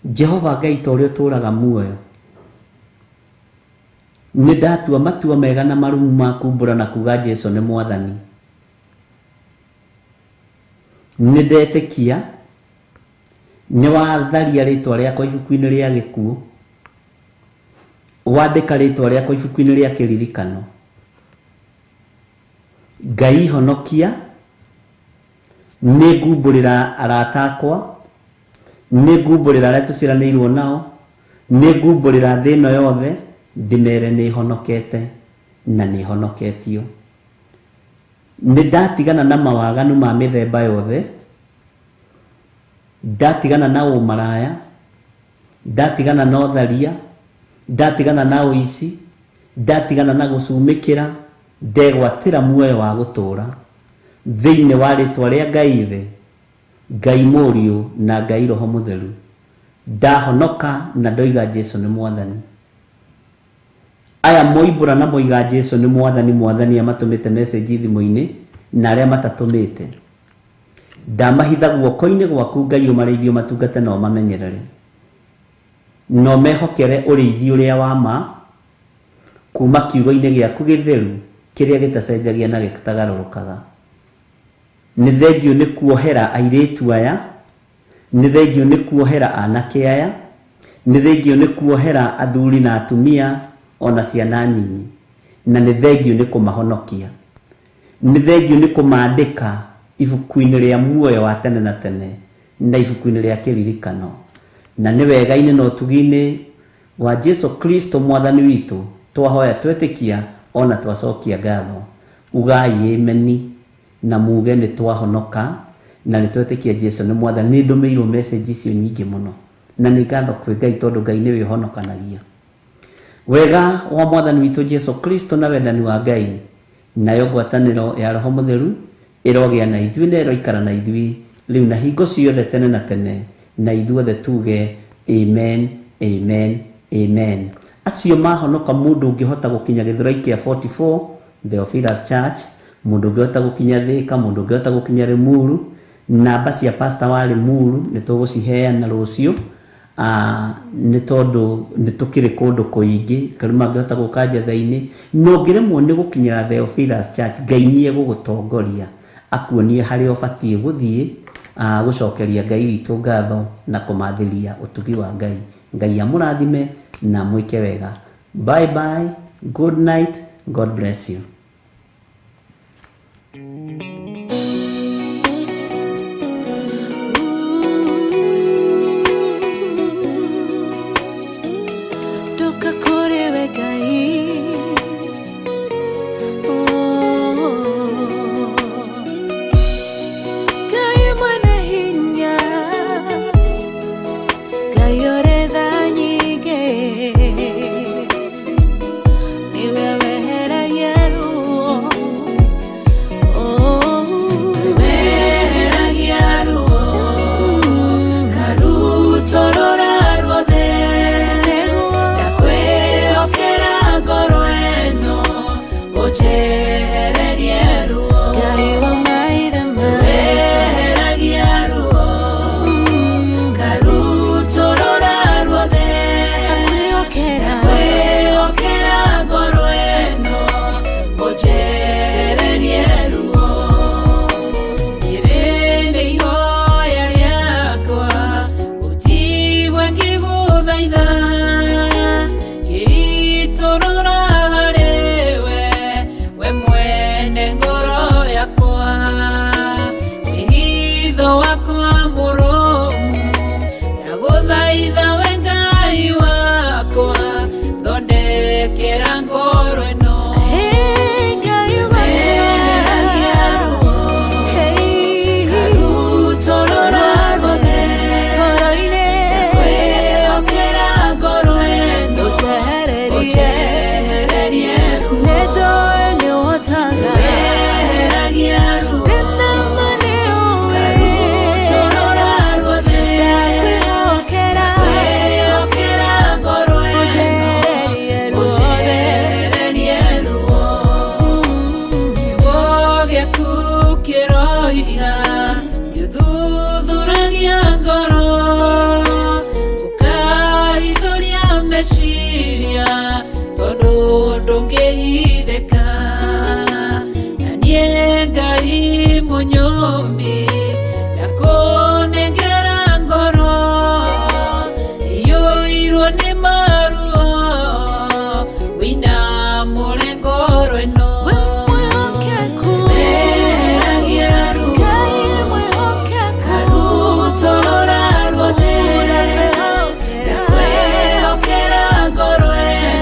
Jehova Ngai ta ũrĩa ũtũũraga muoyo, nĩ ndatua matua mega na marumu ma kumbũra na kuga Jesũ nĩ Mwathani. Nĩ ndetĩkia nĩ watharia rĩtwa rĩakwa ibuku-inĩ rĩa gĩkuũ, wandĩka rĩtwa rĩakwa ibuku-inĩ rĩa kĩririkano. Ngai honokia, nĩ ngumbũrĩra arata akwa, nĩ ngumbũrĩra arĩa tũciranĩirwo nao, nĩ ngumbũrĩra thĩ ĩno yothe, ndĩmere nĩ honokete na nĩ honoketio. Nĩ ndatigana na mawaganu ma mĩthemba yothe, ndatigana na ũmaraya, ndatigana na ũtharia, ndatigana na ũici, ndatigana na gũcumĩkĩra, ndegwatĩra muoyo wa gũtũũra thĩinĩ wa rĩtwa rĩa Ngai Ithe, Ngai Mũriũ na Ngai Roho Mũtheru. Ndahonoka na ndoiga Jesũ nĩ Mwathani. Aya moimbũra na moiga Jesũ nĩ Mwathani, Mwathani amatũmĩte message thimũ-inĩ, na arĩa matatũmĩte ndamahitha guoko-inĩ gwaku Ngai ũmarĩithie matungate na ũmamenyerere, no mehokere ũrĩithi ũrĩa wa ma kuma kiugo-inĩ gĩaku gĩtheru kĩrĩa gĩtacenjagia na gĩtagarũrũkaga. Nĩ thengiũ nĩ kuohera airĩtu aya, nĩ thengiũ nĩ kuohera anake aya, nĩ thengiũ nĩ kuohera athuri na atumia ona ciana nyinyi, na nĩ thengiũ nĩ kũmahonokia, nĩ thengiũ nĩ kũmaandĩka ibuku-inĩ rĩa muoyo wa tene na tene na ibuku-inĩ rĩa kĩririkano. Na nĩ wega-inĩ na ũtugi-inĩ wa Jesũ Kristo Mwathani witũ twahoya, twetĩkia ona twacokia ngatho. Ugai ameni na muge nĩ twahonoka na nĩ twetĩkia Jesũ nĩ Mwathani. Nĩ ndũmĩirwo message icio nyingĩ mũno, na nĩ ngatho kwĩ Ngai tondũ Ngai nĩwe ũhonokanagia. Wega wa Mwathani witũ Jesũ Kristo na wendani wa Ngai nayo ngwatanĩro ya Roho Mũtheru ĩrogĩa na ithuĩ na ĩroikara na ithuĩ rĩu na hingo ciothe tene na tene, na ithuothe tuge amen, amen, amen. Acio mahonoka, mũndũ ũngĩhota gũkinya Gĩthũrai kĩa 44 Theophilus Church, mũndũ ũngĩhota gũkinya Thĩka, mũndũ ũngĩhota gũkinya Rĩmuru. Namba cia pastor wa Rĩmuru nĩ tũgũciheana rũciũ, nĩ tondũ nĩ tũkĩrĩ kũndũ kũingĩ, karĩma angĩhota gũka Njatha-inĩ. No ngĩremwo nĩ gũkinyĩra Theophilus Church, Ngai nĩ egũgũtongoria akuonie harĩa ũbatiĩ gũthiĩ gũcokeria Ngai witũ ngatho na kũmathĩria ũtugi wa Ngai. Ngai amũrathime na mwĩke wega. Bye bye, good night, God bless you. Torora rothe, negua, ya cuero que era goro. ekera ngoro eno ngai weheragia ruo karutorora gothe ngoro-inĩ kwĩokera ngoro eno ũtehererie ruo nĩnjũĩ nĩũhotaga weheragia ruo ndũngĩhithĩka na niĩ Ngai mũnyũmbi ndakũnengera ngoro ĩiyũirwo nĩ maruo wĩinamũre ngoro ĩno weheragia ruo karutorora ruothe ndakwĩhokera ngoro ĩno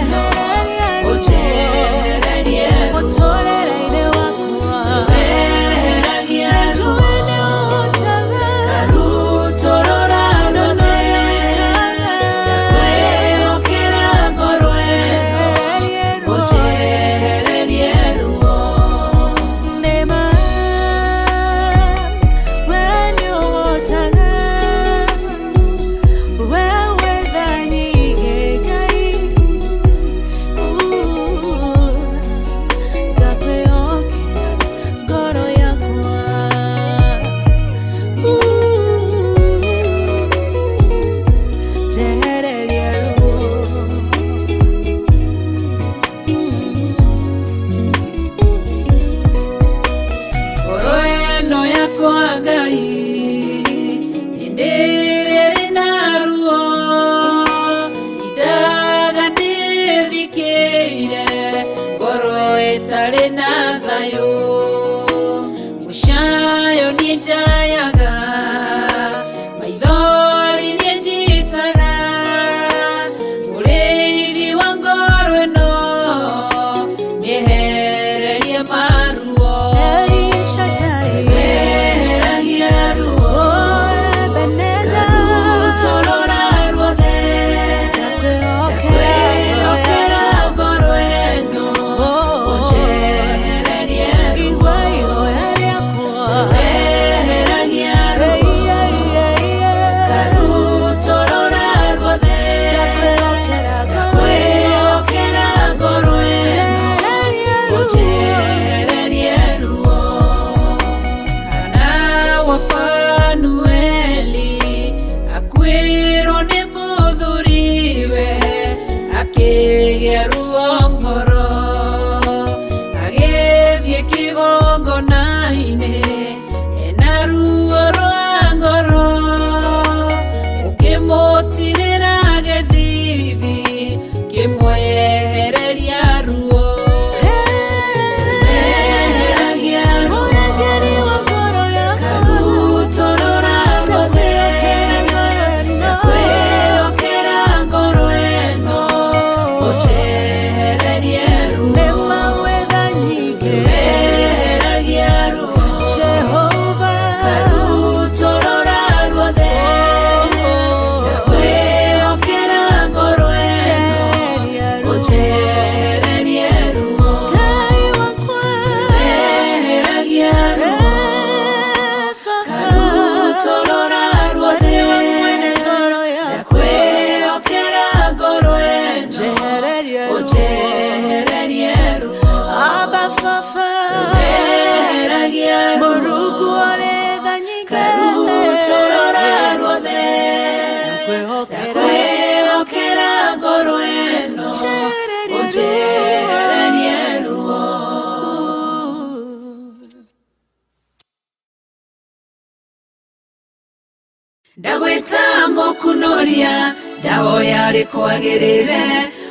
Ndagweta mokunoria ndahoya rikwagirire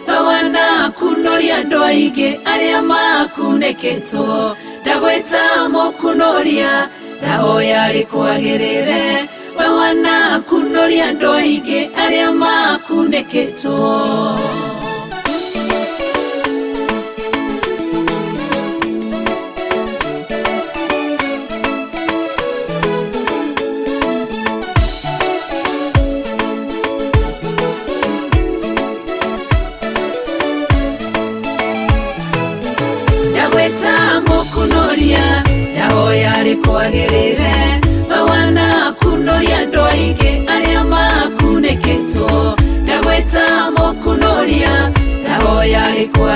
bawana kunoria andũ aingĩ arĩa makunĩkĩtwo ndagweta mokunoria ndahoya rikwagirire bawana kunoria andũ aingĩ arĩa makunĩkĩtwo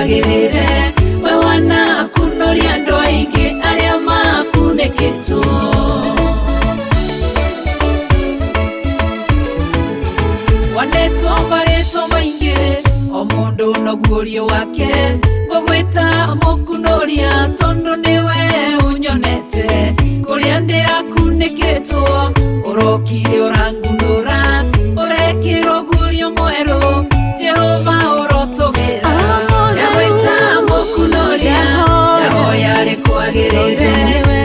kwagĩrĩre we wanakunoria andũ aingĩ arĩa makunĩkĩtwo. Wandĩtwo marĩtwo maingĩ o mũndũ na guorio wake, ngũgwĩta mũkunoria tondũ nĩwe ũnyonete kũrĩa ndĩrakunĩkĩtwo. Ũrokire ũrangunũra ũrekĩrwo guorio mwerũ, Jehova ũrotũgĩra. Ndagwĩta mũkunoria ndahoya rĩkwagĩrĩre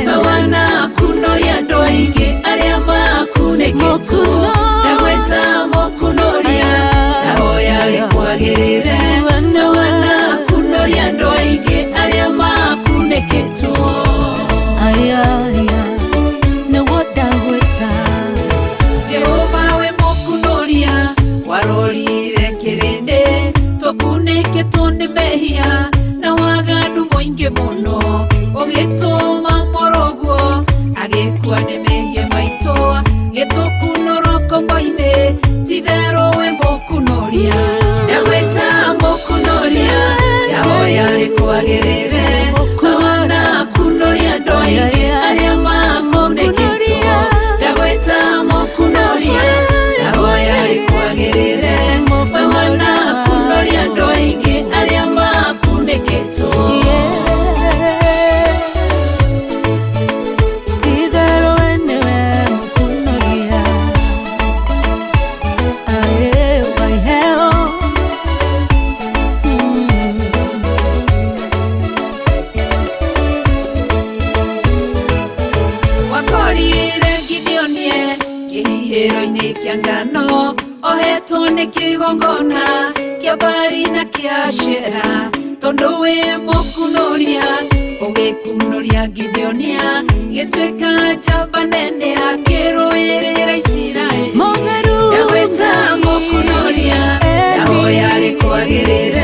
we wanakunoria andũ aingĩ arĩa makunĩkĩtwo. Ndagwĩta mũkunoria ndahoya rĩkwagĩrĩre we wanakunoria andũ aingĩ arĩa makunĩkĩtwo. Jehova we mũkunoria warorire kĩrĩndĩ tũkunĩkĩtwo nĩ mehia na waganu mũingĩ mũno, ũgĩtũma mũrũguo agĩkua nĩ mehia maitũ, gĩtũkunũra kombo-inĩ, ti-therũ we mũkunoria. Ndagwĩta mũkunoria ndahoya rĩkwagĩrĩre we wanakunoria andũ aingĩ arĩa makunĩkĩtwo. Ndagwĩta mũkunoria ndahoya rĩkwagĩrĩre we wanakunoria andũ aingĩ arĩa makunĩkĩtwo. Ti-therũ we nĩwe mũkunoria, waiheo. Wakorire Gideonie kĩhihĩro-inĩ kĩa ngano, ohetwo nĩ kĩgongona kĩa Baali na kĩa Ashera, tondũ wĩ mũkunoria ũgĩkunoria Gideonia gĩtuĩka njamba nene akĩrũĩrĩra Isiraeli. Ndagwĩta mũkunoria ndahoya rĩkwagĩrĩre